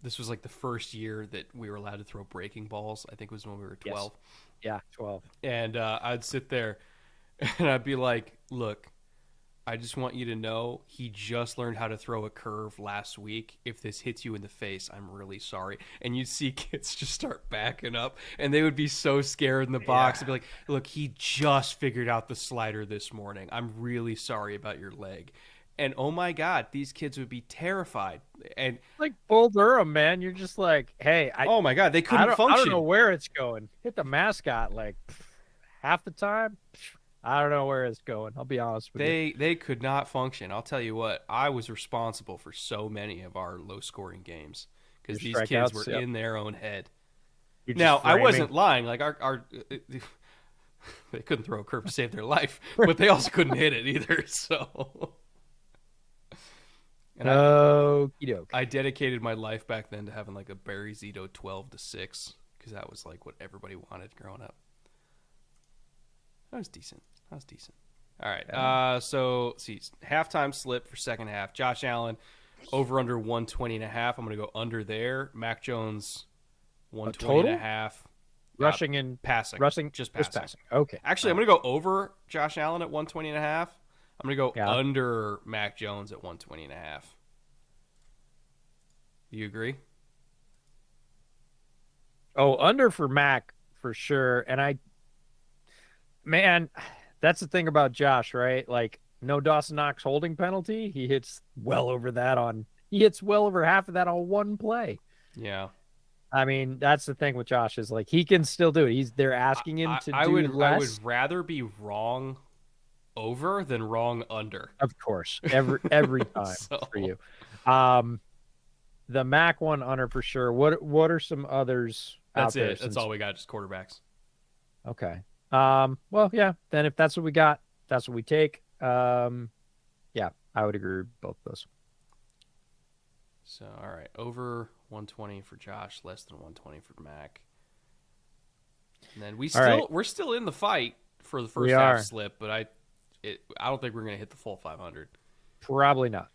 this was like the first year that we were allowed to throw breaking balls. I think it was when we were 12. Yes. Yeah, 12. And I'd sit there and I'd be like, look, I just want you to know he just learned how to throw a curve last week. If this hits you in the face, I'm really sorry. And you'd see kids just start backing up and they would be so scared in the box. They'd be like, look, he just figured out the slider this morning. I'm really sorry about your leg. And oh my God, these kids would be terrified. And Like Bull Durham, man. You're just like, hey, oh my God, they couldn't I function. don't know where it's going. Hit the mascot like half the time. I don't know where it's going. I'll be honest with you. They could not function. I'll tell you what, I was responsible for so many of our low scoring games because Your these kids strikeouts, were yep. in their own head. You're just Now, I framing. wasn't lying. Like our they couldn't throw a curve to save their life, but they also couldn't hit it either. So, and I dedicated my life back then to having like a Barry Zito 12-6 because that was like what everybody wanted growing up. That was decent. All right. So see, halftime slip for second half. Josh Allen over under 120.5. I'm going to go under there. Mac Jones 120.5. Rushing and Passing. rushing, Just just passing. passing. Okay. Actually, I'm going to go over Josh Allen at 120.5. I'm going to go Yeah. under Mac Jones at 120.5. You agree? Oh, under for Mac for sure. And man, that's the thing about Josh, right? Like no Dawson Knox holding penalty. He hits well over half of that on one play. Yeah. I mean, that's the thing with Josh is like he can still do it. They're asking him to do less. I would rather be wrong over than wrong under. Of course, every time for you. The Mac one under for sure. What are some others? That's out there it. That's all we got. Just quarterbacks. Okay. Well, yeah. Then if that's what we got, that's what we take. Yeah, I would agree with both of those. So, all right, over 120 for Josh, less than 120 for Mac. And then we're still in the fight for the first half slip, but I don't think we're going to hit the full 500. Probably not.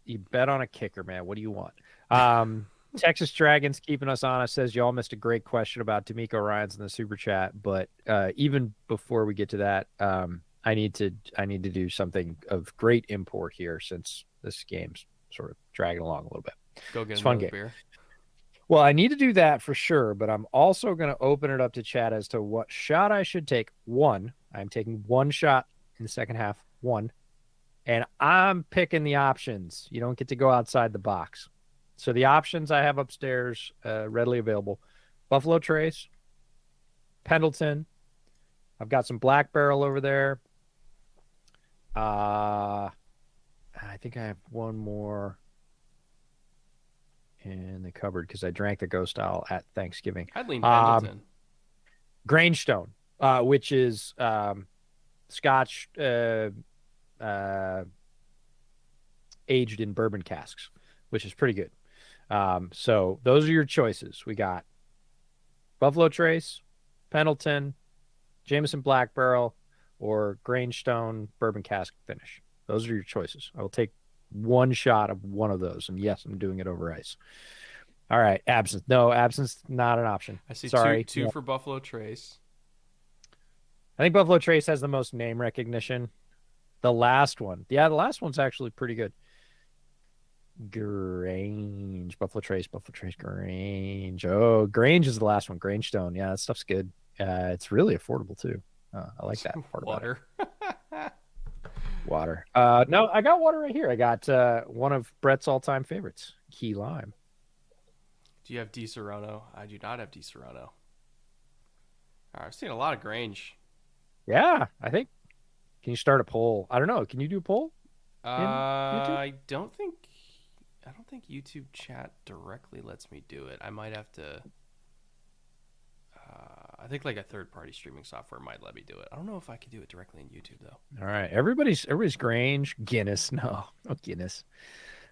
You bet on a kicker, man. What do you want? Texas Dragons keeping us honest says y'all missed a great question about D'Amico Ryans in the super chat, but even before we get to that, I need to do something of great import here since this game's sort of dragging along a little bit. Go get it's a fun game. beer. Well, I need to do that for sure, but I'm also going to open it up to chat as to what shot I should take. I'm taking one shot in the second half, and I'm picking the options. You don't get to go outside the box. So the options I have upstairs, readily available: Buffalo Trace, Pendleton. I've got some Black Barrel over there. I think I have one more in the cupboard because I drank the Ghost Owl at Thanksgiving. I'd lean Pendleton. Grangestone, which is Scotch aged in bourbon casks, which is pretty good. So those are your choices. We got Buffalo Trace, Pendleton, Jameson Black Barrel, or Grangestone bourbon cask finish. Those are your choices. I will take one shot of one of those. And yes, I'm doing it over ice. All right. Absinthe. No, absinthe, not an option. I see Sorry. two for Buffalo Trace. I think Buffalo Trace has the most name recognition. The last one. Yeah, the last one's actually pretty good. Grange. Buffalo Trace, Grange. Oh, Grange is the last one. Grangestone. Yeah, that stuff's good. It's really affordable too. I like that part Water. Water. No, I got water right here. I got one of Brett's all-time favorites, Key Lime. Do you have Di Serono? I do not have Di Serono. I've seen a lot of Grange. Yeah, I think. Can you start a poll? I don't know. Can you do a poll? I don't think YouTube chat directly lets me do it. I might have to. I think like a third-party streaming software might let me do it. I don't know if I can do it directly in YouTube though. All right, everybody's Grange, Guinness. No Guinness.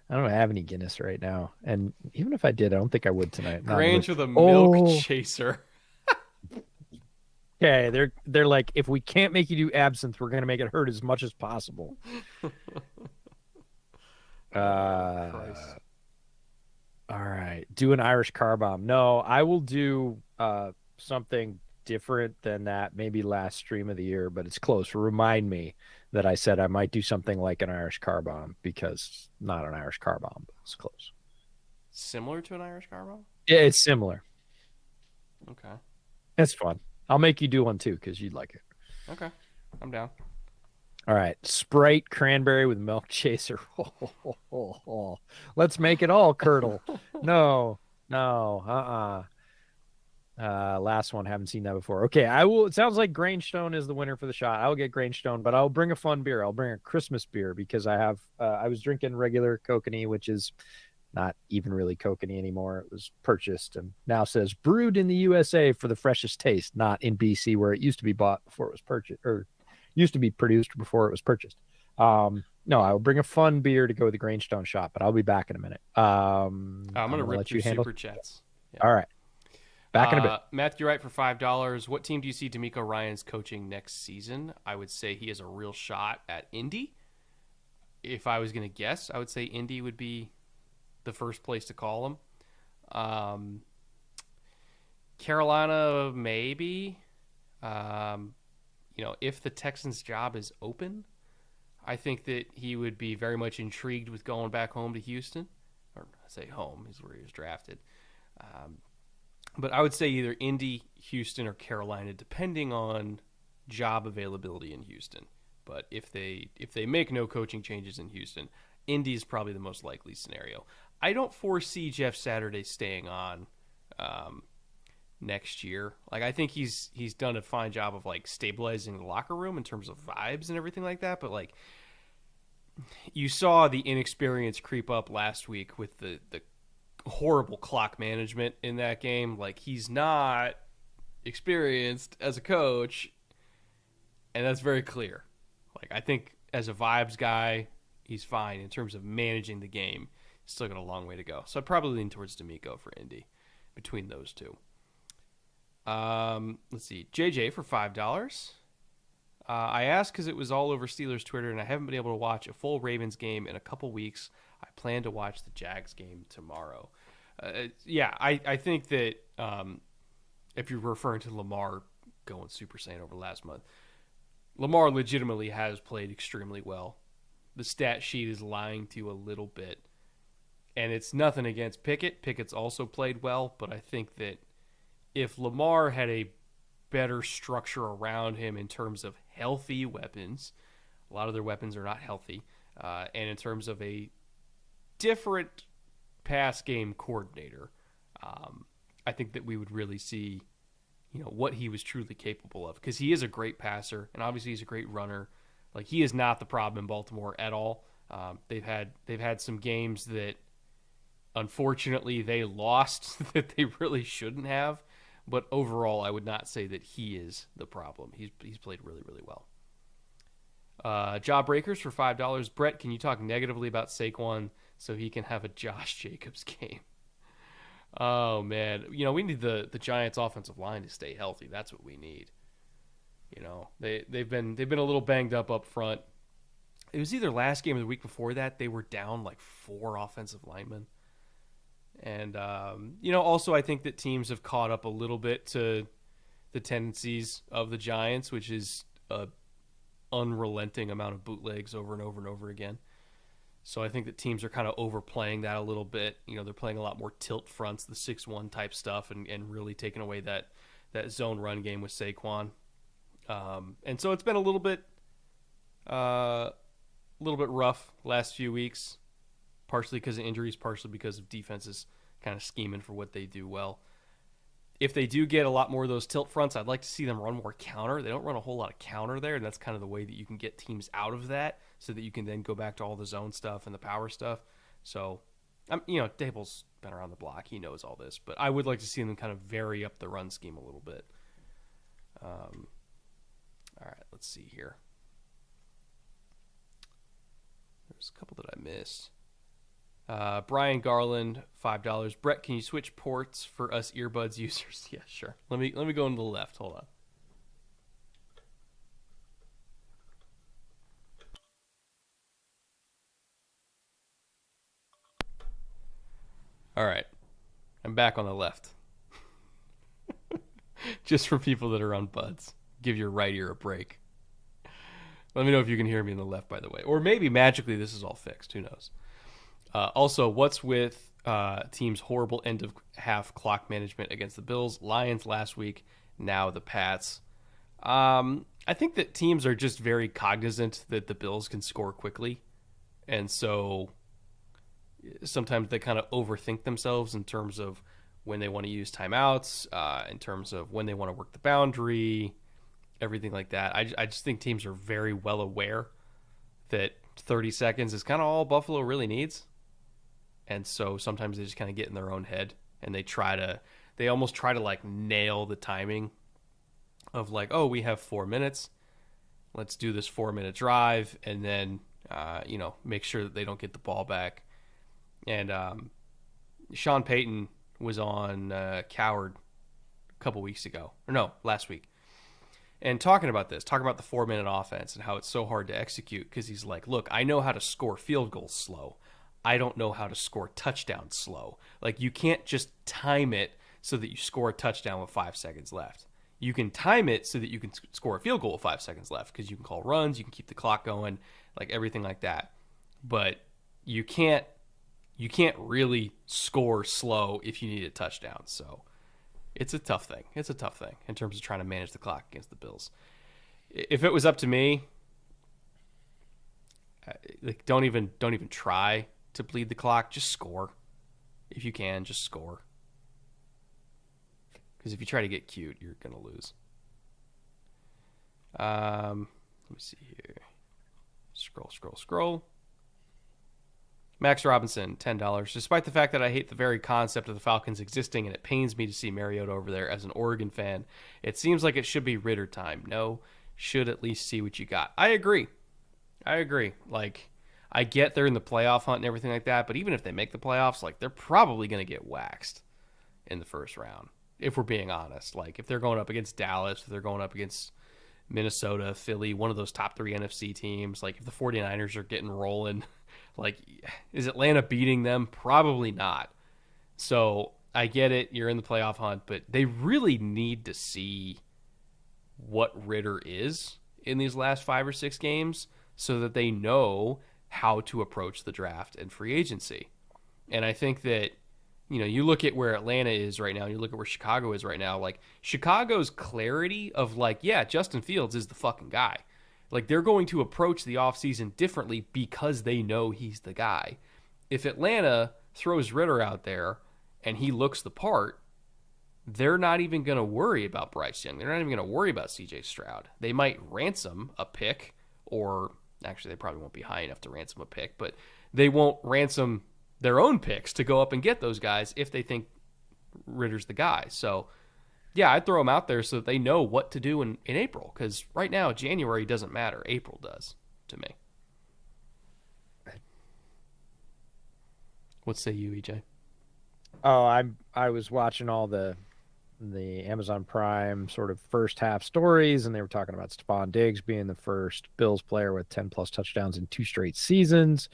I don't have any Guinness right now, and even if I did, I don't think I would tonight. Grange with a milk chaser. Okay, they're like, if we can't make you do absinthe, we're gonna make it hurt as much as possible. Christ. All right, do an Irish car bomb. No, I will do something different than that. Maybe last stream of the year, but it's close. Remind me that I said I might do something like an Irish car bomb, because not an Irish car bomb, but it's close. Similar to an Irish car bomb? Yeah, it's similar. Okay. It's fun. I'll make you do one too, because you'd like it. Okay. I'm down. All right. Sprite cranberry with milk chaser. Let's make it all curdle. No. Last one. Haven't seen that before. Okay. It sounds like Grangestone is the winner for the shot. I will get Grangestone, but I'll bring a fun beer. I'll bring a Christmas beer because I was drinking regular Kokanee, which is not even really Kokanee anymore. It was purchased and now says brewed in the USA for the freshest taste, not in BC where it used to be bought before it was purchased, or used to be produced before it was purchased. No, I will bring a fun beer to go with the Grangestone shot, but I'll be back in a minute. I'm going to rip through super chats. Yeah. All right. Back in a bit. Matthew Wright for $5. What team do you see D'Amico Ryan's coaching next season? I would say he has a real shot at Indy. If I was going to guess, I would say Indy would be the first place to call him. Carolina, maybe. If the Texans' job is open, I think that he would be very much intrigued with going back home to Houston. Or I say home is where he was drafted. But I would say either Indy, Houston, or Carolina, depending on job availability in Houston. But if they make no coaching changes in Houston, Indy is probably the most likely scenario. I don't foresee Jeff Saturday staying on next year. Like, I think he's done a fine job of like stabilizing the locker room in terms of vibes and everything like that. But like, you saw the inexperience creep up last week with the horrible clock management in that game. Like, he's not experienced as a coach, and that's very clear. Like, I think as a vibes guy, he's fine. In terms of managing the game, he's still got a long way to go. So I'd probably lean towards D'Amico for Indy between those two. Let's see. JJ for $5. I asked because it was all over Steelers Twitter, and I haven't been able to watch a full Ravens game in a couple weeks. I plan to watch the Jags game tomorrow. I think that if you're referring to Lamar going Super Saiyan over last month, Lamar legitimately has played extremely well. The stat sheet is lying to you a little bit. And it's nothing against Pickett. Pickett's also played well, but I think that if Lamar had a better structure around him in terms of healthy weapons, a lot of their weapons are not healthy, and in terms of a different pass game coordinator, I think that we would really see, what he was truly capable of, because he is a great passer and obviously he's a great runner. Like, he is not the problem in Baltimore at all. They've had some games that unfortunately they lost that they really shouldn't have, but overall I would not say that he is the problem. He's played really, really well. Jawbreakers for $5. Brett, can you talk negatively about Saquon so he can have a Josh Jacobs game? Oh man, we need the Giants' offensive line to stay healthy. That's what we need. They've been a little banged up front. It was either last game or the week before that they were down like 4 offensive linemen. And also I think that teams have caught up a little bit to the tendencies of the Giants, which is a unrelenting amount of bootlegs over and over and over again. So I think that teams are kind of overplaying that a little bit. They're playing a lot more tilt fronts, the 6-1 type stuff, and really taking away that zone run game with Saquon. And so it's been a little bit rough last few weeks, partially because of injuries, partially because of defenses kind of scheming for what they do well. If they do get a lot more of those tilt fronts, I'd like to see them run more counter. They don't run a whole lot of counter there, and that's kind of the way that you can get teams out of that so that you can then go back to all the zone stuff and the power stuff. So, Dable's been around the block. He knows all this, but I would like to see them kind of vary up the run scheme a little bit. All right, let's see here. There's a couple that I missed. Brian Garland, $5. Brett, can you switch ports for us earbuds users? Yeah, sure. Let me go into the left. Hold on. All right. I'm back on the left. Just for people that are on buds. Give your right ear a break. Let me know if you can hear me in the left, by the way. Or maybe magically this is all fixed. Who knows? Also, what's with teams' horrible end-of-half clock management against the Bills? Lions last week, now the Pats. I think that teams are just very cognizant that the Bills can score quickly. And so sometimes they kind of overthink themselves in terms of when they want to use timeouts, in terms of when they want to work the boundary, everything like that. I just think teams are very well aware that 30 seconds is kind of all Buffalo really needs. And so sometimes they just kind of get in their own head and they almost try to like nail the timing of like, oh, we have 4 minutes. Let's do this 4-minute drive and then, make sure that they don't get the ball back. And Sean Payton was on Coward a couple weeks ago. Or no, last week. And talking about the 4-minute offense and how it's so hard to execute because he's like, look, I know how to score field goals slow. I don't know how to score touchdowns slow. Like, you can't just time it so that you score a touchdown with 5 seconds left. You can time it so that you can score a field goal with 5 seconds left because you can call runs, you can keep the clock going, like everything like that. But you can't really score slow if you need a touchdown. So it's a tough thing. It's a tough thing in terms of trying to manage the clock against the Bills. If it was up to me, like don't even try to bleed the clock. Just score. If you can, just score. Because if you try to get cute, you're going to lose. Let me see here. Scroll. Max Robinson, $10. Despite the fact that I hate the very concept of the Falcons existing and it pains me to see Mariota over there as an Oregon fan, it seems like it should be Ritter time. No, should at least see what you got. I agree. Like, I get they're in the playoff hunt and everything like that, but even if they make the playoffs, like, they're probably going to get waxed in the first round, if we're being honest. Like, if they're going up against Dallas, if they're going up against Minnesota, Philly, one of those top 3 NFC teams, like, if the 49ers are getting rolling, like, is Atlanta beating them? Probably not. So I get it. You're in the playoff hunt, but they really need to see what Ritter is in these last 5 or 6 games so that they know how to approach the draft and free agency. And I think that, you look at where Atlanta is right now, and you look at where Chicago is right now, like, Chicago's clarity of, like, yeah, Justin Fields is the fucking guy. Like, they're going to approach the offseason differently because they know he's the guy. If Atlanta throws Ritter out there and he looks the part, they're not even going to worry about Bryce Young. They're not even going to worry about C.J. Stroud. They might ransom a pick, or actually, they probably won't be high enough to ransom a pick, but they won't ransom their own picks to go up and get those guys if they think Ritter's the guy. So, yeah, I'd throw them out there so that they know what to do in April, because right now, January doesn't matter. April does to me. What say you, EJ? Oh, I was watching all the Amazon Prime sort of first half stories, and they were talking about Stephon Diggs being the first Bills player with 10 plus touchdowns in 2 straight seasons.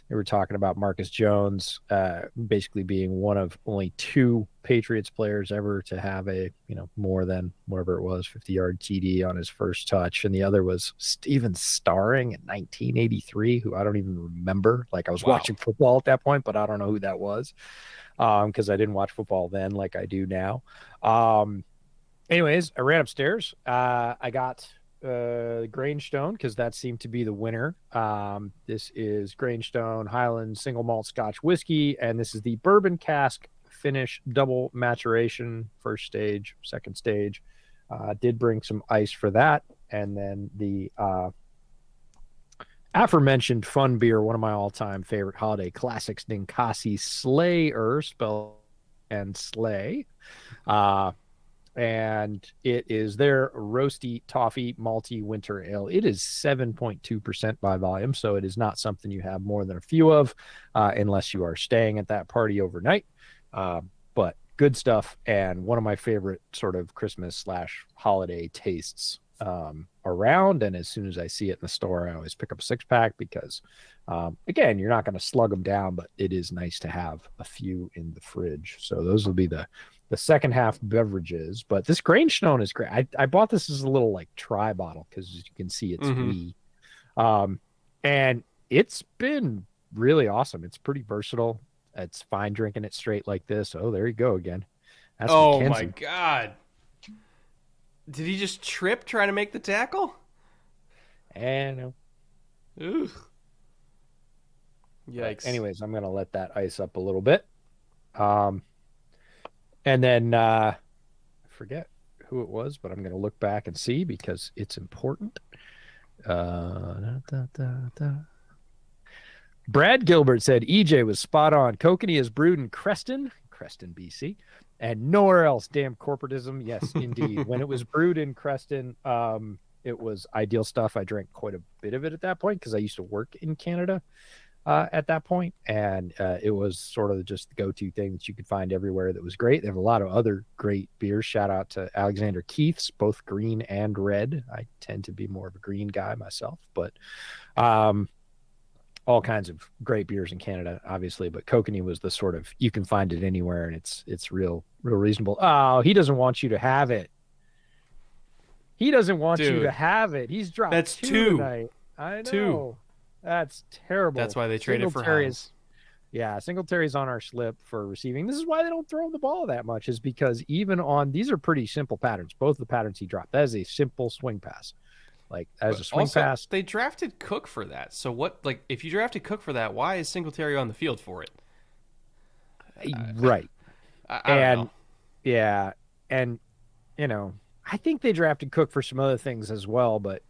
They were talking about Marcus Jones basically being one of only 2 Patriots players ever to have a, more than whatever it was, 50-yard TD on his first touch. And the other was Steven Starring in 1983, who I don't even remember. Like, I was watching football at that point, but I don't know who that was because I didn't watch football then like I do now. Anyways, I ran upstairs. I got Grangestone because that seemed to be the winner. This is Grangestone Highland single malt Scotch whiskey, and this is the bourbon cask finish double maturation, first stage, second stage. Did bring some ice for that, and then the aforementioned fun beer, one of my all-time favorite holiday classics, Ninkasi Slayer, spelled and slay. And it is their roasty toffee malty winter ale. It is 7.2% by volume, so it is not something you have more than a few of unless you are staying at that party overnight. But good stuff, and one of my favorite sort of Christmas / holiday tastes around. And as soon as I see it in the store, I always pick up a 6-pack because, again, you're not going to slug them down, but it is nice to have a few in the fridge. So those will be the second half beverages. But this Grangestone is great. I bought this as a little like try bottle because you can see it's wee. And it's been really awesome. It's pretty versatile. It's fine drinking it straight like this. Oh, there you go again. That's oh Mackenzie. My God. Did he just trip trying to make the tackle? And Ooh. Yikes. Anyways, I'm going to let that ice up a little bit. And then I forget who it was, but I'm going to look back and see because it's important. Brad Gilbert said EJ was spot on. Kokanee is brewed in Creston, BC, and nowhere else. Damn corporatism. Yes, indeed. When it was brewed in Creston, it was ideal stuff. I drank quite a bit of it at that point because I used to work in Canada at that point, and it was sort of just the go-to thing that you could find everywhere that was great. They have a lot of other great beers. Shout out to Alexander Keith's, both green and red. I tend to be more of a green guy myself, but all kinds of great beers in Canada, obviously, but Kokanee was the sort of, you can find it anywhere, and it's real reasonable. Oh, he doesn't want you to have it. He doesn't want you to have it. He's dropped That's 2 tonight. I know. 2. That's terrible. That's why they traded for Hines. Yeah, Singletary's on our slip for receiving. This is why they don't throw the ball that much, is because even on, these are pretty simple patterns. Both the patterns he dropped. That is a simple swing pass. Like, as a swing pass. They drafted Cook for that. So what, like, if you drafted Cook for that, why is Singletary on the field for it? Right. I don't know. Yeah. And, I think they drafted Cook for some other things as well, but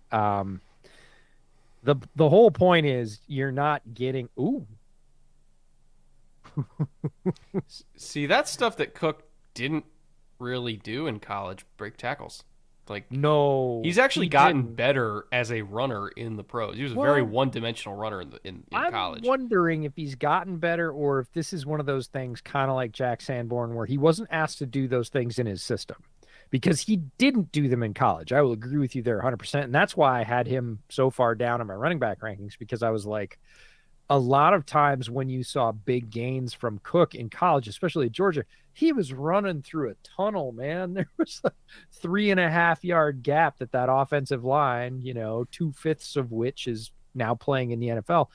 the whole point is you're not getting See, that's stuff that Cook didn't really do in college, break tackles. Like, no, he's actually gotten better as a runner in the pros. He was a very one-dimensional runner in college. I'm wondering if he's gotten better or if this is one of those things kind of like Jack Sanborn where he wasn't asked to do those things in his system because he didn't do them in college. I will agree with you there 100%. And that's why I had him so far down in my running back rankings, because I was like, a lot of times when you saw big gains from Cook in college, especially at Georgia, he was running through a tunnel, man. There was a 3.5-yard gap that offensive line, 2/5 of which is now playing in the NFL,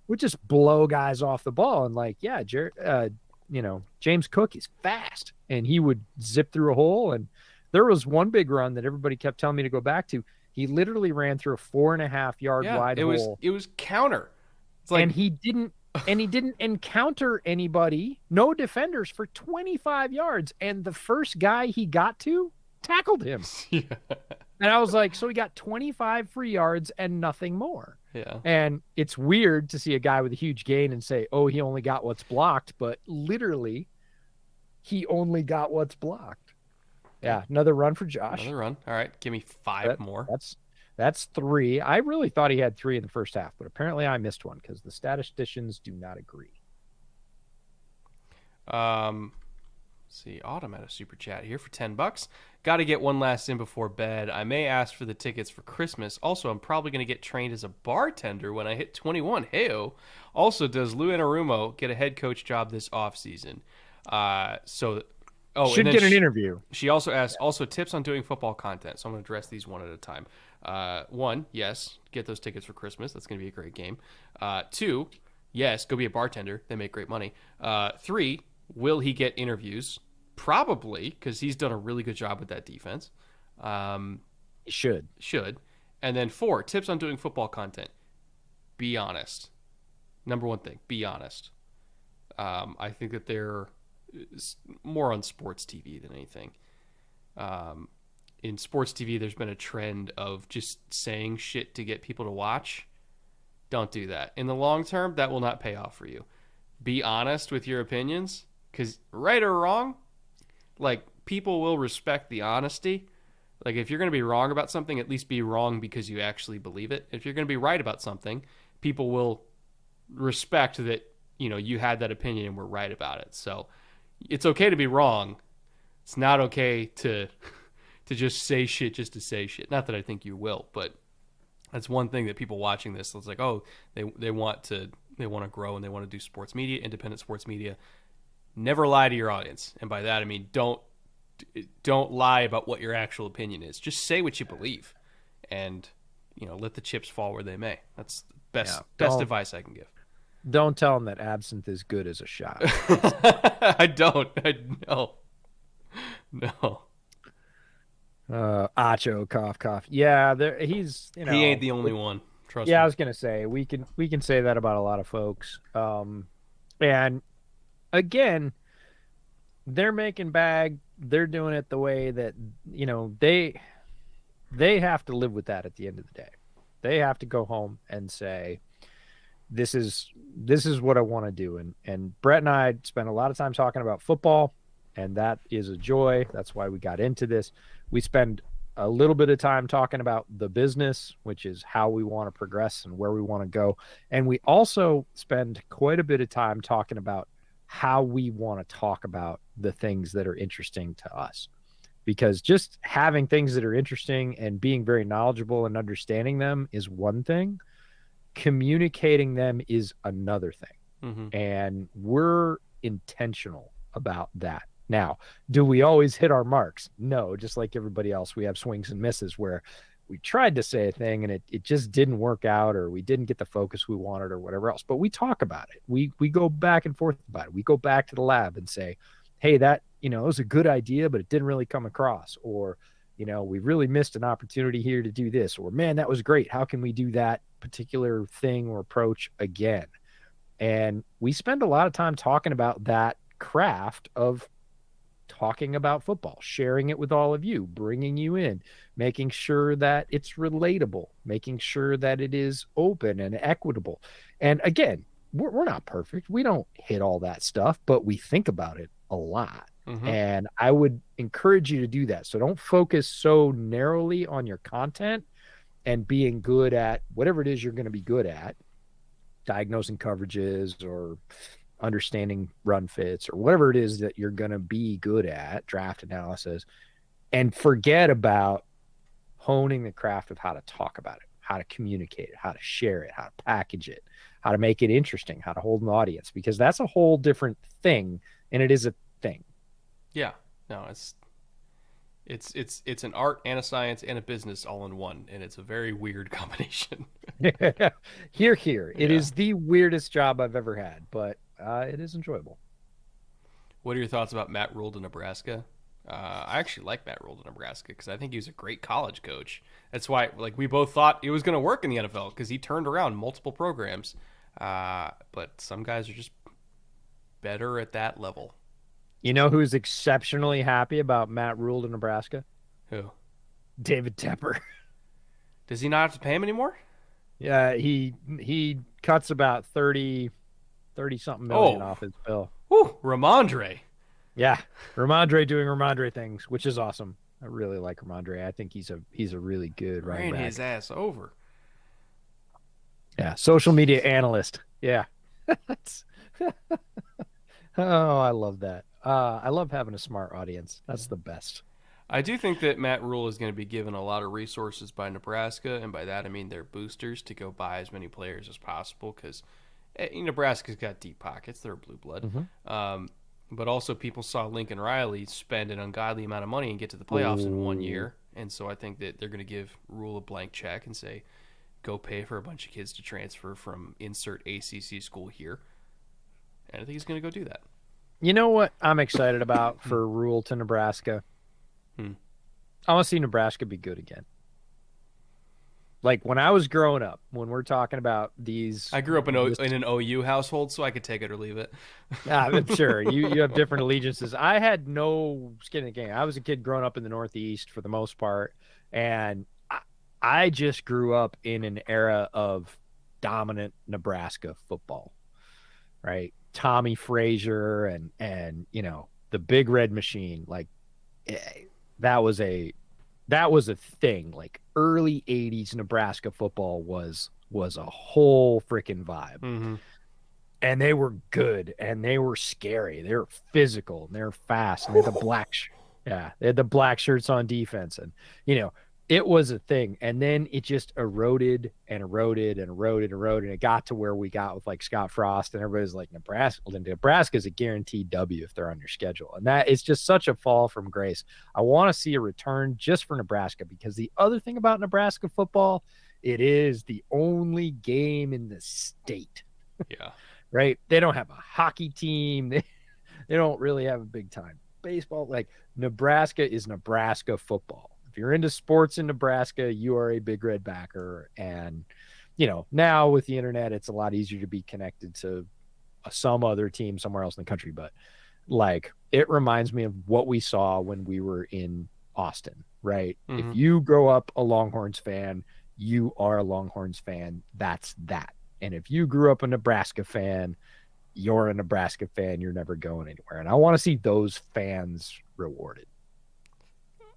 would just blow guys off the ball. And like, yeah, James Cook is fast, and he would zip through a hole. And there was one big run that everybody kept telling me to go back to. He literally ran through a 4.5-yard wide hole. It was counter. Like, and he didn't and he didn't encounter anybody, no defenders for 25 yards. And the first guy he got to tackled him. Yeah. And I was like, so he got 25 free yards and nothing more. Yeah. And it's weird to see a guy with a huge gain and say, oh, he only got what's blocked. But literally, he only got what's blocked. Yeah, another run for Josh. Another run. All right, give me five more. That's three. I really thought he had three in the first half, but apparently I missed one because the statisticians do not agree. See, Autumn had a super chat here for $10. Got to get one last in before bed. I may ask for the tickets for Christmas. Also, I'm probably going to get trained as a bartender when I hit 21. Heyo. Also, does Lou Anarumo get a head coach job this offseason? Should get an interview. She also asked, also tips on doing football content. So I'm going to address these one at a time. One, yes, get those tickets for Christmas. That's going to be a great game. Two, yes, go be a bartender. They make great money. Three, will he get interviews? Probably, because he's done a really good job with that defense. He should. And then four, tips on doing football content. Be honest. Number one thing, be honest. I think that they're more on sports TV than anything. In sports TV, there's been a trend of just saying shit to get people to watch. Don't do that. In the long term, that will not pay off for you. Be honest with your opinions, because right or wrong, like, people will respect the honesty. Like, if you're going to be wrong about something, at least be wrong because you actually believe it. If you're going to be right about something, people will respect that, you had that opinion and were right about it. So it's okay to be wrong. It's not okay to just say shit just to say shit. Not that I think you will, but that's one thing that people watching this, it's like, oh, they want to grow and they want to do sports media, independent sports media. Never lie to your audience. And by that, I mean, don't lie about what your actual opinion is. Just say what you believe and, let the chips fall where they may. That's the best advice I can give. Don't tell them that absinthe is good as a shot. I don't. No. Acho, cough. Yeah, he's, he ain't the only one. Trust me. Yeah, I was gonna say we can say that about a lot of folks. And again, they're making bag. They're doing it the way that they have to live with that at the end of the day. They have to go home and say, this is what I want to do. And Brett and I spent a lot of time talking about football, and that is a joy. That's why we got into this. We spend a little bit of time talking about the business, which is how we want to progress and where we want to go. And we also spend quite a bit of time talking about how we want to talk about the things that are interesting to us. Because just having things that are interesting and being very knowledgeable and understanding them is one thing. Communicating them is another thing. Mm-hmm. And we're intentional about that. Now, do we always hit our marks? No, just like everybody else, we have swings and misses where we tried to say a thing and it just didn't work out, or we didn't get the focus we wanted, or whatever else. But we talk about it. We go back and forth about it. We go back to the lab and say, hey, that, it was a good idea, but it didn't really come across. Or, we really missed an opportunity here to do this. Or, man, that was great. How can we do that particular thing or approach again? And we spend a lot of time talking about that craft of talking about football, sharing it with all of you, bringing you in, making sure that it's relatable, making sure that it is open and equitable. And again, we're not perfect. We don't hit all that stuff, but we think about it a lot. Mm-hmm. And I would encourage you to do that. So don't focus so narrowly on your content and being good at whatever it is you're going to be good at, diagnosing coverages or understanding run fits or whatever it is that you're going to be good at, draft analysis, and forget about honing the craft of how to talk about it, how to communicate it, how to share it, how to package it, how to make it interesting, how to hold an audience, because that's a whole different thing, and it is a thing. Yeah, no, it's an art and a science and a business all in one, and it's a very weird combination. Here. It is the weirdest job I've ever had, but it is enjoyable. What are your thoughts about Matt Rule to Nebraska? I actually like Matt Rule to Nebraska because I think he was a great college coach. That's why, we both thought it was going to work in the NFL because he turned around multiple programs. But some guys are just better at that level. You know who's exceptionally happy about Matt Rule to Nebraska? Who? David Tepper. Does he not have to pay him anymore? Yeah, he cuts about 30 something million Oh, off his bill. whew, Ramondre. Yeah, Ramondre doing Ramondre things, which is awesome. I really like Ramondre. I think he's a really good running Ran back. his ass over. Yeah, social media analyst. Yeah. Oh, I love that. I love having a smart audience. That's the best. I do think that Matt Rule is going to be given a lot of resources by Nebraska, and by that I mean their boosters to go buy as many players as possible because Nebraska's got deep pockets. They're a blue blood. But also people saw Lincoln Riley spend an ungodly amount of money and get to the playoffs in 1 year. And so I think that they're going to give Rule a blank check and say, go pay for a bunch of kids to transfer from insert ACC school here. And I think he's going to go do that. You know what I'm excited about for Rule to Nebraska? I want to see Nebraska be good again. Like when I was growing up, when we're talking about these, I grew up in an OU household, so I could take it or leave it. I'm sure you have different allegiances. I had no skin in the game. I was a kid growing up in the Northeast for the most part, and I just grew up in an era of dominant Nebraska football, right? Tommy Frazier and the Big Red Machine, like that was a thing. Like early 80s Nebraska football was a whole freaking vibe. And they were good and they were scary. They were physical and they were fast and they had the black shirts on defense, and it was a thing. And then it just eroded and eroded and eroded and eroded. And it got to where we got with like Scott Frost and everybody's like Nebraska's a guaranteed W if they're on your schedule. And that is just such a fall from grace. I want to see a return just for Nebraska, because the other thing about Nebraska football, it is the only game in the state. Yeah. Right? They don't have a hockey team. They don't really have a big time baseball. Like Nebraska is Nebraska football. If you're into sports in Nebraska, you are a Big Red backer. And, now with the internet, it's a lot easier to be connected to some other team somewhere else in the country. But like, it reminds me of what we saw when we were in Austin, right? If you grow up a Longhorns fan, you are a Longhorns fan. That's that. And if you grew up a Nebraska fan, you're a Nebraska fan. You're never going anywhere. And I want to see those fans rewarded.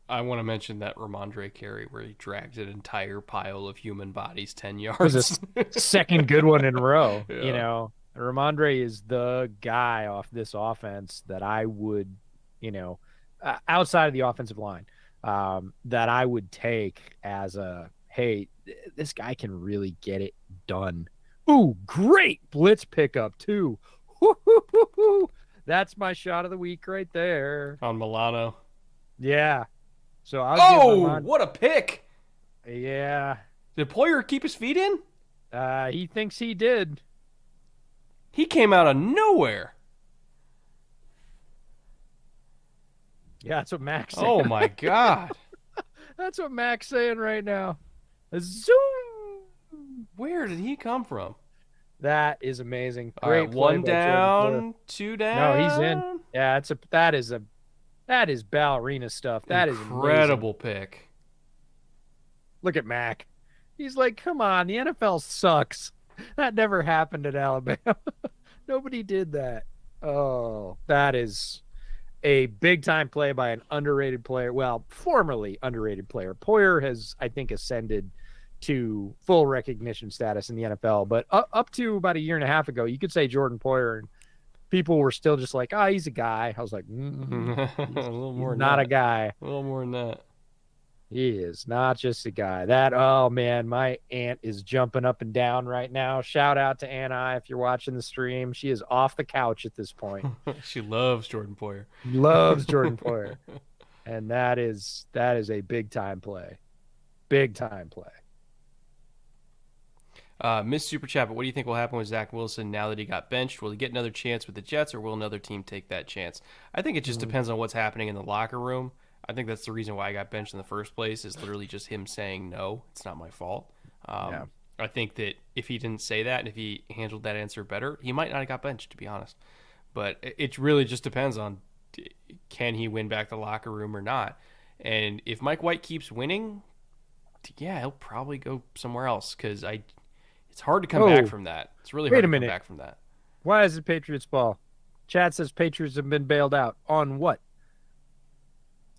I want to mention that Ramondre carry where he dragged an entire pile of human bodies 10 yards. It was a second good one in a row. Yeah. Ramondre is the guy off this offense that I would, outside of the offensive line, that I would take as hey, this guy can really get it done. Ooh, great blitz pickup too. That's my shot of the week right there. On Milano. Yeah. So I'll what a pick. Yeah. Did Poyer keep his feet in? He thinks he did. He came out of nowhere. Yeah, that's what Mac's saying. Oh my God. That's what Mac's saying right now. Zoom. Where did he come from? That is amazing. Great. All right, one down, two down. No, he's in. Yeah, that is ballerina stuff. That is incredible pick. Look at Mac. He's like, come on, the NFL sucks. That never happened at Alabama. Nobody did that. Oh, that is a big time play by an underrated player. Well, formerly underrated player. Poyer has, I think, ascended to full recognition status in the NFL, but up to about a year and a half ago, you could say Jordan Poyer, and people were still just like, oh, he's a guy. I was like, a little more not a guy. A little more than that. He is not just a guy. Oh man, my aunt is jumping up and down right now. Shout out to Aunt I if you're watching the stream. She is off the couch at this point. She loves Jordan Poyer. Loves Jordan Poyer. And that is a big time play. Big time play. Miss Super Chat, but what do you think will happen with Zach Wilson now that he got benched? Will he get another chance with the Jets, or will another team take that chance? I think it just depends on what's happening in the locker room. I think that's the reason why I got benched in the first place, is literally just him saying, no, it's not my fault. I think that if he didn't say that and if he handled that answer better, he might not have got benched, to be honest. But it really just depends on can he win back the locker room or not. And if Mike White keeps winning, yeah, he'll probably go somewhere else because it's hard to come back Oh, from that. It's really wait hard a to come minute. back from that. Why is it Patriots ball? Chad says Patriots have been bailed out. On what?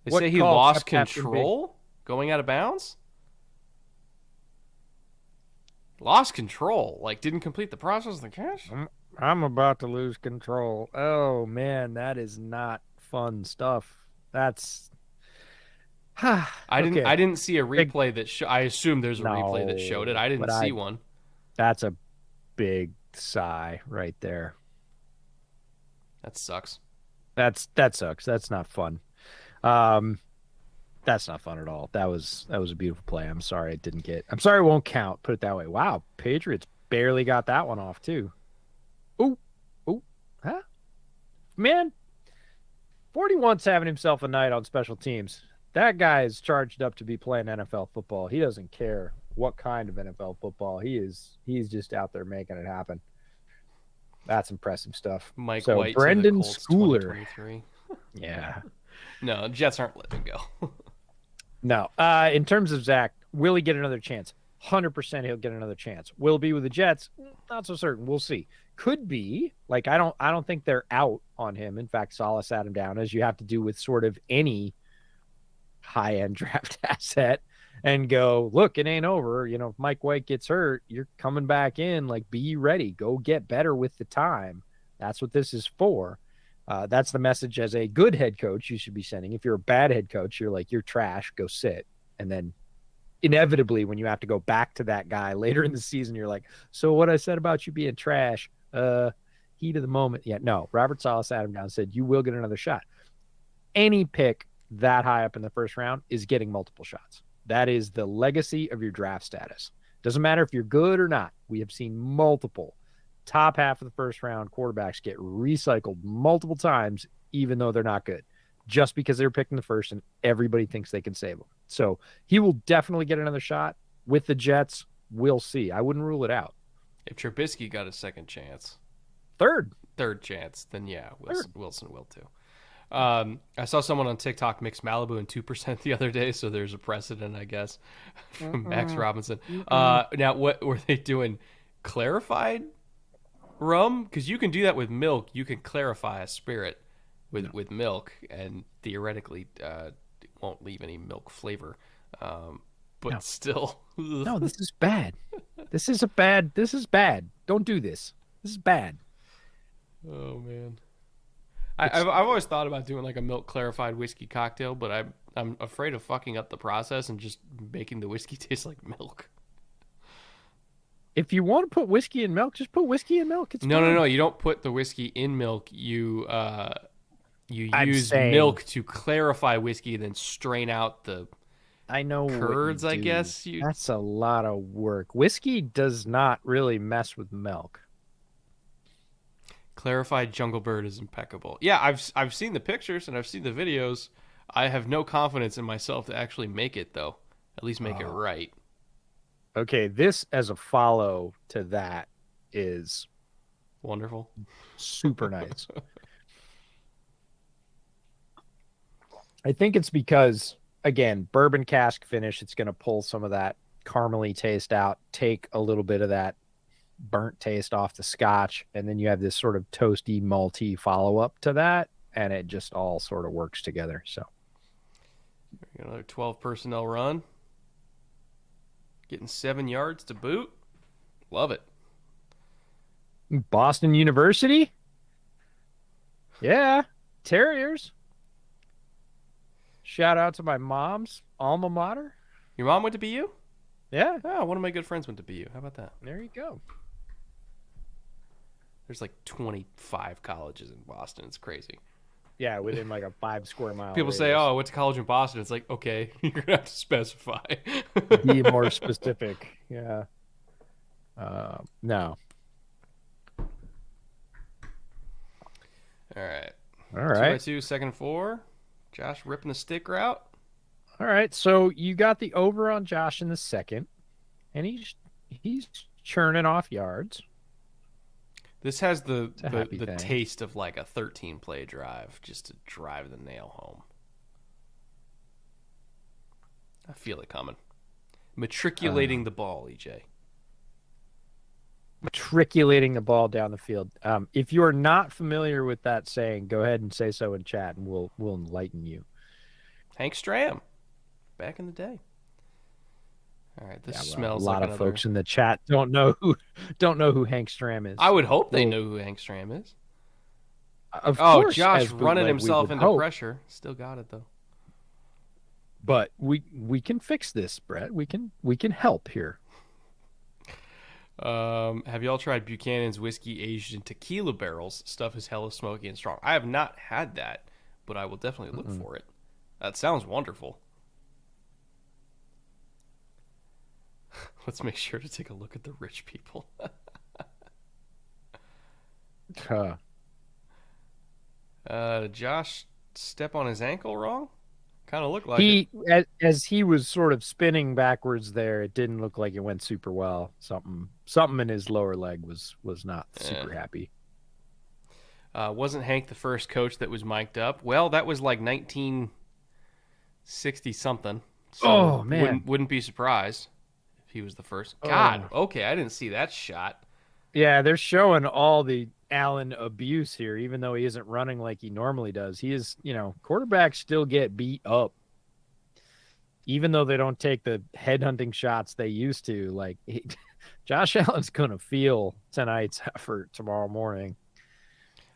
They What say he call lost kept Captain B? control going out of bounds. Lost control, like didn't complete the process of the catch. I'm about to lose control. Oh man, that is not fun stuff. That's I didn't. okay. I didn't see a Big replay that. I assume there's a replay that showed it. no, I but didn't see I one. that's a big sigh right there. That sucks. That sucks. That's not fun. Um, that's not fun at all. That was a beautiful play. I'm sorry it didn't get. I'm sorry it won't count. Put it that way. Wow, Patriots barely got that one off too. Ooh, ooh, huh? Man, 41's having himself a night on special teams. That guy is charged up to be playing NFL football. He doesn't care what kind of NFL football. He's just out there making it happen. That's impressive stuff. Mike So White to the Brendan Colts Schooler. 2023. Yeah. No, Jets aren't letting him go. No. In terms of Zach, will he get another chance? 100% he'll get another chance. Will be with the Jets? Not so certain. We'll see. Could be. Like I don't think they're out on him. In fact, Salah sat him down, as you have to do with sort of any high-end draft asset, and go, look, it ain't over. You know, if Mike White gets hurt, you're coming back in. Like, be ready. Go get better with the time. That's what this is for. That's the message as a good head coach you should be sending. If you're a bad head coach, you're like, you're trash, go sit. And then inevitably, when you have to go back to that guy later in the season, you're like, so what I said about you being trash, heat of the moment. Yeah, no, Robert Saleh sat him down and said, you will get another shot. Any pick that high up in the first round is getting multiple shots. That is the legacy of your draft status. Doesn't matter if you're good or not. We have seen multiple top half of the first round quarterbacks get recycled multiple times, even though they're not good, just because they're picking the first and everybody thinks they can save them. So he will definitely get another shot with the Jets. We'll see. I wouldn't rule it out. If Trubisky got a second chance, Third chance, then yeah, Third. Wilson will too. I saw someone on TikTok mix Malibu and 2% the other day, so there's a precedent, I guess, from Max Robinson. Now, what were they doing? Clarified rum? Because you can do that with milk. You can clarify a spirit with milk, and theoretically, it won't leave any milk flavor. But still, no, this is bad. This is bad. Don't do this. This is bad. Oh man. I've always thought about doing like a milk clarified whiskey cocktail, but I'm afraid of fucking up the process and just making the whiskey taste like milk. If you want to put whiskey in milk, just put whiskey in milk. It's No. You don't put the whiskey in milk. You use saying, milk to clarify whiskey, then strain out the I know curds. I guess that's a lot of work. Whiskey does not really mess with milk. Clarified Jungle Bird is impeccable. Yeah, I've seen the pictures and I've seen the videos. I have no confidence in myself to actually make it though. At least make it right. Okay, this as a follow to that is Wonderful. super nice. I think it's because, again, bourbon cask finish, it's going to pull some of that caramely taste out, take a little bit of that burnt taste off the scotch, and then you have this sort of toasty, malty follow-up to that, and it just all sort of works together. So another 12 personnel run. Getting 7 yards to boot. Love it. Boston University? Yeah, Terriers. Shout out to my mom's alma mater. Your mom went to BU? Yeah. Oh, one of my good friends went to BU. How about that? There you go. There's like 25 colleges in Boston. It's crazy. Yeah, within like a 5 square mile. People say, "Oh, I went to college in Boston." It's like, okay, you're gonna have to specify. Be more specific. Yeah. No. All right. All right. 2x2, second and 4. Josh ripping the stick route. All right. So you got the over on Josh in the second, and he he's churning off yards. This has It's a happy the thing. taste of like a 13 play drive just to drive the nail home. I feel it coming. Matriculating the ball, EJ. Matriculating the ball down the field. If you are not familiar with that saying, go ahead and say so in chat, and we'll enlighten you. Hank Stram, back in the day. All right, this Yeah, well, a smells like lot of another. folks in the chat don't know who Hank Stram is. I would hope they Well, know who Hank Stram is. of Oh, course, Josh as running bootleg, we himself would into hope. pressure. Still got it though. But we can fix this, Brett. We can help here. Have y'all tried Buchanan's whiskey aged in tequila barrels? Stuff is hella smoky and strong. I have not had that, but I will definitely look for it. That sounds wonderful. Let's make sure to take a look at the rich people. Did Josh step on his ankle wrong? Kind of looked like it. As he was sort of spinning backwards there, it didn't look like it went super well. Something in his lower leg was not super happy. Wasn't Hank the first coach that was mic'd up? Well, that was like 1960 something. So Oh man, wouldn't be surprised if he was the first. Oh. God, okay, I didn't see that shot. Yeah, they're showing all the Allen abuse here, even though he isn't running like he normally does. He is, quarterbacks still get beat up, even though they don't take the headhunting shots they used to. Like Josh Allen's gonna feel tonight's effort tomorrow morning.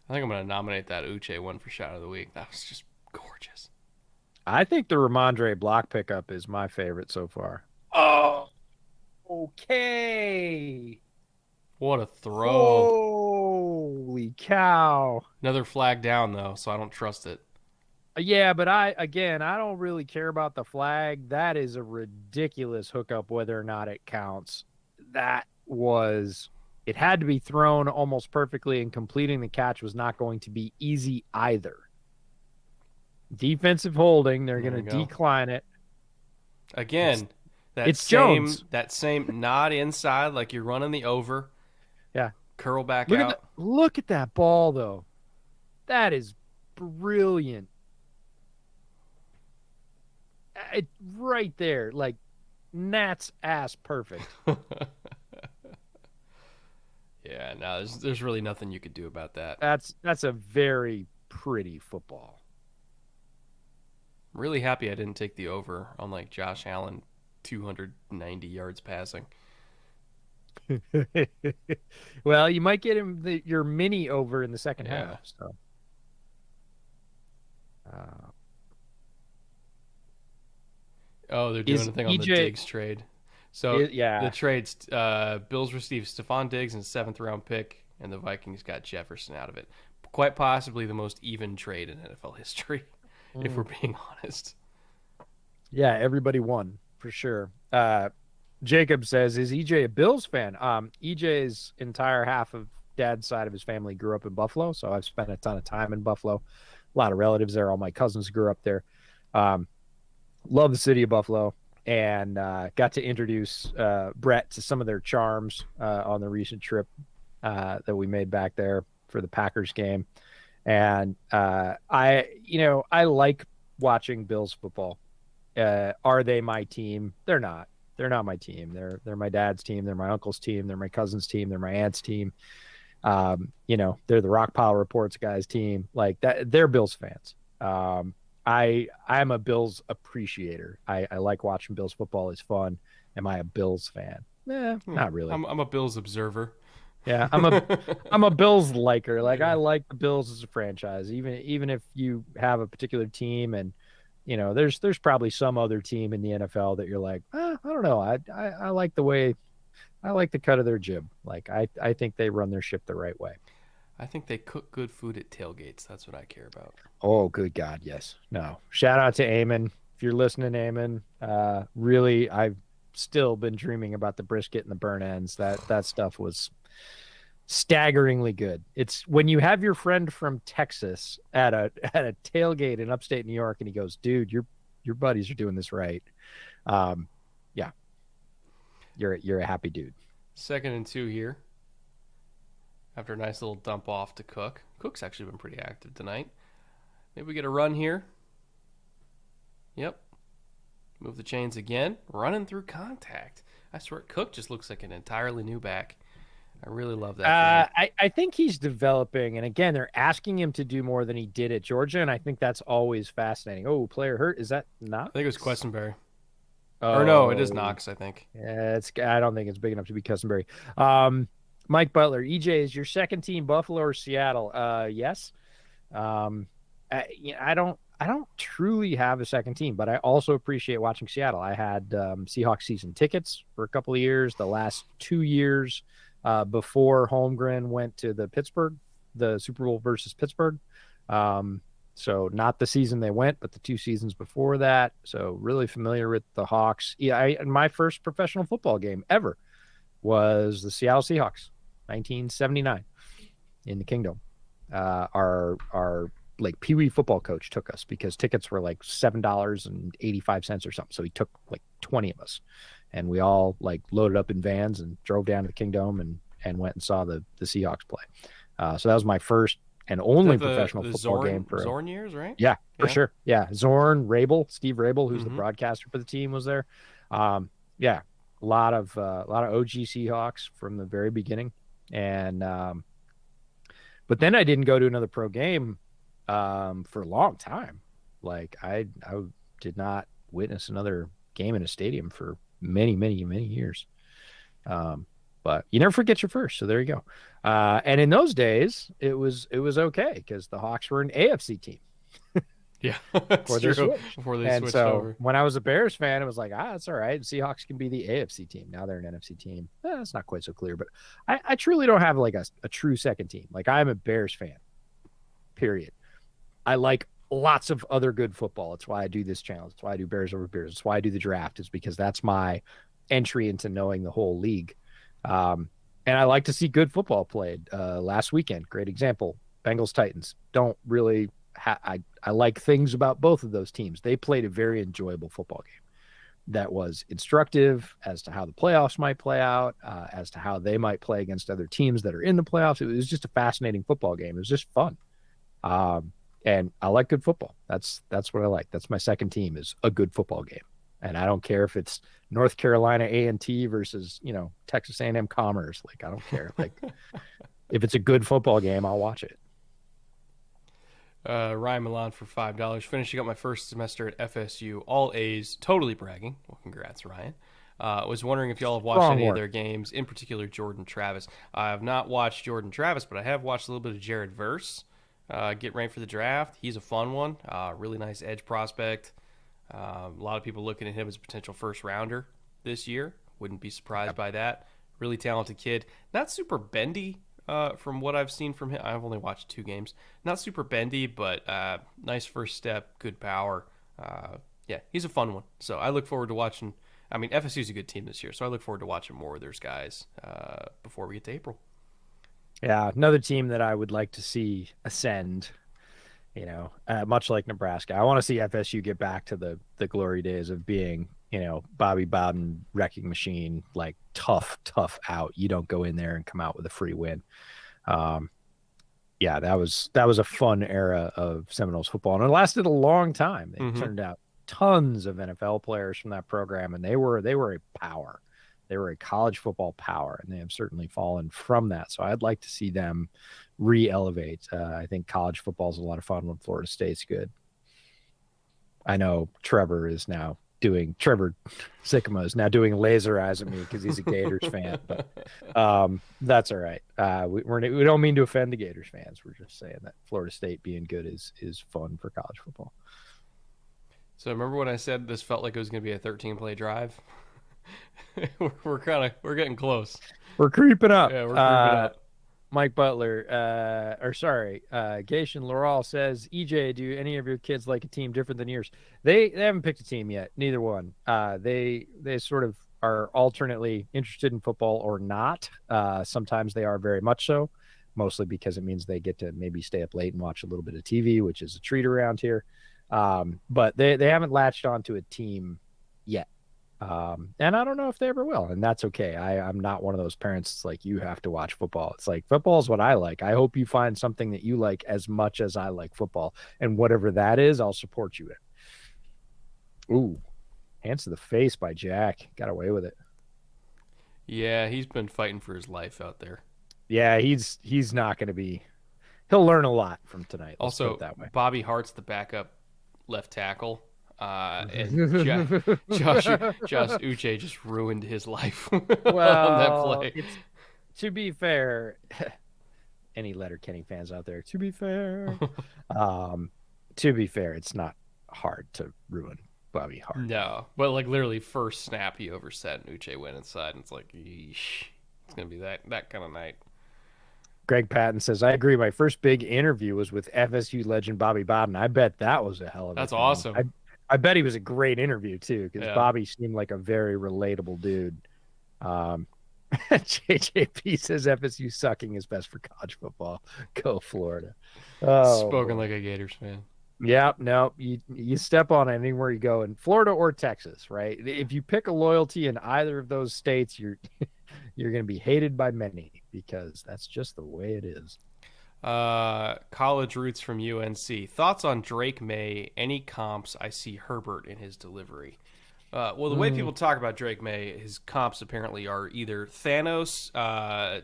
I think I'm gonna nominate that Uche one for shot of the week. That was just gorgeous. I think the Ramondre block pickup is my favorite so far. Oh, okay. What a throw. Holy cow. Another flag down, though, so I don't trust it. Yeah, but I don't really care about the flag. That is a ridiculous hookup, whether or not it counts. It had to be thrown almost perfectly, and completing the catch was not going to be easy either. Defensive holding, they're going to decline it. Again, it's Jones. That same nod inside like you're running the over. Yeah. Curl back out. Look at that ball, though. That is brilliant. Right there. Like, Nat's ass perfect. Yeah, no, there's really nothing you could do about that. That's a very pretty football. I'm really happy I didn't take the over on, like, Josh Allen 290 yards passing. Well, you might get him your mini over in the second half. So. They're doing a thing on the Diggs trade. So the trades, Bills received Stephon Diggs and 7th round pick, and the Vikings got Jefferson out of it. Quite possibly the most even trade in NFL history, if we're being honest. Yeah, everybody won for sure. Jacob says, is EJ a Bills fan? EJ's entire half of dad's side of his family grew up in Buffalo, so I've spent a ton of time in Buffalo. A lot of relatives there. All my cousins grew up there. Love the city of Buffalo, and got to introduce Brett to some of their charms on the recent trip that we made back there for the Packers game. And I like watching Bills football. Are they my team? They're not. They're not my team. They're my dad's team. They're my uncle's team. They're my cousin's team. They're my aunt's team. They're the Rock Pile Reports guys' team. Like that, they're Bills fans. I'm a Bills appreciator. I like watching Bills football. It's fun. Am I a Bills fan? Not really. I'm a Bills observer. Yeah, I'm a Bills liker. Like I like the Bills as a franchise. Even if you have a particular team, and there's probably some other team in the NFL that you're like, I don't know. I like the cut of their jib. Like I think they run their ship the right way. I think they cook good food at tailgates. That's what I care about. Oh, good God, yes. No. Shout out to Eamon. If you're listening, Eamon, really, I've still been dreaming about the brisket and the burn ends. That stuff was staggeringly good. It's when you have your friend from Texas at a tailgate in upstate New York, and he goes, "Dude, your buddies are doing this right." Yeah, you're a happy dude. 2nd and 2 here. After a nice little dump off to Cook. Cook's actually been pretty active tonight. Maybe we get a run here. Yep. Move the chains again. Running through contact. I swear, Cook just looks like an entirely new back. I really love that. I think he's developing. And again, they're asking him to do more than he did at Georgia. And I think that's always fascinating. Oh, player hurt. Is that not? I think it was Questenberry. Oh, or no, it is Knox, I think. Yeah, I don't think it's big enough to be Questenberry. Mike Butler, EJ, is your second team Buffalo or Seattle? Yes. I don't truly have a second team, but I also appreciate watching Seattle. I had Seahawks season tickets for a couple of years. The last 2 years before Holmgren went to the Super Bowl versus Pittsburgh. So not the season they went, but the 2 seasons before that. So really familiar with the Hawks. Yeah, my first professional football game ever was the Seattle Seahawks, 1979, in the Kingdom. Our like Pee Wee football coach took us because tickets were like $7.85 or something. So he took like 20 of us, and we all like loaded up in vans and drove down to the Kingdom and went and saw the Seahawks play. So that was my first and only professional football game for Zorn years, right? Yeah, for sure. Yeah, Zorn, Steve Rabel, who's the broadcaster for the team, was there. Yeah, a lot of OG Seahawks from the very beginning, and but then I didn't go to another pro game for a long time. Like I did not witness another game in a stadium for many years. But you never forget your first, so there you go. And in those days, it was okay because the Hawks were an AFC team. Yeah, that's true. Before they switched over. When I was a Bears fan, it was like, that's all right. Seahawks can be the AFC team. Now they're an NFC team. It's not quite so clear, but I truly don't have like a true second team. Like I'm a Bears fan, period. I like lots of other good football. It's why I do this channel. It's why I do Bears over Bears. It's why I do the draft, is because that's my entry into knowing the whole league. And I like to see good football played. Last weekend, great example, Bengals Titans. Don't really I like things about both of those teams. They played a very enjoyable football game that was instructive as to how the playoffs might play out, as to how they might play against other teams that are in the playoffs. It was just a fascinating football game. It was just fun. And I like good football. That's what I like. That's my second team, is a good football game. And I don't care if it's North Carolina A&T versus, Texas A&M Commerce. Like, I don't care. Like, if it's a good football game, I'll watch it. Ryan Milan for $5. Finishing up my first semester at FSU. All A's. Totally bragging. Well, congrats, Ryan. Was wondering if y'all have watched any of their games, in particular Jordan Travis. I have not watched Jordan Travis, but I have watched a little bit of Jared Verse. Get ready for the draft. He's a fun one. Really nice edge prospect. A lot of people looking at him as a potential first rounder this year. Wouldn't be surprised by that. Really talented kid. Not super bendy from what I've seen from him. I've only watched 2 games. Not super bendy, but nice first step, good power. Yeah, he's a fun one. So I look forward to watching. I mean, FSU's a good team this year, so I look forward to watching more of those guys before we get to April. Yeah, another team that I would like to see ascend, much like Nebraska. I want to see FSU get back to the glory days of being, Bobby Bowden wrecking machine, like tough out. You don't go in there and come out with a free win. Yeah, that was a fun era of Seminoles football, and it lasted a long time. It turned out tons of NFL players from that program, and they were a power. They were a college football power, and they have certainly fallen from that. So I'd like to see them re-elevate. I think college football is a lot of fun when Florida State's good. I know Trevor Sycamore is now doing laser eyes at me because he's a Gators fan, but that's all right. We don't mean to offend the Gators fans. We're just saying that Florida State being good is fun for college football. So remember when I said this felt like it was going to be a 13-play drive? we're getting close. We're creeping up. Yeah, we're creeping up. Mike Butler, Gation Laurel says, EJ, do any of your kids like a team different than yours? They haven't picked a team yet. Neither one. They sort of are alternately interested in football or not. Sometimes they are very much so, mostly because it means they get to maybe stay up late and watch a little bit of TV, which is a treat around here. But they haven't latched onto a team yet. And I don't know if they ever will, and that's okay. I'm not one of those parents. It's like, you have to watch football. It's like, football is what I like. I hope you find something that you like as much as I like football, and whatever that is, I'll support you in. Ooh, hands to the face by Jack. Got away with it. Yeah, he's been fighting for his life out there. Yeah, he's not going to be. He'll learn a lot from tonight. Let's put it Also, that way. Bobby Hart's the backup left tackle. And Josh Uche just ruined his life on that Well, play. it's to be fair. Any Letterkenny fans out there? To be fair, um, to be fair, it's not hard to ruin Bobby Hart. No, but like literally first snap he overset and Uche went inside, and it's like, yeesh, it's gonna be that kind of night. Greg Patton says, I agree. My first big interview was with FSU legend Bobby Bowden. I bet that was a hell of a That's thing. awesome. I bet he was a great interview too, because Yeah. Bobby seemed like a very relatable dude. JJP says FSU sucking is best for college football. Go Florida. Oh, Spoken boy. like a Gators fan. Yeah, no, you step on it anywhere you go in Florida or Texas, right? If you pick a loyalty in either of those states, you're you're going to be hated by many, because that's just the way it is. College roots from UNC. Thoughts on Drake May? Any comps? I see Herbert in his delivery. Well, the way people talk about Drake May, his comps apparently are either Thanos,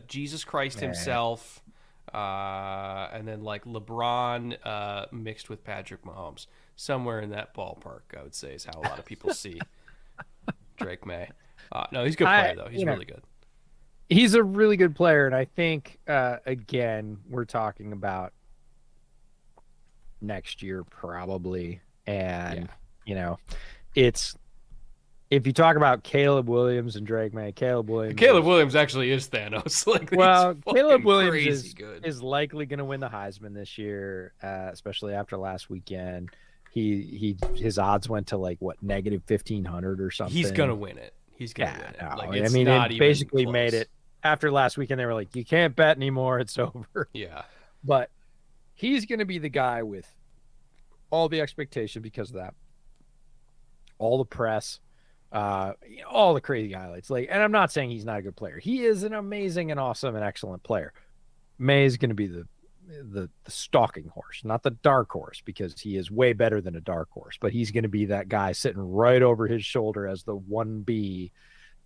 Jesus Christ himself, and then like LeBron mixed with Patrick Mahomes. Somewhere in that ballpark, I would say, is how a lot of people see Drake May. No, he's a good player, though. He's really good. He's a really good player, and I think, again, we're talking about next year probably. And, it's, if you talk about Caleb Williams and Drake May, Caleb Williams actually is Thanos. Like, well, Caleb Williams good. is likely going to win the Heisman this year, especially after last weekend. His odds went to like what, negative 1,500 or something. He's going to win it. He's going to win it. No, Like, I mean, it basically made it after last weekend. They were like, you can't bet anymore. It's over. Yeah. But he's going to be the guy with all the expectation because of that. All the press, all the crazy highlights. Like, and I'm not saying he's not a good player. He is an amazing and awesome and excellent player. May is going to be the stalking horse, not the dark horse, because he is way better than a dark horse, but he's going to be that guy sitting right over his shoulder as the 1B,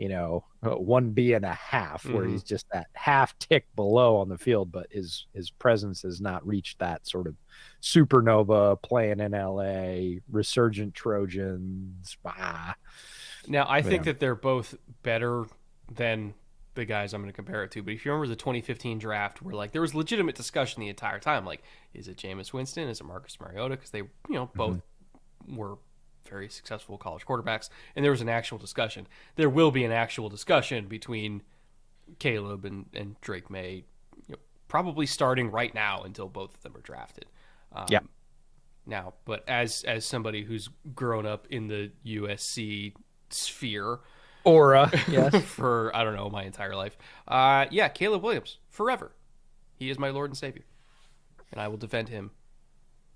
1B and a half, where he's just that half tick below on the field, but his presence has not reached that sort of supernova playing in LA, resurgent Trojans. Now, I think that they're both better than the guys I'm going to compare it to. But if you remember the 2015 draft, where like there was legitimate discussion the entire time, like, is it Jameis Winston? Is it Marcus Mariota? Because they, both were very successful college quarterbacks, and there was an actual discussion. There will be an actual discussion between Caleb and Drake May, probably starting right now until both of them are drafted. Now, but as somebody who's grown up in the USC sphere, aura, yes, for I don't know, my entire life, Caleb Williams forever. He is my Lord and Savior, and I will defend him.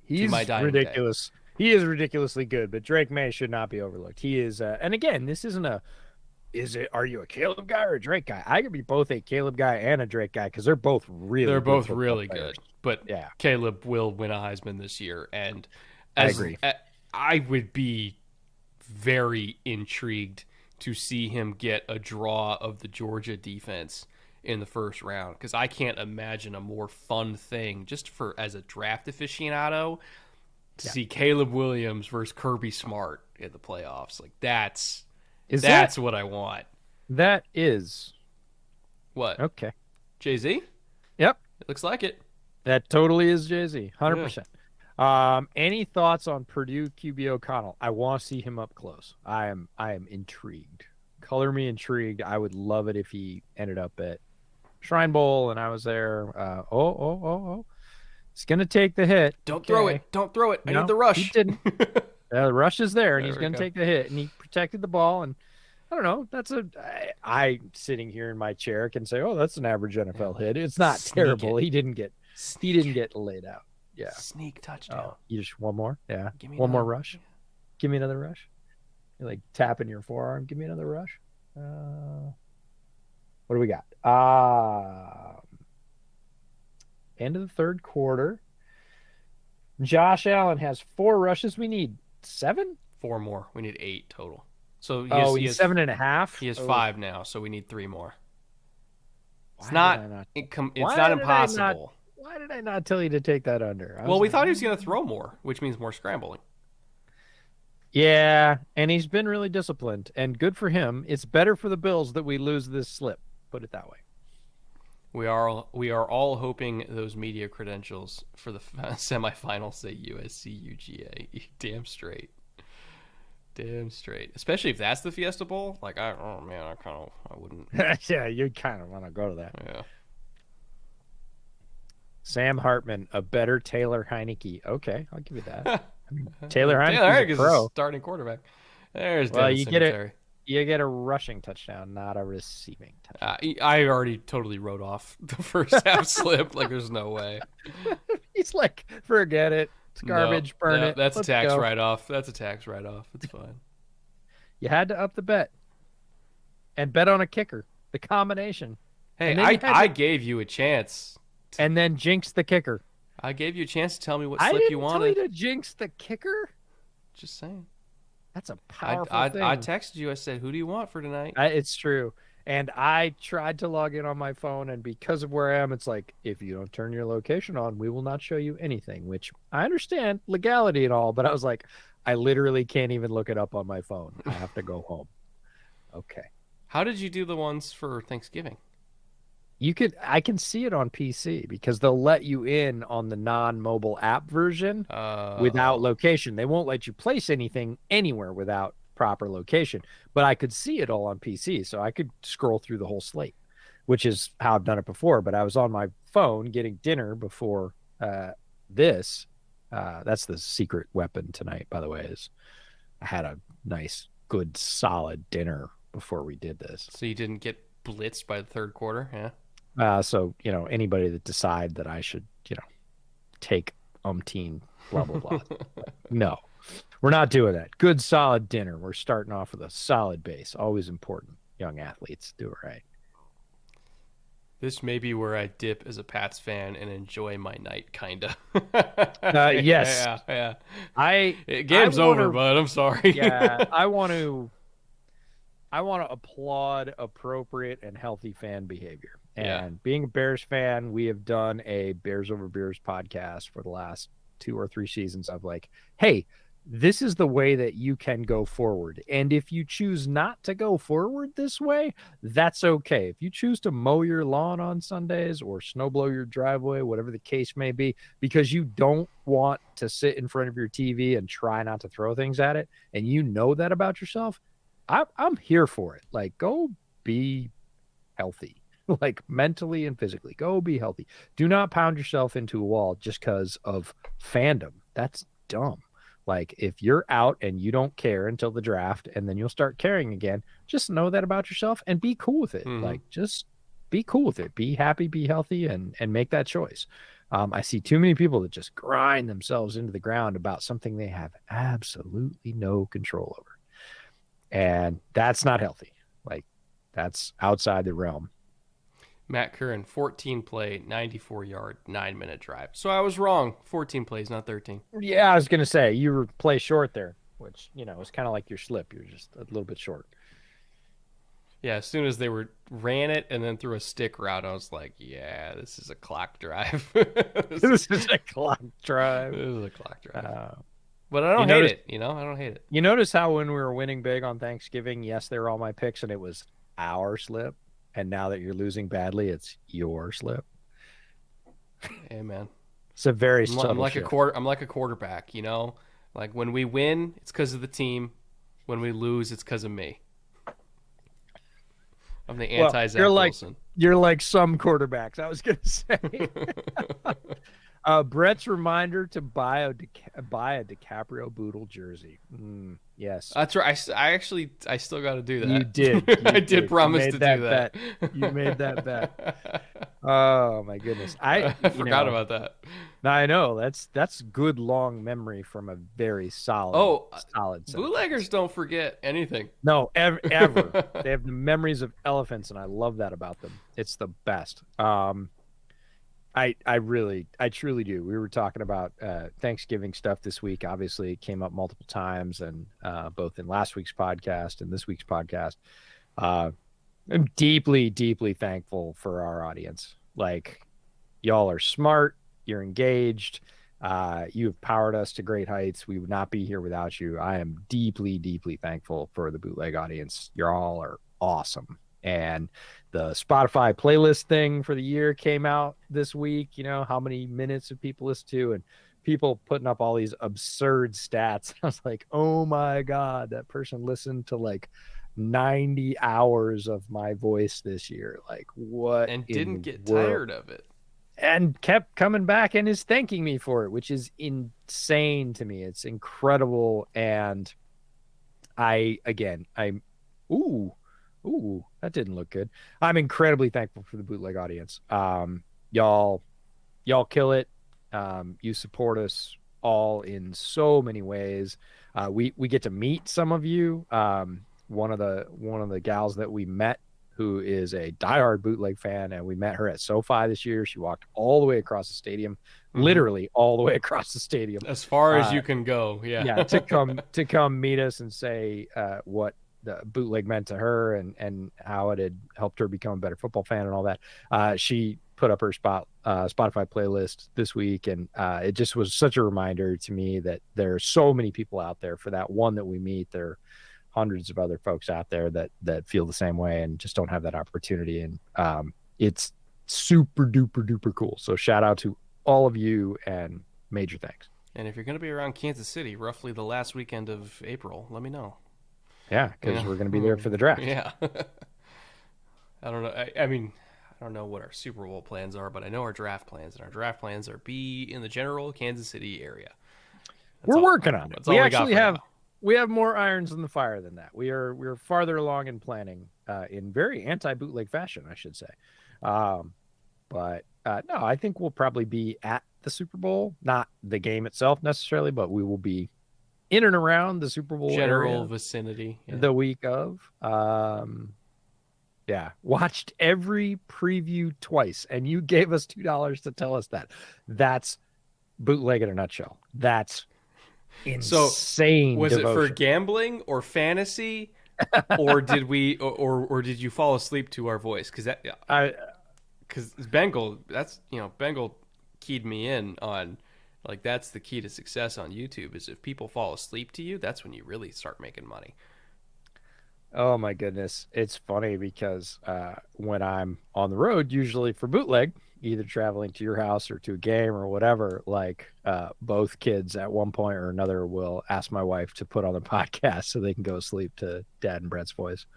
He's to my dying ridiculous. Day. He is ridiculously good, but Drake May should not be overlooked. He is, and again, this isn't are you a Caleb guy or a Drake guy? I could be both a Caleb guy and a Drake guy, because they're both really good. But yeah, Caleb will win a Heisman this year, and I agree. I would be very intrigued to see him get a draw of the Georgia defense in the first round, because I can't imagine a more fun thing just for as a draft aficionado to see Caleb Williams versus Kirby Smart in the playoffs. Like that's what I want. That is what? Okay. Jay-Z? Yep. It looks like it. That totally is Jay-Z. 100%. Any thoughts on Purdue QB O'Connell? I want to see him up close. I am intrigued. Color me intrigued. I would love it if he ended up at Shrine Bowl and I was there. It's going to take the hit. Don't throw it. Don't throw it. I need the rush. He didn't. The rush is there, and he's going to take the hit, and he protected the ball. And I don't know. I sitting here in my chair can say, oh, that's an average NFL hit. It's not terrible. He didn't get laid out. Yeah. Sneak touchdown. You just one more? Yeah. Give me one more rush. Give me another rush. You're like tapping your forearm. Give me another rush. What do we got? End of the third quarter. Josh Allen has 4 rushes. We need 7? 4 more. We need 8 total. So He has 7.5. He has 5 now, so we need 3 more. It's Why not impossible. Why did I not tell you to take that under? Well, we thought he was going to throw more, which means more scrambling. Yeah, and he's been really disciplined, and good for him. It's better for the Bills that we lose this slip. Put it that way. We are all hoping those media credentials for the semifinals say USC UGA. Damn straight. Damn straight. Especially if that's the Fiesta Bowl. Like, I wouldn't. Yeah, you kind of want to go to that. Yeah. Sam Hartman, a better Taylor Heineke. Okay, I'll give you that. Taylor Heineke's a pro. Starting quarterback. There's you get a rushing touchdown, not a receiving touchdown. I already totally wrote off the first half slip. Like, there's no way. He's like, forget it. It's garbage. Burn it. That's a tax write-off. That's a tax write-off. It's fine. You had to up the bet and bet on a kicker. The combination. Hey, I gave you a chance. And then jinx the kicker. I gave you a chance to tell me what slip you wanted. I didn't tell you to jinx the kicker. Just saying. That's a powerful thing. I texted you. I said, who do you want for tonight? It's true. And I tried to log in on my phone, and because of where I am, it's like, if you don't turn your location on, we will not show you anything, which I understand legality and all, but I was like, I literally can't even look it up on my phone. I have to go home. Okay. How did you do the ones for Thanksgiving? I can see it on PC because they'll let you in on the non-mobile app version without location. They won't let you place anything anywhere without proper location, but I could see it all on PC, so I could scroll through the whole slate, which is how I've done it before. But I was on my phone getting dinner before this. That's the secret weapon tonight, by the way, is I had a nice, good, solid dinner before we did this. So you didn't get blitzed by the third quarter, yeah? So, anybody that decide that I should, take umpteen, blah, blah, blah. No, we're not doing that. Good, solid dinner. We're starting off with a solid base. Always important. Young athletes do it right. This may be where I dip as a Pats fan and enjoy my night, kind of. Yes. Yeah. Game's over, bud. I'm sorry. Yeah, I want to applaud appropriate and healthy fan behavior. And being a Bears fan, we have done a Bears Over Beers podcast for the last 2 or 3 seasons of like, hey, this is the way that you can go forward. And if you choose not to go forward this way, that's okay. If you choose to mow your lawn on Sundays or snowblow your driveway, whatever the case may be, because you don't want to sit in front of your TV and try not to throw things at it, and you know that about yourself, I'm here for it. Like, go be healthy. Like, mentally and physically, go be healthy. Do not pound yourself into a wall just because of fandom. That's dumb. Like, if you're out and you don't care until the draft and then you'll start caring again, just know that about yourself and be cool with it. Like, just be cool with it. Be happy, be healthy, and make that choice. I see too many people that just grind themselves into the ground about something they have absolutely no control over. And that's not healthy. Like, that's outside the realm. Matt Curran, 14 play, 94-yard, 9-minute drive. So I was wrong. 14 plays, not 13. Yeah, I was going to say, you were play short there, which, is kind of like your slip. You're just a little bit short. Yeah, as soon as they ran it and then threw a stick route, I was like, yeah, this is a clock drive. This is a clock drive. This is a clock drive. But I don't hate it, I don't hate it. You notice how when we were winning big on Thanksgiving, yes, they were all my picks, and it was our slip. And now that you're losing badly, it's your slip. Hey, man. It's a very I'm like a quarterback, Like, when we win, it's because of the team. When we lose, it's because of me. I'm the anti-Zach Wilson. You're like some quarterbacks, I was going to say. Brett's reminder to buy a DiCaprio Boodle jersey. Yes, that's right. I still got to do that. You did. I did promise to do that. You made that bet. Oh my goodness! I forgot about that. I know that's good long memory from a very Oh, solid set of bootleggers fans. don't forget anything. No, ever. They have the memories of elephants, and I love that about them. It's the best. I truly do. We were talking about Thanksgiving stuff this week. Obviously, it came up multiple times, and both in last week's podcast and this week's podcast. Uh, I'm deeply, deeply thankful for our audience. Like, y'all are smart. You're engaged. You have powered us to great heights. We would not be here without you. I am deeply, deeply thankful for the bootleg audience. You all are awesome. And the Spotify playlist thing for the year came out this week. You know, how many minutes have people listened to? And people putting up all these absurd stats. I was like, oh my God, that person listened to like 90 hours of my voice this year. Like, what And in didn't the get world? tired of it. And kept coming back and is thanking me for it, which is insane to me. It's incredible. And I'm, ooh, that didn't look good. I'm incredibly thankful for the bootleg audience. Y'all kill it. You support us all in so many ways. We get to meet some of you. One of the gals that we met, who is a diehard bootleg fan, and we met her at SoFi this year. She walked all the way across the stadium, literally all the way across the stadium, as far as you can go. Yeah. to come meet us and say what the bootleg meant to her and how it had helped her become a better football fan and all that. She put up her Spotify playlist this week, and it just was such a reminder to me that there are so many people out there for that one that we meet. There are hundreds of other folks out there that feel the same way and just don't have that opportunity. And it's super duper duper cool. So shout out to all of you and major thanks. And if you're going to be around Kansas City, roughly the last weekend of April, let me know. Yeah, because we're going to be there for the draft. Yeah. I don't know. I mean, I don't know what our Super Bowl plans are, but I know our draft plans. And our draft plans are be in the general Kansas City area. We're working on it. We actually have now. We have more irons in the fire than that. We're farther along in planning in very anti-bootleg fashion, I should say. But no, I think we'll probably be at the Super Bowl, not the game itself necessarily, but we will be in and around the Super Bowl general vicinity the week of. Yeah, watched every preview twice, and you gave us $2 to tell us that. That's bootleg in a nutshell. That's insane. So, was devotion. it for gambling or fantasy, or did we, or did you fall asleep to our voice? Because Bengal, Bengal keyed me in on, like, that's the key to success on YouTube is if people fall asleep to you, that's when you really start making money. Oh my goodness. It's funny because when I'm on the road, usually for bootleg, either traveling to your house or to a game or whatever, like both kids at one point or another will ask my wife to put on the podcast so they can go sleep to Dad and Brett's voice.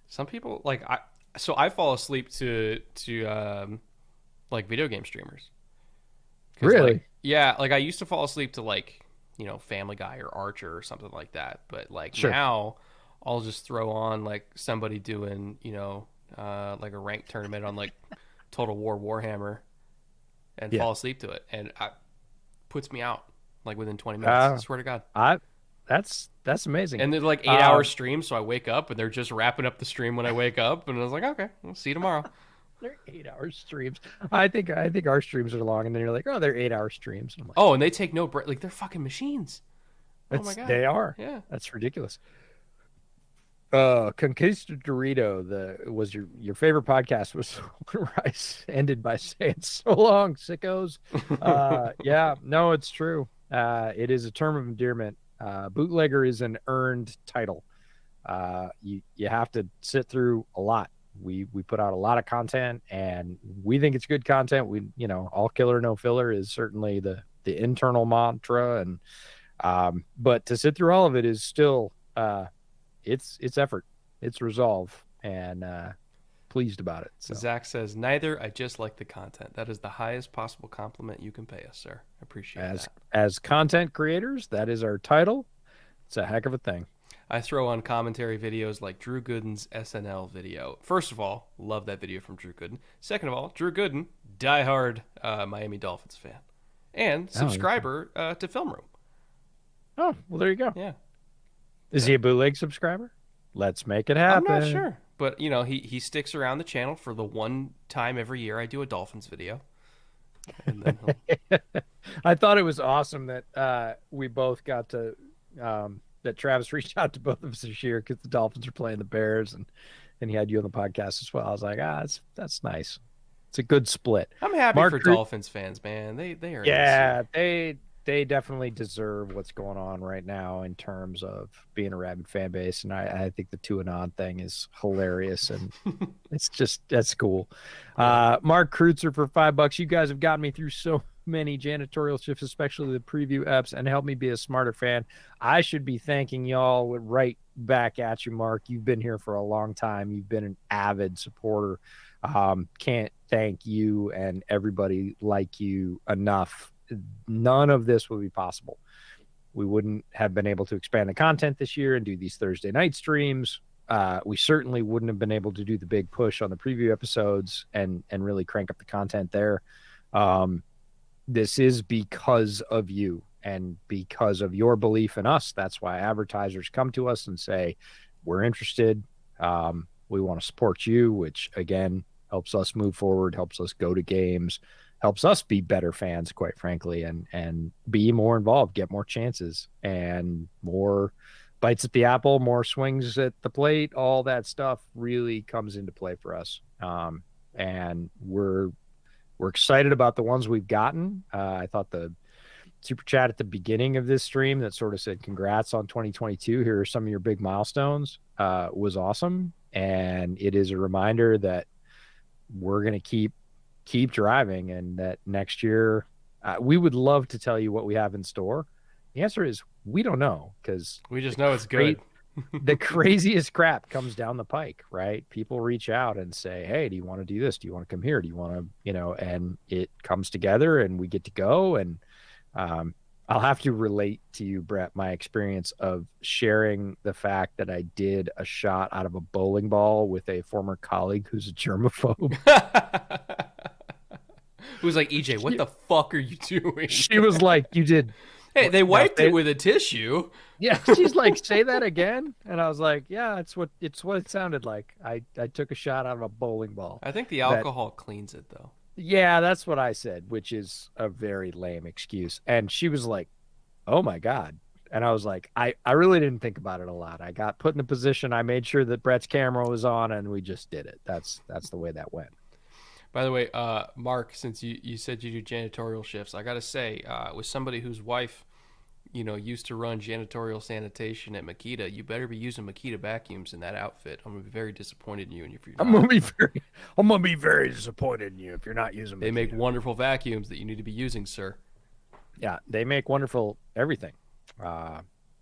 Some people I fall asleep to like video game streamers. Really? Like, yeah, like I used to fall asleep to like, Family Guy or Archer or something like that, but like now I'll just throw on like somebody doing, like a ranked tournament on like Total War Warhammer and fall asleep to it. And it puts me out like within 20 minutes. I swear to God. That's amazing. And they're like 8-hour streams. So I wake up and they're just wrapping up the stream when I wake up. And I was like, okay, we'll see you tomorrow. They're 8-hour streams. I think our streams are long. And then you're like, oh, they're 8-hour streams. And I'm like, oh, and they take no break. Like they're fucking machines. Oh my God. They are. Yeah. That's ridiculous. Conquistadorito, was your favorite podcast was where I ended by saying so long, sickos. Yeah, no, it's true. It is a term of endearment. Bootlegger is an earned title. You have to sit through a lot. We put out a lot of content and we think it's good content. We, all killer, no filler is certainly the internal mantra. And, but to sit through all of it is still, it's effort, it's resolve, and pleased about it. So. Zach says, neither. I just like the content. That is the highest possible compliment you can pay us, sir. I appreciate that. As content creators, that is our title. It's a heck of a thing. I throw on commentary videos like Drew Gooden's SNL video. First of all, love that video from Drew Gooden. Second of all, Drew Gooden, diehard Miami Dolphins fan. and subscriber to Film Room. Oh, well, there you go. Yeah. Is he a bootleg subscriber? Let's make it happen. I'm not sure, but he sticks around the channel for the one time every year I do a Dolphins video. And then I thought it was awesome that we both got to that Travis reached out to both of us this year because the Dolphins are playing the Bears, and he had you on the podcast as well. I was like, that's nice. It's a good split. I'm happy for Dolphins fans, man. They are they definitely deserve what's going on right now in terms of being a rabid fan base, and I think the 2-and-on thing is hilarious, and that's cool. Mark Kreutzer for $5. You guys have gotten me through so many janitorial shifts, especially the preview eps, and helped me be a smarter fan. I should be thanking y'all right back at you, Mark. You've been here for a long time. You've been an avid supporter. Can't thank you and everybody like you enough. None of this would be possible. We wouldn't have been able to expand the content this year and do these Thursday night streams. We certainly wouldn't have been able to do the big push on the preview episodes and really crank up the content there. This is because of you and because of your belief in us. That's why advertisers come to us and say, we're interested. We want to support you, which again, helps us move forward, helps us go to games, helps us be better fans, quite frankly, and be more involved, get more chances and more bites at the apple, more swings at the plate. All that stuff really comes into play for us. And we're excited about the ones we've gotten. I thought the super chat at the beginning of this stream that sort of said, congrats on 2022. Here are some of your big milestones, was awesome. And it is a reminder that we're going to keep driving, and that next year we would love to tell you what we have in store. The answer is we don't know, because we just know it's good. The craziest crap comes down the pike, right? People reach out and say, hey, do you want to do this? Do you want to come here? Do you want to, and it comes together and we get to go. And I'll have to relate to you, Brett, my experience of sharing the fact that I did a shot out of a bowling ball with a former colleague who's a germaphobe. Who's like, EJ, what the fuck are you doing? She was like, you did. Hey, they wiped it with a tissue. Yeah, she's like, say that again. And I was like, yeah, it's what it sounded like. I took a shot out of a bowling ball. I think the alcohol cleans it, though. Yeah, that's what I said, which is a very lame excuse. And she was like, oh my God. And I was like, I really didn't think about it a lot. I got put in a position. I made sure that Brett's camera was on, and we just did it. That's the way that went. By the way, Mark, since you said you do janitorial shifts, I got to say, with somebody whose wife, used to run janitorial sanitation at Makita, you better be using Makita vacuums in that outfit. I'm going to be very disappointed in you. And if you're not, I'm going to be very disappointed in you if you're not using Makita. They make wonderful vacuums that you need to be using, sir. Yeah, they make wonderful everything.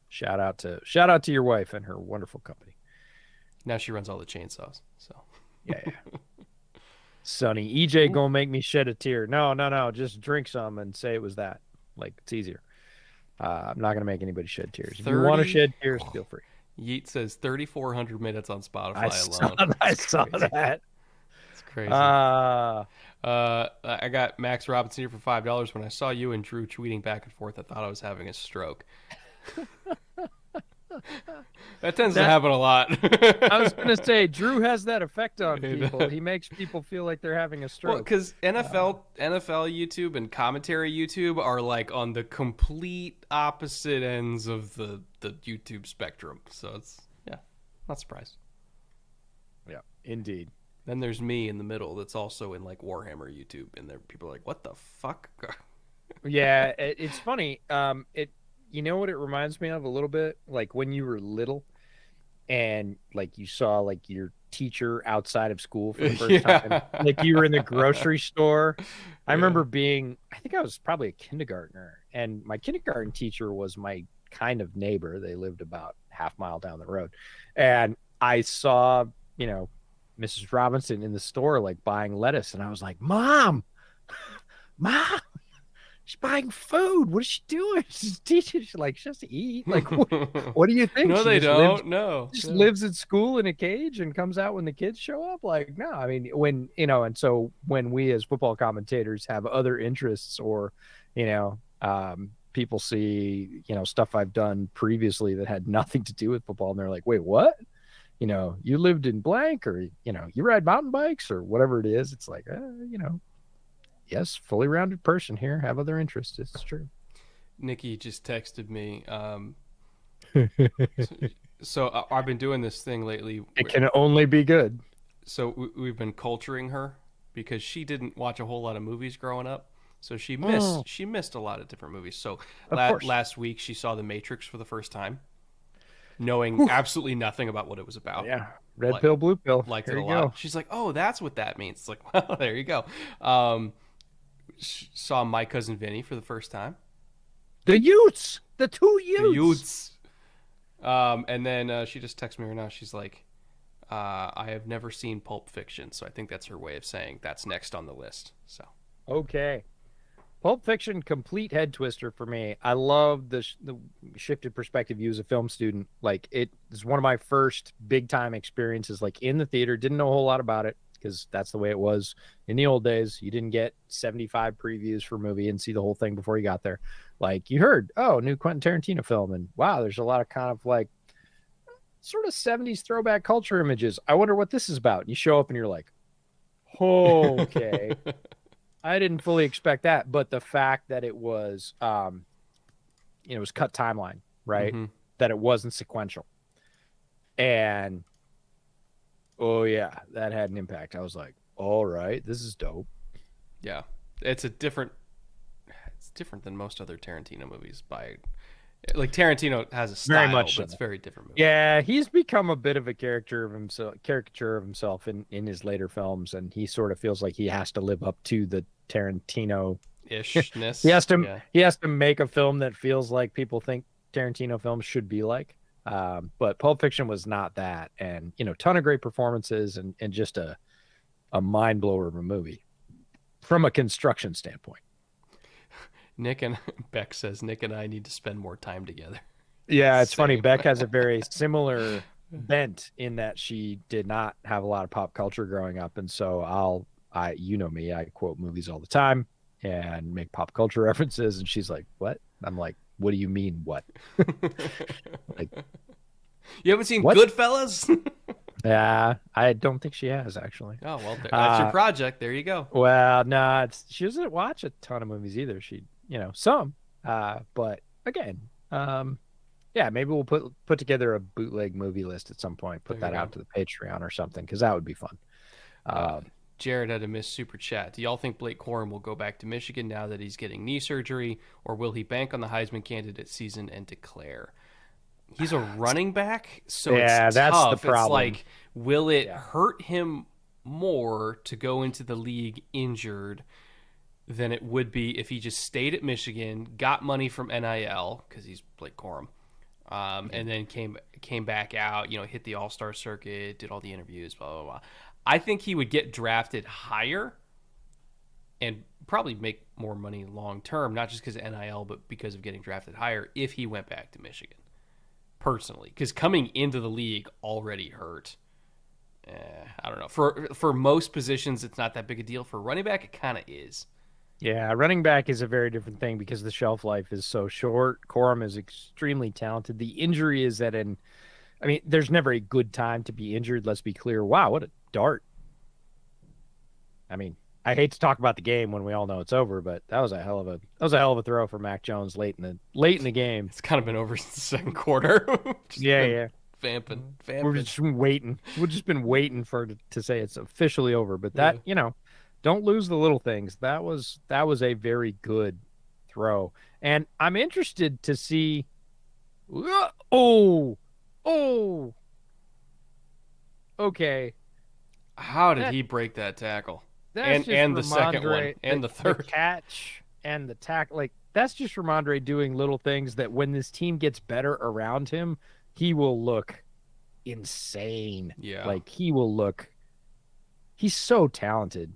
Shout out to your wife and her wonderful company. Now she runs all the chainsaws. So yeah. Sonny, EJ gonna make me shed a tear. No, just drink some and say it was that. Like, it's easier. I'm not gonna make anybody shed tears. If you want to shed tears, feel free. Yeet says 3,400 minutes on Spotify alone. I saw that. It's crazy. I got Max Robinson here for $5. When I saw you and Drew tweeting back and forth, I thought I was having a stroke. That tends to happen a lot. I was going to say, Drew has that effect on people. He makes people feel like they're having a stroke. Well, because NFL YouTube and commentary YouTube are like on the complete opposite ends of the YouTube spectrum. So it's, not surprised. Yeah, indeed. Then there's me in the middle that's also in like Warhammer YouTube, and there people are like, what the fuck? Yeah, it's funny. You know what it reminds me of a little bit? Like when you were little and like you saw like your teacher outside of school for the first time. Like you were in the grocery store. I remember I think I was probably a kindergartner, and my kindergarten teacher was my kind of neighbor. They lived about half mile down the road. And I saw, Mrs. Robinson in the store, like buying lettuce. And I was like, Mom, she's buying food. What is she doing? She's teaching. She's like, she has to eat. Like, what do you think? No, they don't. No. Just lives in school in a cage and comes out when the kids show up? Like, no. I mean, when, and so when we as football commentators have other interests or You know, people see, stuff I've done previously that had nothing to do with football, and they're like, "Wait, what? You lived in blank, or you ride mountain bikes, or whatever it is." It's like, yes, fully rounded person here. Have other interests. It's true. Nikki just texted me. It So I've been doing this thing lately. can only be good. So we've been culturing her because she didn't watch a whole lot of movies growing up. So Mm, she missed a lot of different movies. So of course. last week she saw The Matrix for the first time, knowing Whew. absolutely nothing about what it was about. Yeah. Red Like pill, blue pill. liked it Here a you lot. go. She's like, "Oh, that's what that means." It's like, "Well, there you go." Um, saw My Cousin Vinny for the first time. The Utes, the two The Utes. Utes. And then she just texted me right now. She's like, I have never seen Pulp Fiction, so I think that's her way of saying that's next on the list. So Okay. Pulp Fiction, complete head twister for me. I love the shifted perspective view as a film student. Like, it is one of my first big time experiences, like in the theater. Didn't know a whole lot about it because that's the way it was in the old days. You didn't get 75 previews for a movie and see the whole thing before you got there. Like, you heard, oh, new Quentin Tarantino film, and wow, there's a lot of kind of like sort of 70s throwback culture images. I wonder what this is about. And you show up and you're like, oh, okay. I didn't fully expect that, but the fact that it was cut timeline, right? hmm That it wasn't sequential. And oh yeah, that had an impact. I was like, all right, this is dope. yeah, it's a different. It's different than most other Tarantino movies. By like Tarantino has a Very style, much but so. it's a very different movie. Yeah, he's become a bit of a caricature of himself in his later films, and he sort of feels like he has to live up to the Tarantino. He Ishness, has to yeah. he has to make a film that feels like people think Tarantino films should be like. But Pulp Fiction was not that, and ton of great performances, and just a mind blower of a movie from a construction standpoint. Nick and Beck says Nick and I need to spend more time together. Yeah, it's funny. Same. Beck has a very similar bent in that she did not have a lot of pop culture growing up, and so me, I quote movies all the time and make pop culture references, and she's like, "What?" I'm like, "What do you mean, what?" Like, You haven't seen what? Goodfellas? Yeah, I don't think she has actually. Oh well, that's your Uh, project. There you go. well, no, she doesn't watch a ton of movies either. She, some, but again, yeah, maybe we'll put together a bootleg movie list at some point. There Put you that go. out to the Patreon or something because that would be fun. Uh, Um, Jared had a missed super chat. Do y'all think Blake Corum will go back to Michigan now that he's getting knee surgery, or will he bank on the Heisman candidate season and declare? He's a running back, so it's yeah, that's the tough. It's problem. like, will it Yeah, hurt him more to go into the league injured than it would be if he just stayed at Michigan, got money from NIL because he's Blake Corum, yeah, and then came back out, hit the All Star circuit, did all the interviews, blah blah blah. I think he would get drafted higher and probably make more money long term, not just because of NIL, but because of getting drafted higher if he went back to Michigan. Personally, because coming into the league already hurt. I don't know. For most positions, it's not that big a deal. For running back, it kind of is. yeah. Running back is a very different thing because the shelf life is so short. Corum is extremely talented. The injury is that I mean, there's never a good time to be injured. Let's be clear. Wow, what a dart! I mean, I hate to talk about the game when we all know it's over, but that was a hell of a throw for Mac Jones late in the game. It's kind of been over since the second quarter. Just Yeah, been yeah. vamping, We've vamping. just been waiting. We've just been waiting for it to say it's officially over. But Yeah. don't lose the little things. That was a very good throw, and I'm interested to see. Oh, oh, okay. How did That he break that tackle? that's And just the second one Ramondre. and the The third. catch and the tack. Like, that's just Ramondre doing little things that when this team gets better around him, he will look insane. Yeah. Like, he will look. He's so talented.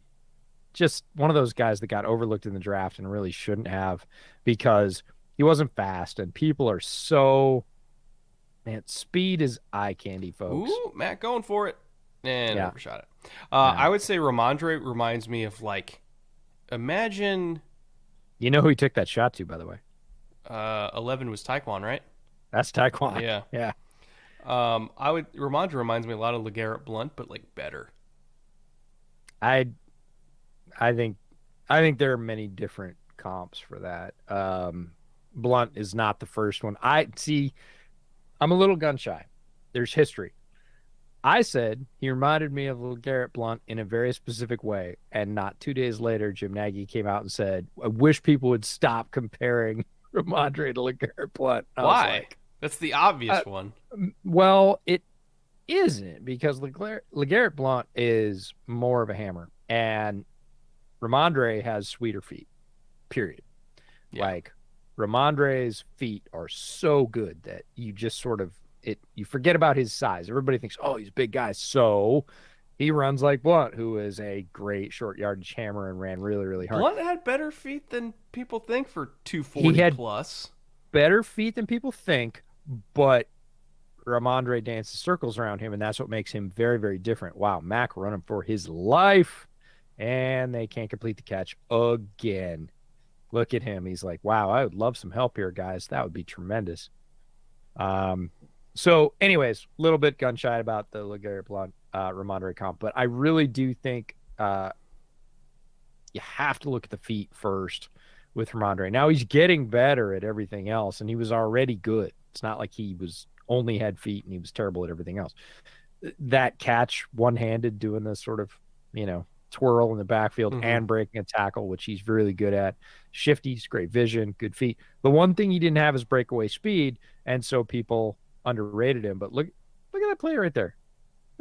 Just one of those guys that got overlooked in the draft and really shouldn't have because he wasn't fast. And people are so, man, speed is eye candy, folks. Ooh, Matt going for it. And Yeah. overshot it. Yeah. I would say Ramondre reminds me of like, imagine You know who he took that shot to, by the way? 11 was Taekwon, right? That's Taekwon. Yeah. Yeah. Ramondre reminds me a lot of LeGarrette Blunt, but like better. I I think I think there are many different comps for that. Blunt is not the first one. I see. I'm a little gun shy. There's history. I said he reminded me of Garrett Blunt in a very specific way, and not 2 days later, Jim Nagy came out and said, "I wish people would stop comparing Ramondre to LeGarrette Blunt." I was Why? like, That's the uh, obvious one. "Well, it isn't because LeGarrette Blunt is more of a hammer, and Ramondre has sweeter feet. Period. Yeah. Like Ramondre's feet are so good that you just sort of you forget about his size. Everybody thinks, oh, he's a big guy. So he runs like Blunt, who is a great short yardage hammer and ran really, really hard. Blunt had better feet than people think for He 240 had plus. better feet than people think, but Ramondre dances circles around him, and that's what makes him very, very different. Wow, Mac running for his life, and they can't complete the catch again. Look at him. He's like, wow, I would love some help here, guys. That would be tremendous. Um, so, anyways, a little bit gun shy about the LeGarrette Blunt Ramondre comp, but I really do think you have to look at the feet first with Ramondre. Now he's getting better at everything else, and he was already good. It's not like he was only had feet and he was terrible at everything else. That catch, one handed, doing this sort of, twirl in the backfield and breaking a tackle, which he's really good at. Shifty's great vision, good feet. The one thing he didn't have is breakaway speed, and so people underrated him. But look at that play right there.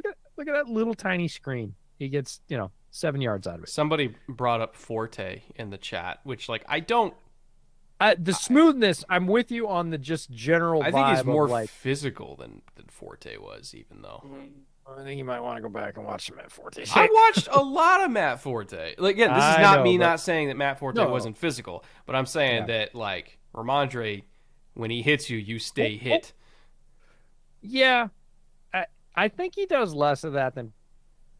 Look at that little tiny screen. He gets 7 yards out of it. Somebody brought up Forte in the chat, which like I don't. The smoothness, I'm with you on the just general I vibe think he's more of like physical than Forte was, even though. I think you might want to go back and watch some Matt Forte. I watched a lot of Matt Forte. Like, again, this is not me not saying that Matt Forte wasn't physical, but I'm saying that like Ramondre, when he hits you, you stay hit. Yeah, I think he does less of that than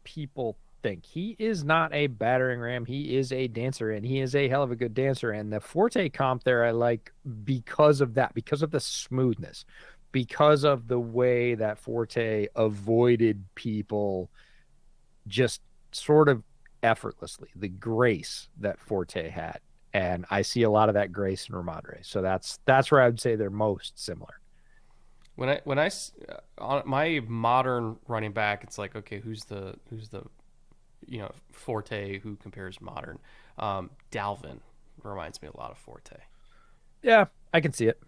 people think. He is not a battering ram. He is a dancer, and he is a hell of a good dancer. And the Forte comp there, I like because of that, because of the smoothness, because of the way that Forte avoided people just sort of effortlessly, the grace that Forte had. And I see a lot of that grace in Ramondre. So that's where I would say they're most similar. When I on my modern running back, it's like, okay, who's the Forte who compares modern? Dalvin reminds me a lot of Forte. Yeah, I can see it.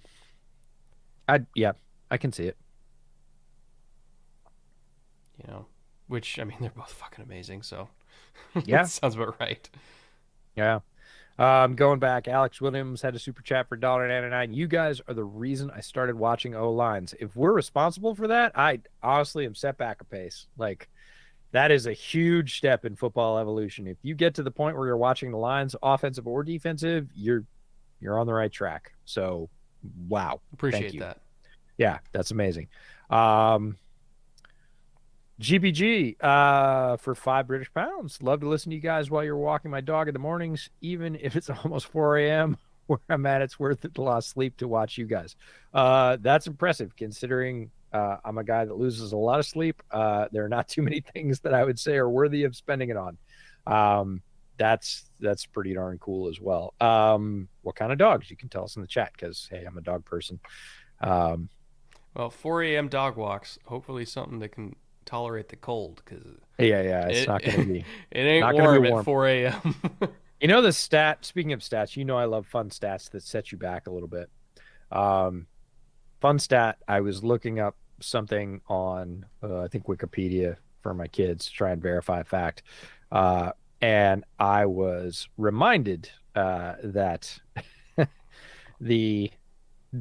I can see it. Which I mean, they're both fucking amazing. So yeah, sounds about right. Yeah. Going back, Alex Williams had a super chat for $1.99. You guys are the reason I started watching O lines. If we're responsible for that, I honestly am set back a pace. Like that is a huge step in football evolution. If you get to the point where you're watching the lines, offensive or defensive, you're on the right track. So, wow, appreciate that. Yeah, that's amazing. GBG for £5 British. Love to listen to you guys while you're walking my dog in the mornings, even if it's almost 4 a.m. where I'm at. It's worth it to lost sleep to watch you guys. That's impressive considering I'm a guy that loses a lot of sleep. There are not too many things that I would say are worthy of spending it on. That's pretty darn cool as well. What kind of dogs? You can tell us in the chat because, hey, I'm a dog person. Well, 4 a.m. dog walks. Hopefully something that can tolerate the cold because it's not going to be it ain't warm at 4 a.m. The stat, speaking of stats, I love fun stats that set you back a little bit. Fun stat, I was looking up something on I think Wikipedia for my kids to try and verify a fact, and I was reminded that the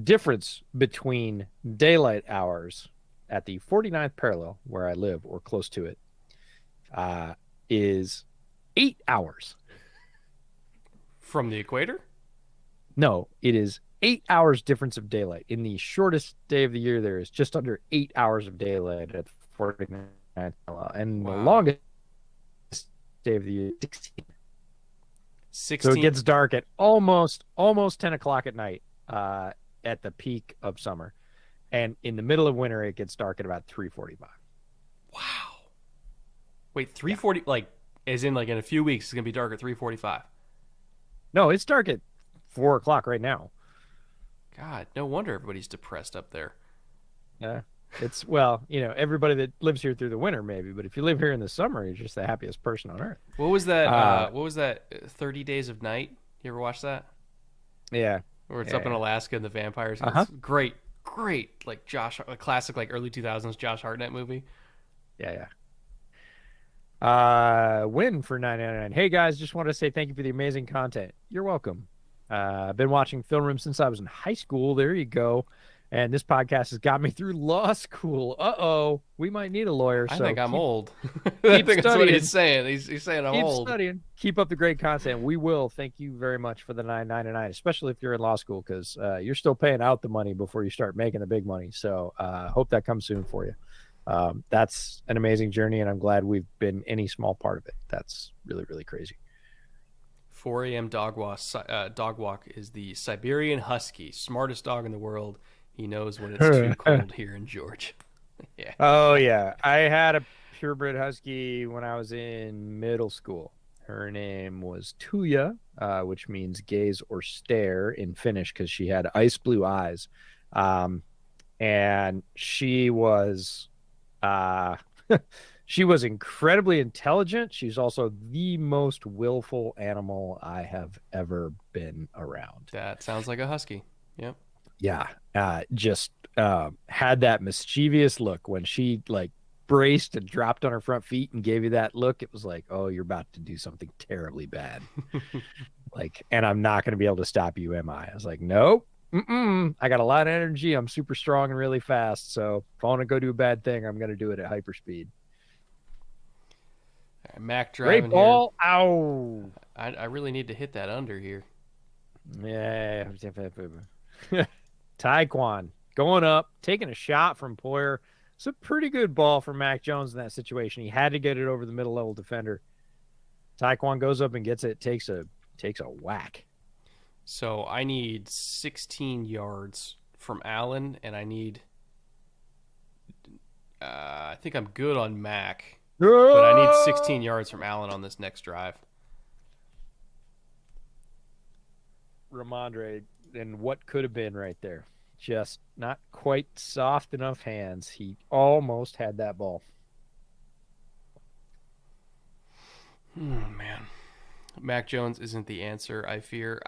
difference between daylight hours at the 49th parallel where I live or close to it is 8 hours. From the equator? No, it is 8 hours difference of daylight. In the shortest day of the year, there is just under 8 hours of daylight at the 49th parallel. And the longest day of the year, 16. So it 16. gets dark at almost 10 o'clock at night, at the peak of summer. And in the middle of winter, it gets dark at about 3:45. Wow. Wait, Yeah. 3:40, like, as in, like, in a few weeks, it's going to be dark at 3:45. No, it's dark at 4 o'clock right now. God, no wonder everybody's depressed up there. Yeah. It's, well, everybody that lives here through the winter, maybe, but if you live here in the summer, you're just the happiest person on earth. What was that? Uh, What was that? 30 Days of Night. You ever watch that? yeah. Where it's up in Yeah. Alaska and the vampires. Uh-huh. It's great, great, like a classic, like early 2000s Josh Hartnett movie. Yeah, yeah. Win for 9.99. Hey guys, just want to say thank you for the amazing content. You're welcome. I've been watching Film Room since I was in high school. There you go. And this podcast has got me through law school. Uh-oh, we might need a lawyer. I So think I'm old. I keep think that's what studying. he's saying. He's saying I'm Keep old. studying. Keep up the great content. We will. Thank you very much for the 9.99, especially if you're in law school, because you're still paying out the money before you start making the big money. So hope that comes soon for you. That's an amazing journey, and I'm glad we've been any small part of it. That's really, really crazy. 4 a.m. dog walk is the Siberian Husky, smartest dog in the world. He knows when it's too cold here in Georgia. Yeah. Oh, yeah. I had a purebred husky when I was in middle school. Her name was Tuya, which means gaze or stare in Finnish, because she had ice blue eyes. And she was she was incredibly intelligent. She's also the most willful animal I have ever been around. That sounds like a husky. Yep. Yeah. Just had that mischievous look when she like braced and dropped on her front feet and gave you that look. It was like, oh, you're about to do something terribly bad. Like, and I'm not going to be able to stop you, am I? I was like, nope. I got a lot of energy. I'm super strong and really fast. So if I want to go do a bad thing, I'm going to do it at hyperspeed. All right, Mac driving Great ball. Here. Ow. I really need to hit that under here. Yeah. Taekwon going up, taking a shot from Poyer. It's a pretty good ball for Mac Jones in that situation. He had to get it over the middle level defender. Taekwon goes up and gets it, takes a whack. So I need 16 yards from Allen, and I need I think I'm good on Mac, but I need 16 yards from Allen on this next drive. Ramondre, and what could have been right there. Just not quite soft enough hands. He almost had that ball. Oh, man. Mac Jones isn't the answer, I fear.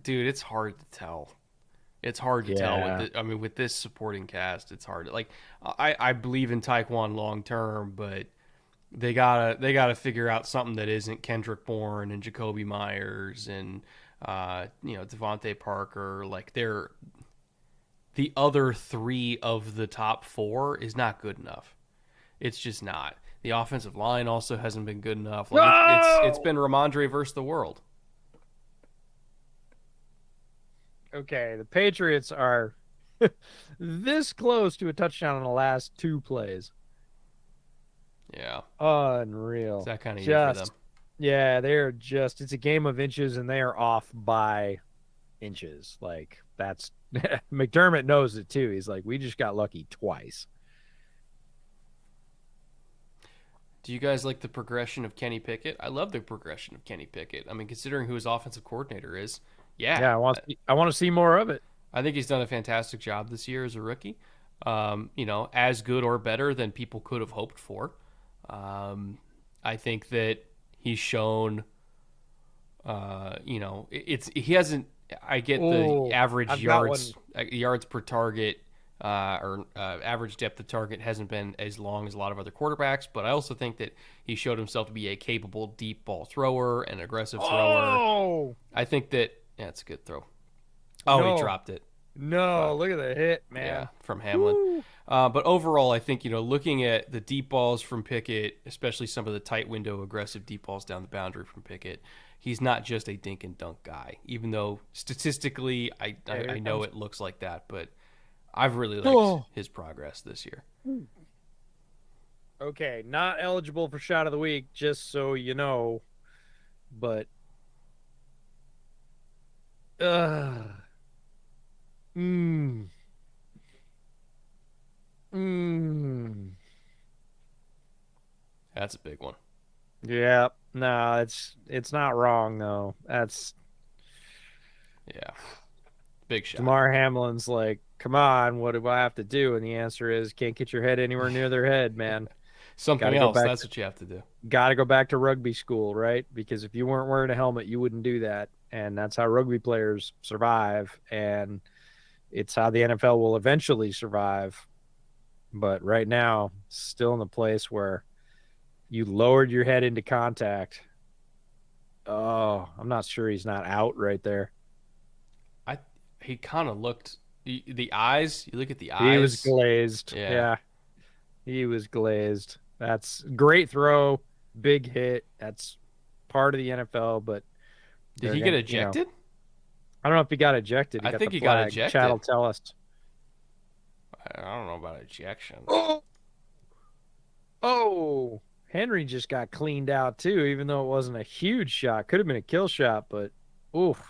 Dude, it's hard to tell. It's hard to tell. With this supporting cast, it's hard. Like, I believe in Taekwon long term, but they gotta figure out something that isn't Kendrick Bourne and Jacoby Myers and Devontae Parker. Like, the other three of the top four is not good enough. It's just not. The offensive line also hasn't been good enough. Like, it's been Ramondre versus the world. Okay, the Patriots are this close to a touchdown in the last two plays. Yeah. Unreal. It's that kind of year for them. Yeah, it's a game of inches, and they are off by inches. Like, that's McDermott knows it too. He's like, we just got lucky twice. Do you guys like the progression of Kenny Pickett? I love the progression of Kenny Pickett. I mean, considering who his offensive coordinator is, yeah, I want to see more of it. I think he's done a fantastic job this year as a rookie. As good or better than people could have hoped for. I think that he's shown. He hasn't. I get the average yards per target. Average depth of target hasn't been as long as a lot of other quarterbacks, but I also think that he showed himself to be a capable deep ball thrower and aggressive thrower. I think that it's a good throw. Oh, he dropped it. No, look at the hit, man. Yeah, from Hamlin. But overall, I think, looking at the deep balls from Pickett, especially some of the tight window aggressive deep balls down the boundary from Pickett, he's not just a dink and dunk guy, even though statistically I know it looks like that, but I've really liked his progress this year. Okay, not eligible for shot of the week, just so you know, but Ugh. Mm. Mm. That's a big one. Yeah. No, it's not wrong though. That's Yeah, big shot. Damar Hamlin's like, come on, what do I have to do? And the answer is can't get your head anywhere near their head, man. Got Something to go else. back That's what you have to do. got to go back to rugby school, right? Because if you weren't wearing a helmet, you wouldn't do that. And that's how rugby players survive. And it's how the NFL will eventually survive. But right now, still in the place where you lowered your head into contact. Oh, I'm not sure he's not out right there. I he kind of looked the eyes. You look at the He was eyes. glazed. Yeah. Yeah, he was glazed. That's great throw, big hit. That's part of the NFL, but Did they're he get going to, ejected? I don't know if he got ejected. He I got the think he got flag. Chad will ejected. tell us. I don't know about ejection. Oh, oh, Henry just got cleaned out too, even though it wasn't a huge shot. Could have been a kill shot, but oof.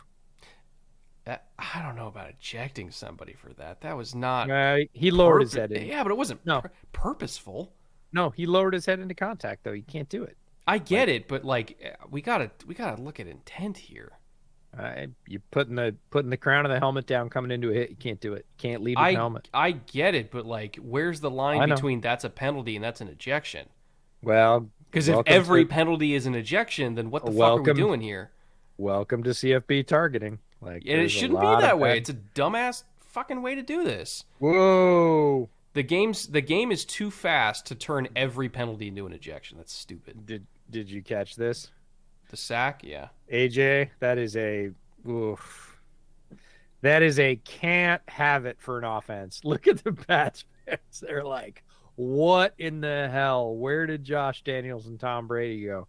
I don't know about ejecting somebody for that. That was not He lowered his purpose. head in. Yeah, but it wasn't No, purposeful. no, he lowered his head into contact though. You can't do it. I get Like it, but like we gotta look at intent here. you putting the crown of the helmet down, coming into a hit. You can't do it. Can't lead with the I helmet. I get it, but like, where's the line I know. between that's a penalty and that's an ejection? Well, Because if welcome every to penalty is an ejection, then what the fuck are we welcome doing here? welcome to CFB targeting. Like And it there's a shouldn't be lot of that way. bad. It's a dumbass fucking way to do this. Whoa! The game is too fast to turn every penalty into an ejection. That's stupid. Did you catch this? The sack, yeah. AJ, that is a oof. That is a can't have it for an offense. Look at the Pats fans. They're like, what in the hell? Where did Josh Daniels and Tom Brady go?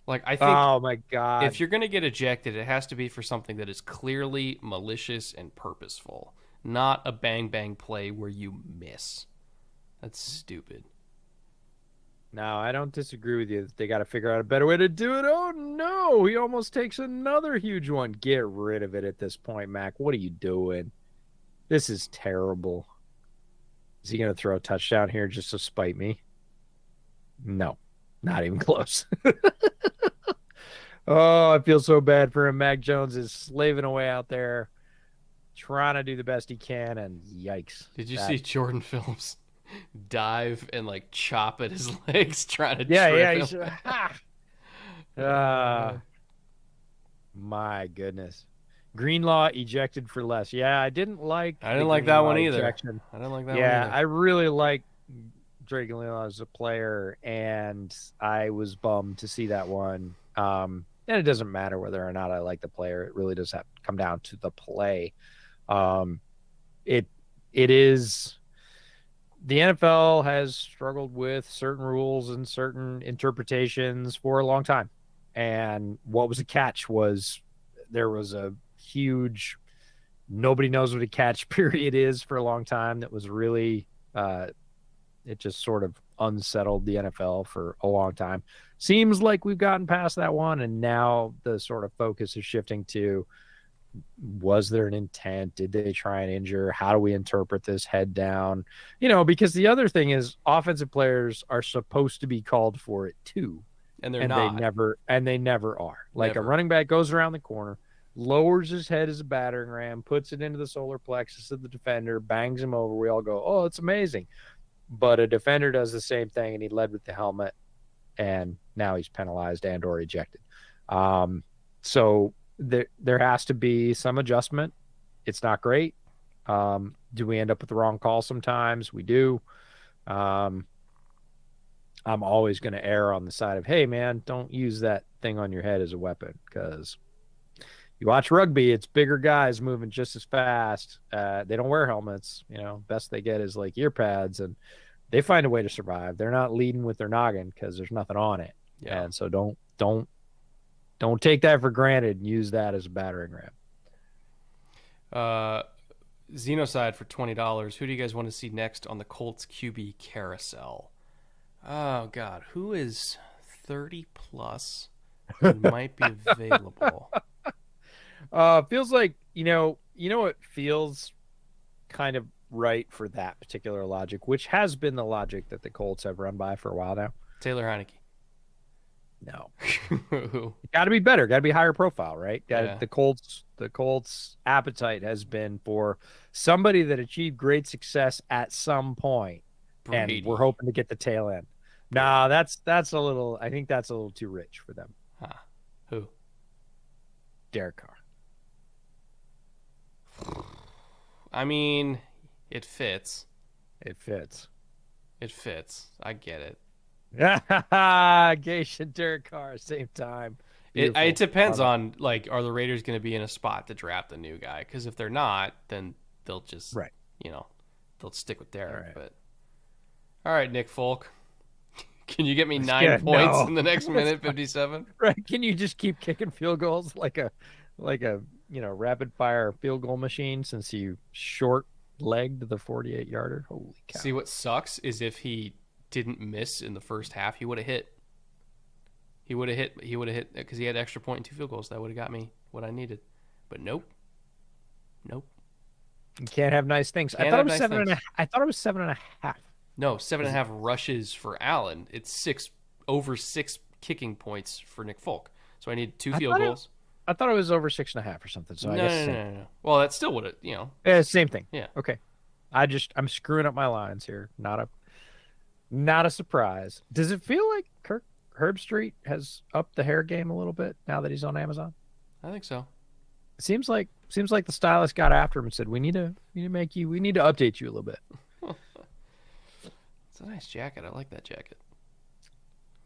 Like, I think Oh my God. if you're going to get ejected, it has to be for something that is clearly malicious and purposeful, not a bang bang play where you miss. That's stupid. No, I don't disagree with you. They got to figure out a better way to do it. Oh no, he almost takes another huge one. Get rid of it at this point, Mac. What are you doing? This is terrible. Is he going to throw a touchdown here just to spite me? No, not even close. Oh, I feel so bad for him. Mac Jones is slaving away out there, trying to do the best he can, and yikes. Did you see Jordan Phillips dive and like chop at his legs trying to Yeah, trip yeah. him? He's, ah, my goodness. Greenlaw ejected for less. Yeah, I didn't like I the didn't like that Greenlaw one either. ejection. I didn't like that one Yeah, either. I really like Drake Greenlaw as a player, and I was bummed to see that one. And it doesn't matter whether or not I like the player. It really does have to come down to the play. Um, it is the NFL has struggled with certain rules and certain interpretations for a long time. And what was a catch was there was a huge nobody knows what a catch period is for a long time that was really it just sort of unsettled the NFL for a long time. Seems like we've gotten past that one, and now the sort of focus is shifting to was there an intent? Did they try and injure? How do we interpret this head down? Because the other thing is offensive players are supposed to be called for it too. And they're And not. they never are. Like Never. a running back goes around the corner, lowers his head as a battering ram, puts it into the solar plexus of the defender, bangs him over. We all go, oh, it's amazing. But a defender does the same thing, and he led with the helmet, and now he's penalized and or ejected. So there has to be some adjustment. It's not great. Do we end up with the wrong call sometimes? We do. I'm always going to err on the side of, hey, man, don't use that thing on your head as a weapon, because you watch rugby, it's bigger guys moving just as fast. They don't wear helmets. Best they get is like ear pads, and they find a way to survive. They're not leading with their noggin because there's nothing on it. Yeah. And so don't take that for granted and use that as a battering ram. Xenocide for $20. Who do you guys want to see next on the Colts QB carousel? Oh God, who is 30 plus and might be available? Feels like, it feels kind of right for that particular logic, which has been the logic that the Colts have run by for a while now. Taylor Heineke. No. Who? Got to be better, got to be higher profile, right? Yeah. The Colts appetite has been for somebody that achieved great success at some point, and we're Brady. hoping to get the tail end. Nah, Brady. that's a little, I think that's a little too rich for them. Huh. Who? Derek Carr. I mean, it fits. It fits. It fits. I get it. Gage and Derek Carr, same time. It Beautiful. depends Love it. on like, are the Raiders going to be in a spot to draft a new guy? Because if they're not, then they'll just, Right. you know, they'll stick with All Derek. right. But all right, Nick Folk, can you get me Yeah, 9 points no. in the next minute 57? Right. Can you just keep kicking field goals like a rapid fire field goal machine since you short legged the 48-yarder? Holy cow. See, what sucks is if he didn't miss in the first half, he would have hit. He would have hit. He would have hit because he had extra point and 2 field goals. That would have got me what I needed. But nope, nope. You can't have nice things. I Can't thought it have was nice seven and a. things. I thought it was 7.5. No, seven Was and a it? half rushes for Allen. It's over 6 kicking points for Nick Folk. So I need two I field thought it goals. I thought it was over 6.5 or something. So No, I guess no, no, same. no, no. Well, that still would have, Yeah, same thing. yeah. Okay. I'm screwing up my lines here. Not a surprise. Does it feel like Kirk Herbstreit has upped the hair game a little bit now that he's on Amazon? I think so. Seems like the stylist got after him and said, we need to update you a little bit. It's a nice jacket. I like that jacket.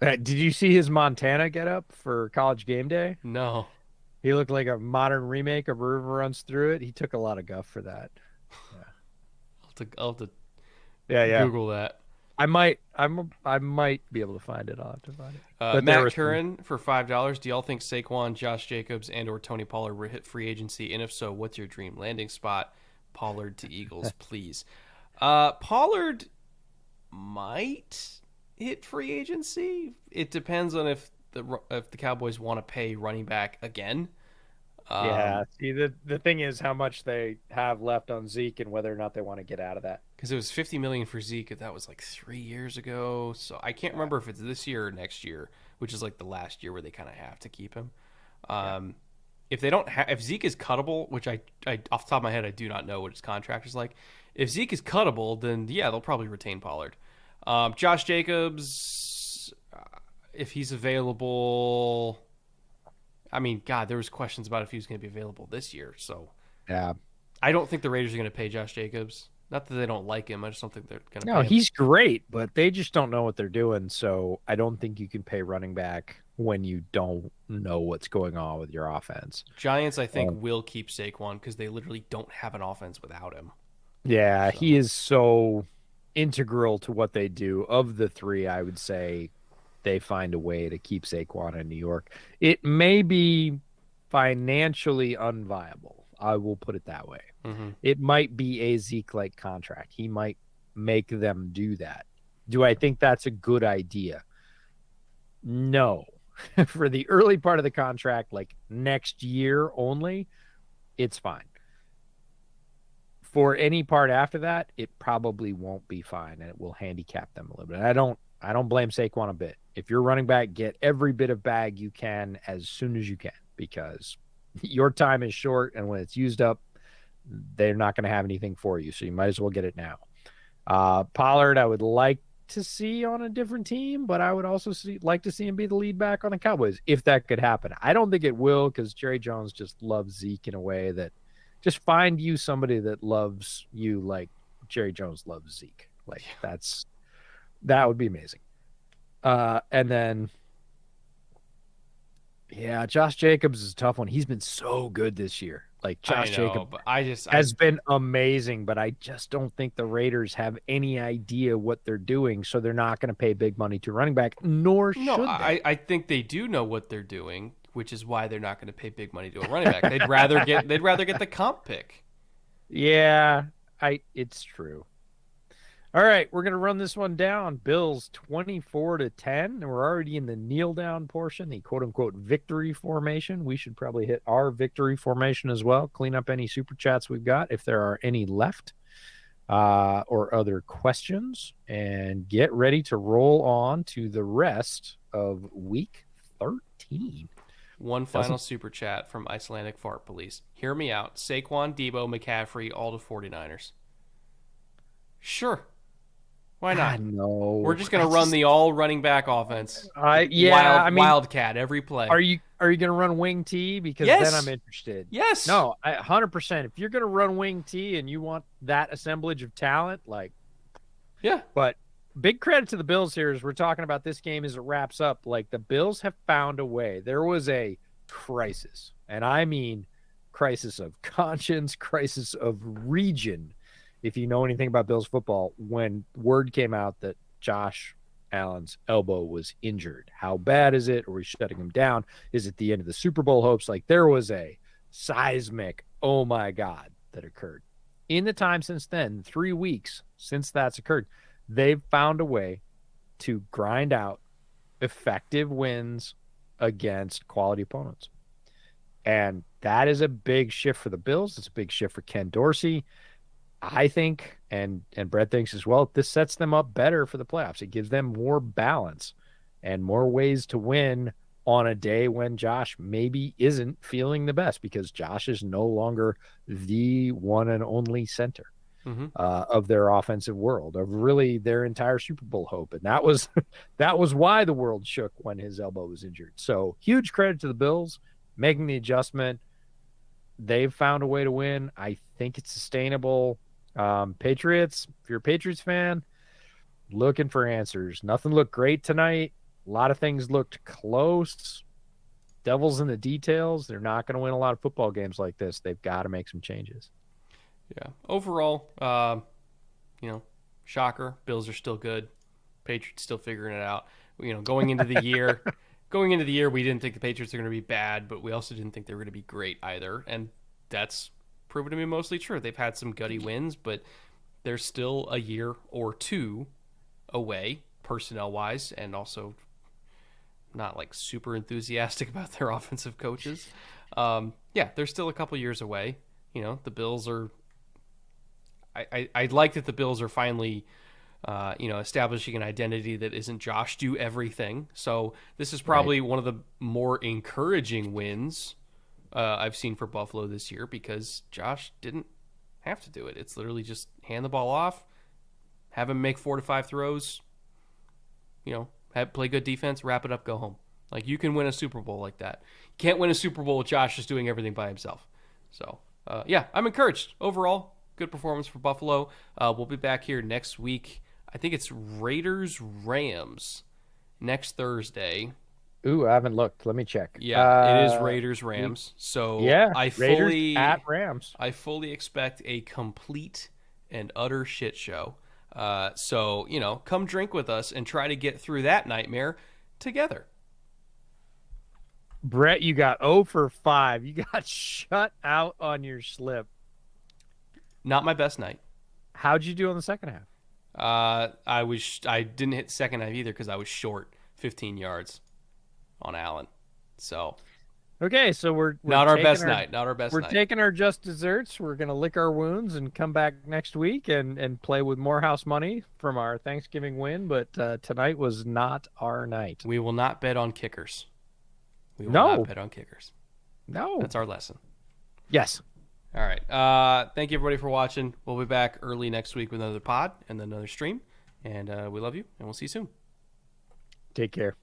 Did you see his Montana get up for College Game Day? No, He looked like a modern remake of River Runs Through It. He took a lot of guff for that. I'll have to Yeah, yeah. Google that. I might be able to find it. I'll have to find it. Matt was Curran for $5. Do y'all think Saquon, Josh Jacobs, and/or Tony Pollard will hit free agency? And if so, what's your dream landing spot? Pollard to Eagles, please. Pollard might hit free agency. It depends on if the Cowboys want to pay running back again. Yeah. See, the thing is how much they have left on Zeke and whether or not they want to get out of that. Because it was $50 million for Zeke. That was like 3 years ago. So I can't remember if it's this year or next year, which is like the last year where they kind of have to keep him. If they don't if Zeke is cuttable, which I off the top of my head I do not know what his contract is like. If Zeke is cuttable, then yeah, they'll probably retain Pollard. Josh Jacobs, if he's available. I mean, God, there was questions about if he was going to be available this year. So Yeah. I don't think the Raiders are going to pay Josh Jacobs. Not that they don't like him. I just don't think they're going to No, pay him. he's great, but they just don't know what they're doing. So I don't think you can pay running back when you don't know what's going on with your offense. Giants, I think, will keep Saquon because they literally don't have an offense without him. Yeah, So. he is so integral to what they do. Of the three, I would say they find a way to keep Saquon in New York. It may be financially unviable. I will put it that way. Mm-hmm. It might be a Zeke-like contract. He might make them do that. Do I think that's a good idea? No. For the early part of the contract, like next year only, it's fine. For any part after that, it probably won't be fine, and it will handicap them a little bit. I don't blame Saquon a bit. If you're running back, get every bit of bag you can as soon as you can, because your time is short, and when it's used up, they're not going to have anything for you, so you might as well get it now. Pollard, I would like to see on a different team, but I would also like to see him be the lead back on the Cowboys if that could happen. I don't think it will, because Jerry Jones just loves Zeke in a way that just find you somebody that loves you like Jerry Jones loves Zeke. Like that would be amazing. And then yeah, Josh Jacobs is a tough one. He's been so good this year. Like Josh Jacobs but has been amazing, but I just don't think the Raiders have any idea what they're doing, so they're not going to pay big money to running back, nor should they. I think they do know what they're doing, which is why they're not going to pay big money to a running back. They'd rather get the comp pick. Yeah, it's true. All right, we're gonna run this one down. Bills 24-10, and we're already in the kneel down portion, the quote unquote victory formation. We should probably hit our victory formation as well. Clean up any super chats we've got if there are any left, or other questions, and get ready to roll on to the rest of week 13. One final super chat from Icelandic Fart Police. Hear me out. Saquon, Debo, McCaffrey, all to 49ers. Sure. Why not? No. We're just gonna run the all running back offense. Wildcat every play. Are you gonna run wing T? Because yes. then I'm interested. Yes. No, 100%. If you're gonna run wing T and you want that assemblage of talent, like, yeah. But big credit to the Bills here as we're talking about this game as it wraps up. Like, the Bills have found a way. There was a crisis, and I mean crisis of conscience, crisis of region. If you know anything about Bills football, when word came out that Josh Allen's elbow was injured, how bad is it? Are we shutting him down? Is it the end of the Super Bowl hopes? Like, there was a seismic, oh my God, that occurred. In the time since then, 3 weeks since that's occurred, they've found a way to grind out effective wins against quality opponents. And that is a big shift for the Bills. It's a big shift for Ken Dorsey. I think, and Brett thinks as well, this sets them up better for the playoffs. It gives them more balance and more ways to win on a day when Josh maybe isn't feeling the best, because Josh is no longer the one and only center of their offensive world, of really their entire Super Bowl hope. And that was why the world shook when his elbow was injured. So huge credit to the Bills making the adjustment. They've found a way to win. I think it's sustainable. Patriots, if you're a Patriots fan, looking for answers. Nothing looked great tonight. A lot of things looked close. Devil's in the details. They're not going to win a lot of football games like this. They've got to make some changes. Yeah. Overall, shocker. Bills are still good. Patriots still figuring it out. Going into the year, we didn't think the Patriots are going to be bad, but we also didn't think they were going to be great either. And that's proven to be mostly true. They've had some gutty wins, but they're still a year or two away, personnel-wise, and also not like super enthusiastic about their offensive coaches. They're still a couple years away. The Bills are. I like that the Bills are finally, establishing an identity that isn't Josh do everything. So this is probably one of the more encouraging wins I've seen for Buffalo this year, because Josh didn't have to do it. It's literally just hand the ball off, have him make 4 to 5 throws, play good defense, wrap it up, go home. Like, you can win a Super Bowl like that. You can't win a Super Bowl with Josh just doing everything by himself. So, I'm encouraged. Overall, good performance for Buffalo. We'll be back here next week. I think it's Raiders-Rams next Thursday. Ooh, I haven't looked. Let me check. Yeah, it is Raiders-Rams. So yeah, Raiders at Rams. I fully expect a complete and utter shit show. So, come drink with us and try to get through that nightmare together. Brett, you got 0 for 5. You got shut out on your slip. Not my best night. How'd you do on the second half? I didn't hit the second half either because I was short 15 yards on Allen. So okay, so we're not our best night. Not our best night. We're taking our just desserts. We're gonna lick our wounds and come back next week and play with more house money from our Thanksgiving win. But tonight was not our night. We will not bet on kickers. We will not bet on kickers. No. That's our lesson. Yes. All right. Thank you, everybody, for watching. We'll be back early next week with another pod and then another stream. And we love you, and we'll see you soon. Take care.